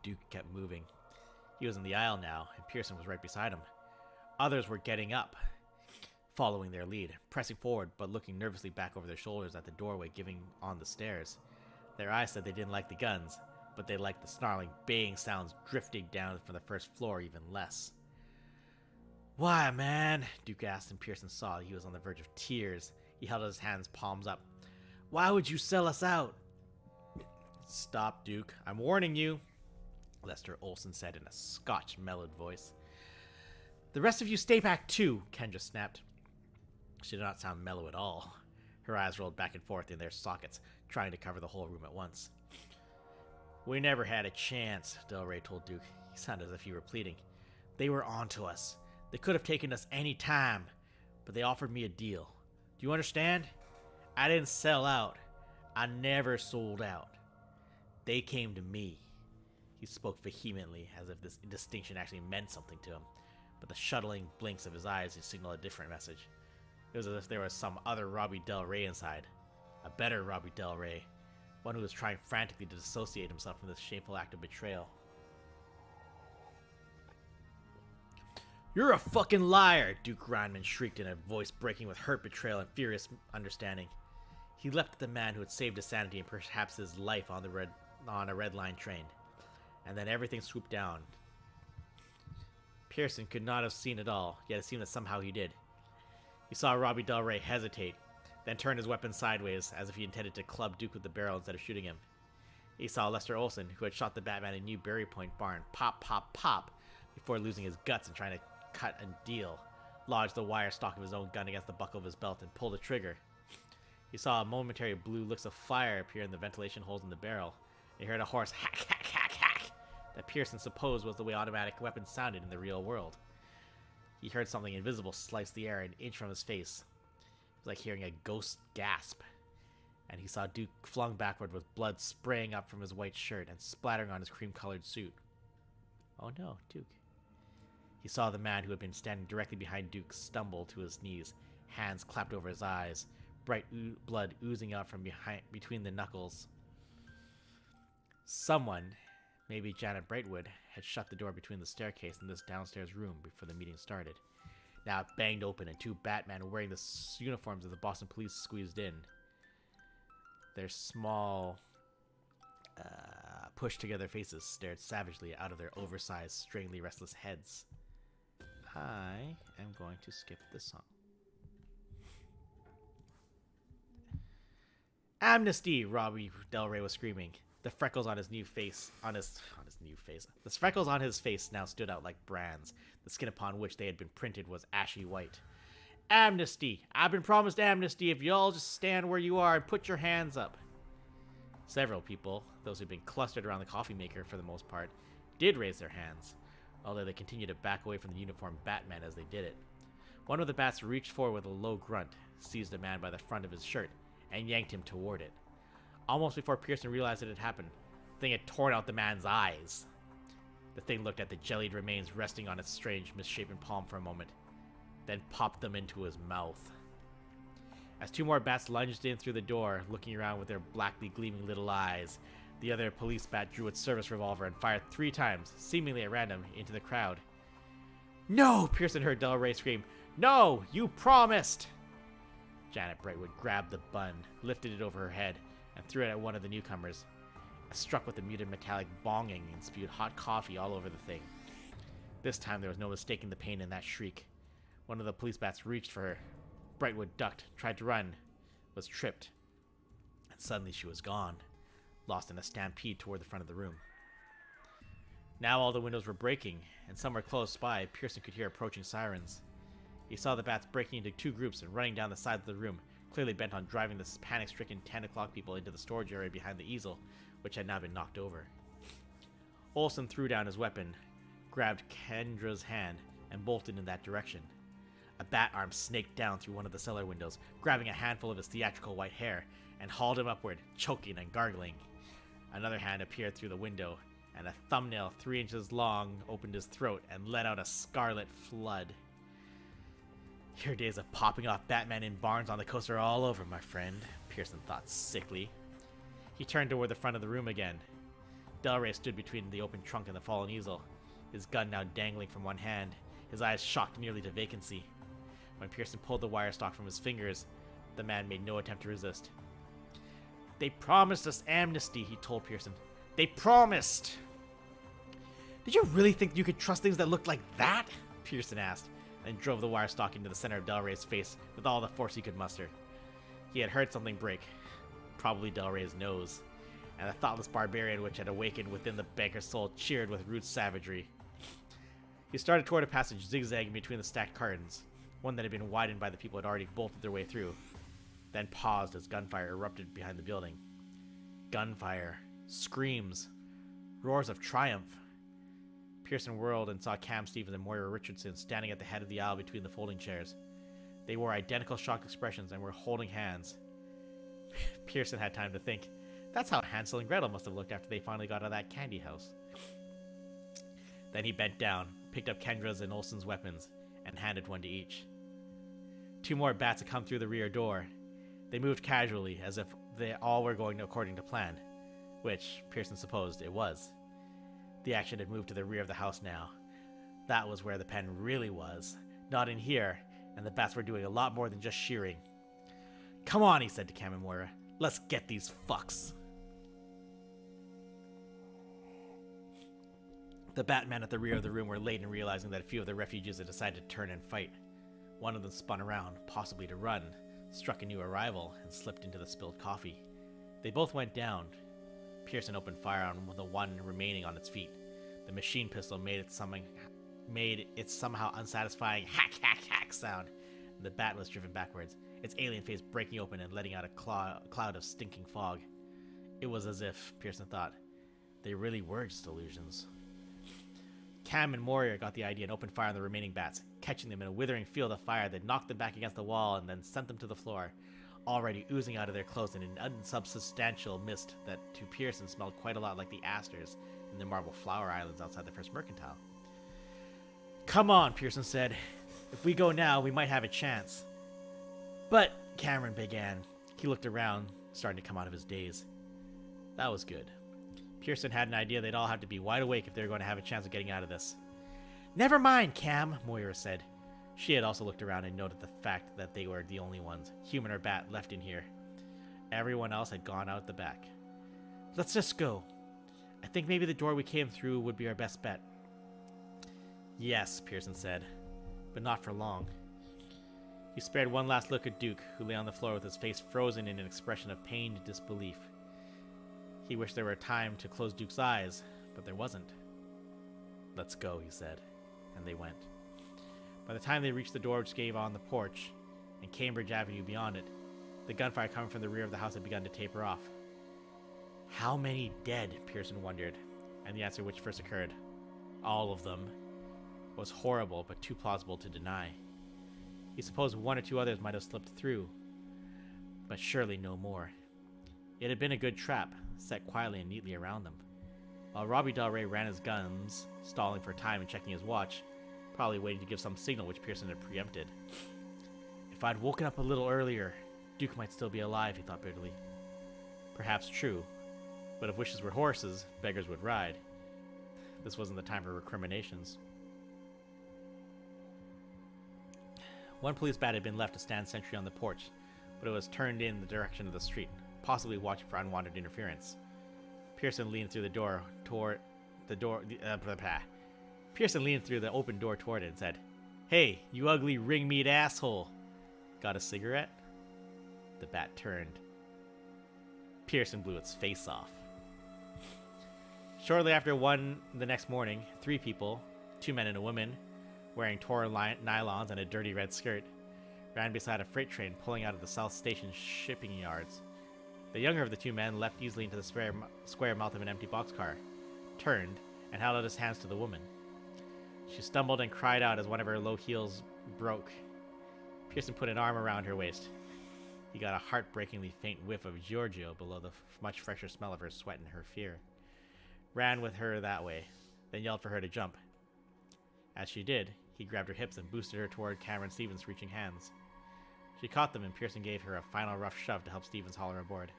Speaker 1: Duke kept moving. He was in the aisle now, and Pearson was right beside him. Others were getting up, following their lead, pressing forward but looking nervously back over their shoulders at the doorway giving on the stairs. Their eyes said they didn't like the guns, but they liked the snarling, baying sounds drifting down from the first floor even less. Why, man? Duke asked, and Pearson saw he was on the verge of tears. He held his hands palms up. Why would you sell us out? Stop, Duke. I'm warning you, Lester Olsen said in a Scotch mellowed voice. The rest of you stay back too, Kendra snapped. She did not sound mellow at all. Her eyes rolled back and forth in their sockets, trying to cover the whole room at once. We never had a chance, Del Rey told Duke. He sounded as if he were pleading. They were on to us. They could have taken us any time, but they offered me a deal. Do you understand? I didn't sell out. I never sold out. They came to me. He spoke vehemently, as if this distinction actually meant something to him, but the shuttling blinks of his eyes signaled a different message. It was as if there was some other Robbie Del Rey inside. A better Robbie Del Rey. One who was trying frantically to dissociate himself from this shameful act of betrayal. You're a fucking liar, Duke Reinman shrieked in a voice breaking with hurt betrayal and furious understanding. He leapt at the man who had saved his sanity and perhaps his life on a red line train. And then everything swooped down. Pearson could not have seen it all, yet it seemed that somehow he did. He saw Robbie Del Rey hesitate, then turn his weapon sideways as if he intended to club Duke with the barrel instead of shooting him. He saw Lester Olsen, who had shot the Batman in New Berry Point barn, pop, pop, pop, before losing his guts and trying to cut and deal, lodge the wire stock of his own gun against the buckle of his belt and pull the trigger. He saw a momentary blue looks of fire appear in the ventilation holes in the barrel. He heard a hoarse hack, hack, hack, hack that Pearson supposed was the way automatic weapons sounded in the real world. He heard something invisible slice the air an inch from his face. It was like hearing a ghost gasp. And he saw Duke flung backward with blood spraying up from his white shirt and splattering on his cream-colored suit. Oh no, Duke. He saw the man who had been standing directly behind Duke stumble to his knees, hands clapped over his eyes, bright blood oozing out from between the knuckles. Someone, maybe Janet Brightwood, had shut the door between the staircase and this downstairs room before the meeting started. Now it banged open and two Batmen wearing the uniforms of the Boston Police squeezed in. Their small, pushed-together faces stared savagely out of their oversized, strangely restless heads. I am going to skip this song. Amnesty! Robbie Del Rey was screaming. The freckles on his new face, the freckles on his face now stood out like brands. The skin upon which they had been printed was ashy white. Amnesty! I've been promised amnesty if you all just stand where you are and put your hands up. Several people, those who'd been clustered around the coffee maker for the most part, did raise their hands, although they continued to back away from the uniformed Batman as they did it. One of the bats reached forward with a low grunt, seized the man by the front of his shirt, and yanked him toward it. Almost before Pearson realized it had happened, the thing had torn out the man's eyes. The thing looked at the jellied remains resting on its strange, misshapen palm for a moment, then popped them into his mouth. As two more bats lunged in through the door, looking around with their blackly gleaming little eyes, the other police bat drew its service revolver and fired 3 times, seemingly at random, into the crowd. "No!" Pearson heard Del Rey scream. "No! You promised!" Janet Brightwood grabbed the bun, lifted it over her head, and threw it at one of the newcomers. It struck with a muted metallic bonging and spewed hot coffee all over the thing. This time there was no mistaking the pain in that shriek. One of the police bats reached for her. Brightwood ducked, tried to run, was tripped, and suddenly she was gone, lost in a stampede toward the front of the room. Now all the windows were breaking, and somewhere close by, Pearson could hear approaching sirens. He saw the bats breaking into 2 groups and running down the sides of the room, clearly bent on driving the panic-stricken 10 o'clock people into the storage area behind the easel, which had now been knocked over. Olsen threw down his weapon, grabbed Kendra's hand, and bolted in that direction. A bat arm snaked down through one of the cellar windows, grabbing a handful of his theatrical white hair, and hauled him upward, choking and gargling. Another hand appeared through the window, and a thumbnail 3 inches long opened his throat and let out a scarlet flood. Your days of popping off Batman in barns on the coast are all over, my friend, Pearson thought sickly. He turned toward the front of the room again. Del Rey stood between the open trunk and the fallen easel, his gun now dangling from one hand, his eyes shocked nearly to vacancy. When Pearson pulled the wire stalk from his fingers, the man made no attempt to resist. "They promised us amnesty," he told Pearson. "They promised!" "Did you really think you could trust things that looked like that?" Pearson asked, and drove the wire stalk into the center of Del Rey's face with all the force he could muster. He had heard something break, probably Del Rey's nose, and the thoughtless barbarian which had awakened within the banker's soul cheered with rude savagery. He started toward a passage zigzagging between the stacked cartons, one that had been widened by the people who had already bolted their way through, then paused as gunfire erupted behind the building. Gunfire, screams, roars of triumph. Pearson whirled and saw Cam Stevens and Moira Richardson standing at the head of the aisle between the folding chairs. They wore identical shocked expressions and were holding hands. Pearson had time to think. That's how Hansel and Gretel must have looked after they finally got out of that candy house. Then he bent down, picked up Kendra's and Olsen's weapons, and handed one to each. 2 more bats had come through the rear door. They moved casually, as if they all were going according to plan, which Pearson supposed it was. The action had moved to the rear of the house now. That was where the pen really was, not in here, and the bats were doing a lot more than just shearing. "Come on," he said to Cam and Moira. "Let's get these fucks." The Batmen at the rear of the room were late in realizing that a few of the refugees had decided to turn and fight. One of them spun around, possibly to run, struck a new arrival, and slipped into the spilled coffee. They both went down. Pearson opened fire on the one remaining on its feet. The machine pistol made its somehow unsatisfying hack, hack, hack sound, and the bat was driven backwards. its alien face breaking open and letting out a cloud of stinking fog. It was as if, Pearson thought, they really were just illusions. Cam and Moria got the idea and opened fire on the remaining bats, catching them in a withering field of fire that knocked them back against the wall and then sent them to the floor, already oozing out of their clothes in an unsubstantial mist that to Pearson smelled quite a lot like the asters in the marble flower islands outside the first mercantile. Come on, Pearson said. If we go now, we might have a chance. But, Cameron began. He looked around, starting to come out of his daze. That was good. Pearson had an idea they'd all have to be wide awake if they were going to have a chance of getting out of this. Never mind, Cam, Moira said. She had also looked around and noted the fact that they were the only ones, human or bat, left in here. Everyone else had gone out the back. Let's just go. I think maybe the door we came through would be our best bet. Yes, Pearson said, but not for long. He spared one last look at Duke, who lay on the floor with his face frozen in an expression of pained disbelief. He wished there were time to close Duke's eyes, but there wasn't. Let's go, he said, and they went. By the time they reached the door which gave on the porch, and Cambridge Avenue beyond it, the gunfire coming from the rear of the house had begun to taper off. How many dead, Pearson wondered, and the answer which first occurred, all of them, was horrible but too plausible to deny. He supposed one or two others might have slipped through, but surely no more. It had been a good trap, set quietly and neatly around them. While Robbie Del Rey ran his guns, stalling for time and checking his watch, probably waiting to give some signal which Pearson had preempted. If I'd woken up a little earlier, Duke might still be alive, he thought bitterly. Perhaps true, but if wishes were horses, beggars would ride. This wasn't the time for recriminations. One police bat had been left to stand sentry on the porch, but it was turned in the direction of the street, possibly watching for unwanted interference. Pearson leaned through the door toward the door. Pearson leaned through the open door toward it and said, "Hey, you ugly ring meat asshole! Got a cigarette?" The bat turned. Pearson blew its face off. Shortly after 1 the next morning, 3 people, 2 men and a woman, wearing torn nylons and a dirty red skirt, ran beside a freight train pulling out of the South Station shipping yards. The younger of the 2 men leapt easily into the square mouth of an empty boxcar, turned, and held out his hands to the woman. She stumbled and cried out as one of her low heels broke. Pearson put an arm around her waist. He got a heartbreakingly faint whiff of Giorgio below the much fresher smell of her sweat and her fear. Ran with her that way, then yelled for her to jump. As she did, he grabbed her hips and boosted her toward Cameron Stevens' reaching hands. She caught them and Pearson gave her a final rough shove to help Stevens haul her aboard.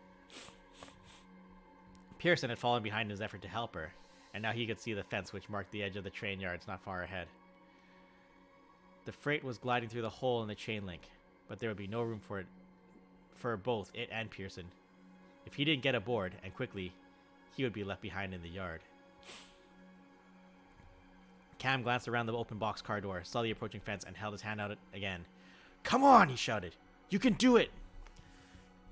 Speaker 1: Pearson had fallen behind in his effort to help her, and now he could see the fence which marked the edge of the train yards not far ahead. The freight was gliding through the hole in the chain link, but there would be no room for both it and Pearson. If he didn't get aboard, and quickly, he would be left behind in the yard. Cam glanced around the open boxcar door, saw the approaching fence, and held his hand out again. "Come on," he shouted. "You can do it!"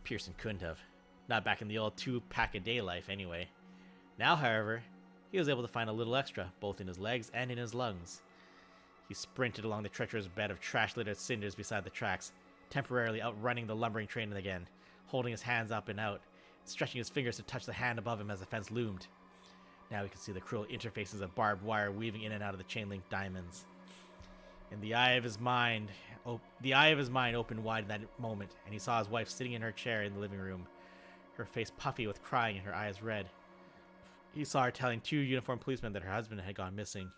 Speaker 1: Pearson couldn't have. Not back in the old 2-pack-a-day life, anyway. Now, however, he was able to find a little extra, both in his legs and in his lungs. He sprinted along the treacherous bed of trash-littered cinders beside the tracks, temporarily outrunning the lumbering train again, holding his hands up and out, stretching his fingers to touch the hand above him as the fence loomed. Now he could see the cruel interfaces of barbed wire weaving in and out of the chain-link diamonds. In the eye of his mind opened wide in that moment, and he saw his wife sitting in her chair in the living room, her face puffy with crying and her eyes red. He saw her telling 2 uniformed policemen that her husband had gone missing.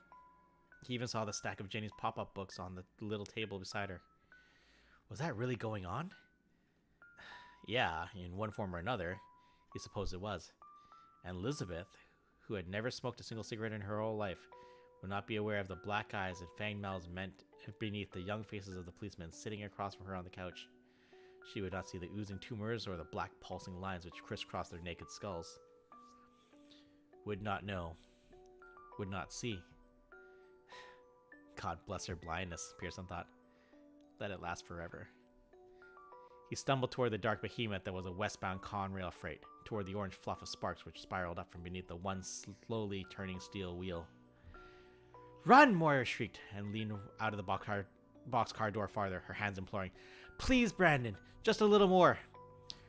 Speaker 1: He even saw the stack of Jenny's pop-up books on the little table beside her. Was that really going on? Yeah, in one form or another, he supposed it was. And Elizabeth, who had never smoked a single cigarette in her whole life, would not be aware of the black eyes and fanged mouths meant beneath the young faces of the policemen sitting across from her on the couch. She would not see the oozing tumors or the black pulsing lines which crisscrossed their naked skulls. Would not know. Would not see. God bless her blindness, Pearson thought. Let it last forever. He stumbled toward the dark behemoth that was a westbound Conrail freight, toward the orange fluff of sparks which spiraled up from beneath the one slowly turning steel wheel. "Run!" Moira shrieked, and leaned out of the boxcar door farther, her hands imploring. Please, Brandon, just a little more.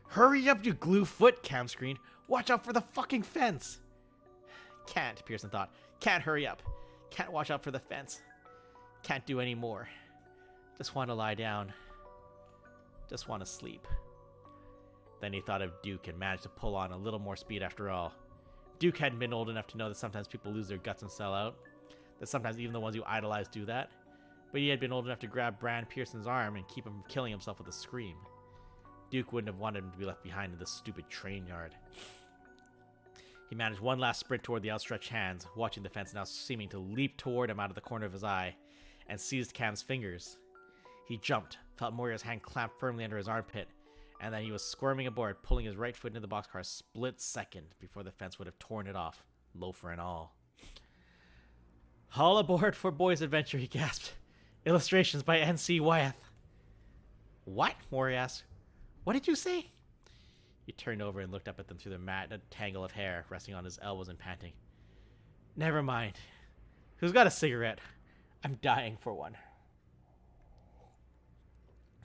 Speaker 1: Hurry up, you glue foot, Cam screamed. Watch out for the fucking fence. Can't, Pearson thought. Can't hurry up. Can't watch out for the fence. Can't do any more. Just want to lie down. Just want to sleep. Then he thought of Duke and managed to pull on a little more speed after all. Duke hadn't been old enough to know that sometimes people lose their guts and sell out. That sometimes even the ones you idolize do that. But he had been old enough to grab Brand Pearson's arm and keep him from killing himself with a scream. Duke wouldn't have wanted him to be left behind in this stupid train yard. He managed one last sprint toward the outstretched hands, watching the fence now seeming to leap toward him out of the corner of his eye, and seized Cam's fingers. He jumped, felt Moria's hand clamp firmly under his armpit, and then he was squirming aboard, pulling his right foot into the boxcar a split second before the fence would have torn it off, loafer and all. All aboard for Boy's Adventure, he gasped. Illustrations by N.C. Wyeth. What? Moria asked. What did you say? He turned over and looked up at them through the matted tangle of hair, resting on his elbows and panting. Never mind. Who's got a cigarette? I'm dying for one.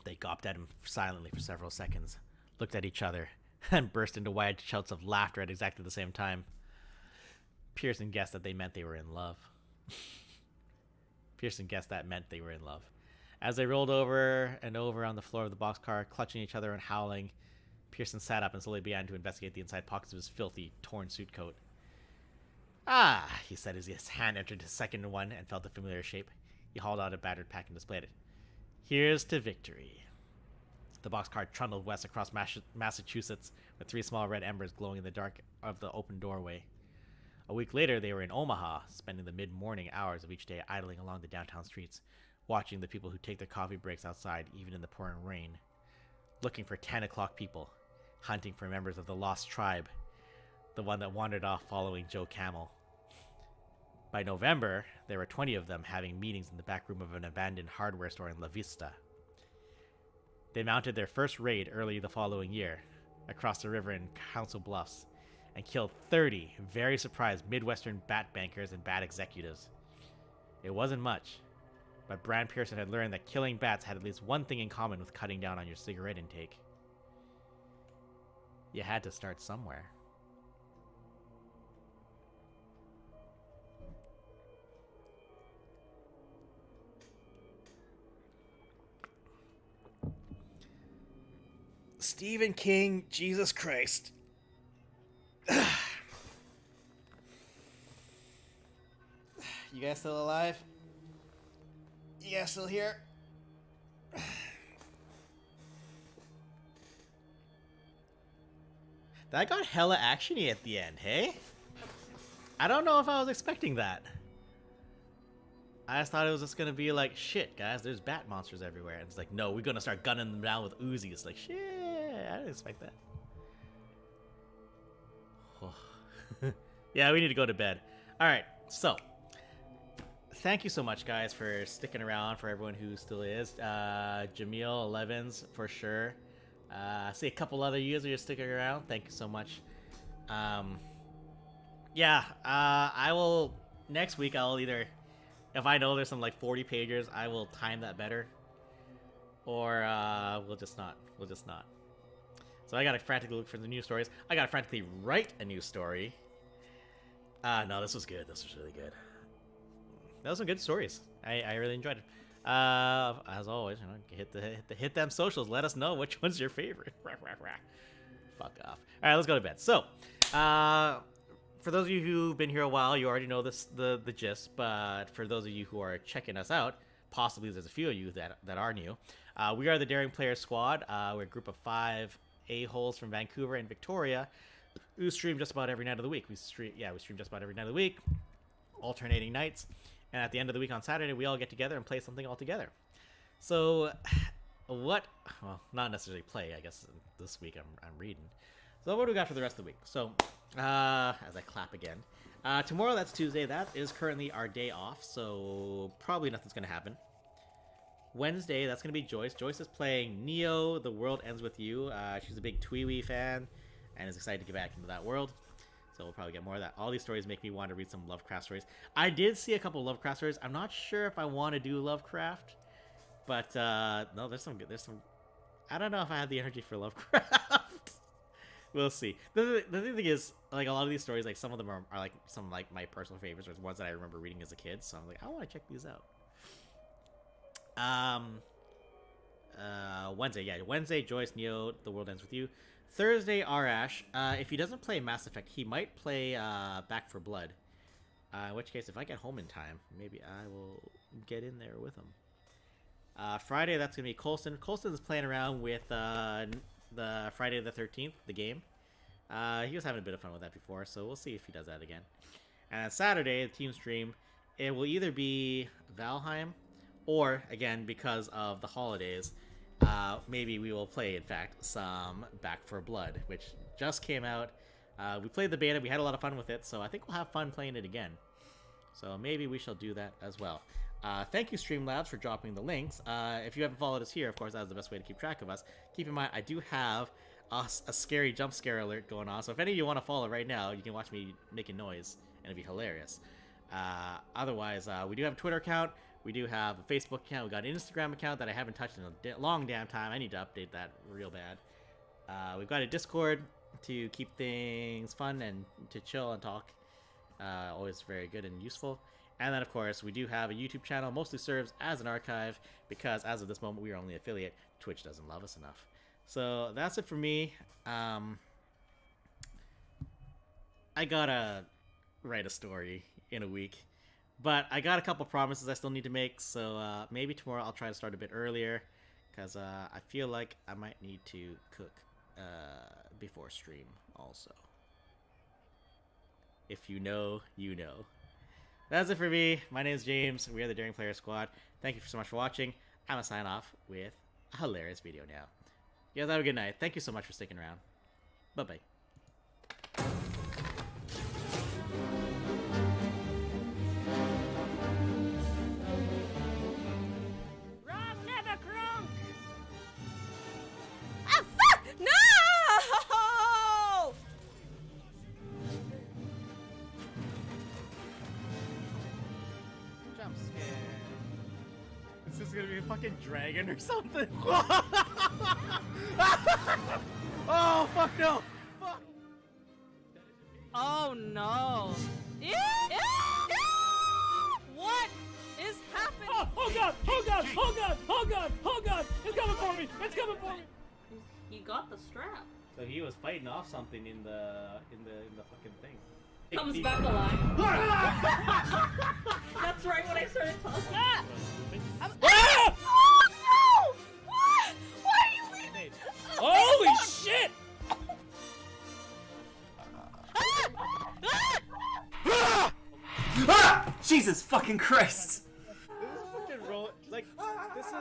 Speaker 1: They gawped at him silently for several seconds, looked at each other, and burst into wide shouts of laughter at exactly the same time. Pearson guessed that they meant they were in love. Pearson guessed that meant they were in love. As they rolled over and over on the floor of the boxcar, clutching each other and howling, Pearson sat up and slowly began to investigate the inside pockets of his filthy, torn suit coat. Ah, he said as his hand entered his second one and felt a familiar shape. He hauled out a battered pack and displayed it. Here's to victory. The boxcar trundled west across Massachusetts with 3 small red embers glowing in the dark of the open doorway. A week later, they were in Omaha, spending the mid-morning hours of each day idling along the downtown streets, watching the people who take their coffee breaks outside even in the pouring rain, looking for 10 o'clock people, hunting for members of the lost tribe, the one that wandered off following Joe Camel. By November, there were 20 of them having meetings in the back room of an abandoned hardware store in La Vista. They mounted their first raid early the following year, across the river in Council Bluffs, and killed 30 very surprised Midwestern bat bankers and bat executives. It wasn't much, but Brand Pearson had learned that killing bats had at least one thing in common with cutting down on your cigarette intake. You had to start somewhere. Stephen King, Jesus Christ. You guys still alive? You guys still here? That got hella actiony at the end, hey? I don't know if I was expecting that. I just thought it was just gonna be like, shit, guys, there's bat monsters everywhere. And it's like, no, we're gonna start gunning them down with Uzis. Like, shit, I didn't expect that. Yeah, we need to go to bed. Alright, so. Thank you so much, guys, for sticking around, for everyone who still is. Jamil, 11s, for sure. I see a couple other users sticking around. Thank you so much. Yeah, I will, next week, I'll either, if I know there's some like 40 pagers, I will time that better. Or we'll just not. So I gotta frantically look for the news stories. I gotta frantically write a new story. No, this was good. This was really good. That was some good stories. I really enjoyed it. As always, you know, hit them socials. Let us know which one's your favorite. Fuck off. All right, let's go to bed. So, for those of you who've been here a while, you already know the gist. But for those of you who are checking us out, possibly there's a few of you that are new. We are the Daring Players Squad. We're a group of 5 a-holes from Vancouver and Victoria who stream just about every night of the week. We stream just about every night of the week, alternating nights. And at the end of the week on Saturday, we all get together and play something all together. So, well, not necessarily play, I guess this week I'm reading. So what do we got for the rest of the week? So, as I clap again. Tomorrow, that's Tuesday. That is currently our day off, so probably nothing's going to happen. Wednesday, that's going to be Joyce. Joyce is playing Neo, The World Ends With You. She's a big Twee-Wee fan and is excited to get back into that world. So we'll probably get more of that. All these stories make me want to read some Lovecraft stories. I did see a couple Lovecraft stories. I'm not sure if I want to do Lovecraft, but no, there's some I don't know if I have the energy for Lovecraft. We'll see. The thing is, like, a lot of these stories, like, some of them are like some like my personal favorites, or ones that I remember reading as a kid. So I'm like, I want to check these out. Wednesday, Joyce, Neo, The World Ends With You. Thursday, Arash. If he doesn't play Mass Effect, he might play Back for Blood. In which case, if I get home in time, maybe I will get in there with him. Friday, that's going to be Colston. Colston's playing around with the Friday the 13th, the game. He was having a bit of fun with that before, so we'll see if he does that again. And on Saturday, the team stream, it will either be Valheim, or, again, because of the holidays, maybe we will play, in fact, some Back for Blood, which just came out. We played the beta, we had a lot of fun with it, so I think we'll have fun playing it again. So maybe we shall do that as well. Thank you, Streamlabs, for dropping the links. If you haven't followed us here, of course, that's the best way to keep track of us. Keep in mind, I do have a scary jump scare alert going on, so if any of you want to follow right now, you can watch me making noise, and it'd be hilarious. Otherwise, we do have a Twitter account, we do have a Facebook account, we got an Instagram account that I haven't touched in a long damn time. I need to update that real bad. We've got a Discord to keep things fun and to chill and talk. Always very good and useful. And then, of course, we do have a YouTube channel, mostly serves as an archive, because as of this moment, we are only affiliate. Twitch doesn't love us enough. So that's it for me. I gotta write a story in a week, but I got a couple promises I still need to make, so maybe tomorrow I'll try to start a bit earlier, because I feel like I might need to cook before stream also. If you know, you know. That's it for me. My name is James. We are the Daring Player Squad. Thank you so much for watching. I'm going to sign off with a hilarious video now. You guys have a good night. Thank you so much for sticking around. Bye-bye.
Speaker 2: Rob never crunk!
Speaker 6: Ah, fuck! No!
Speaker 1: Jump scare. Is this gonna be a fucking dragon or something? Oh, fuck no! Fuck!
Speaker 6: Oh no! What is happening?
Speaker 3: Oh god! Oh god! Oh god! Oh god! Oh god! It's coming for me! It's coming for me!
Speaker 5: You got the strap.
Speaker 1: So he was fighting off something in the fucking thing.
Speaker 5: Comes back alive. That's right when I started talking.
Speaker 6: Ah!
Speaker 3: Ah!
Speaker 6: Oh no! What? Why are you leaving?
Speaker 3: Holy shit!
Speaker 7: Ah! Jesus fucking Christ!
Speaker 1: This is fucking roll. Like, this is.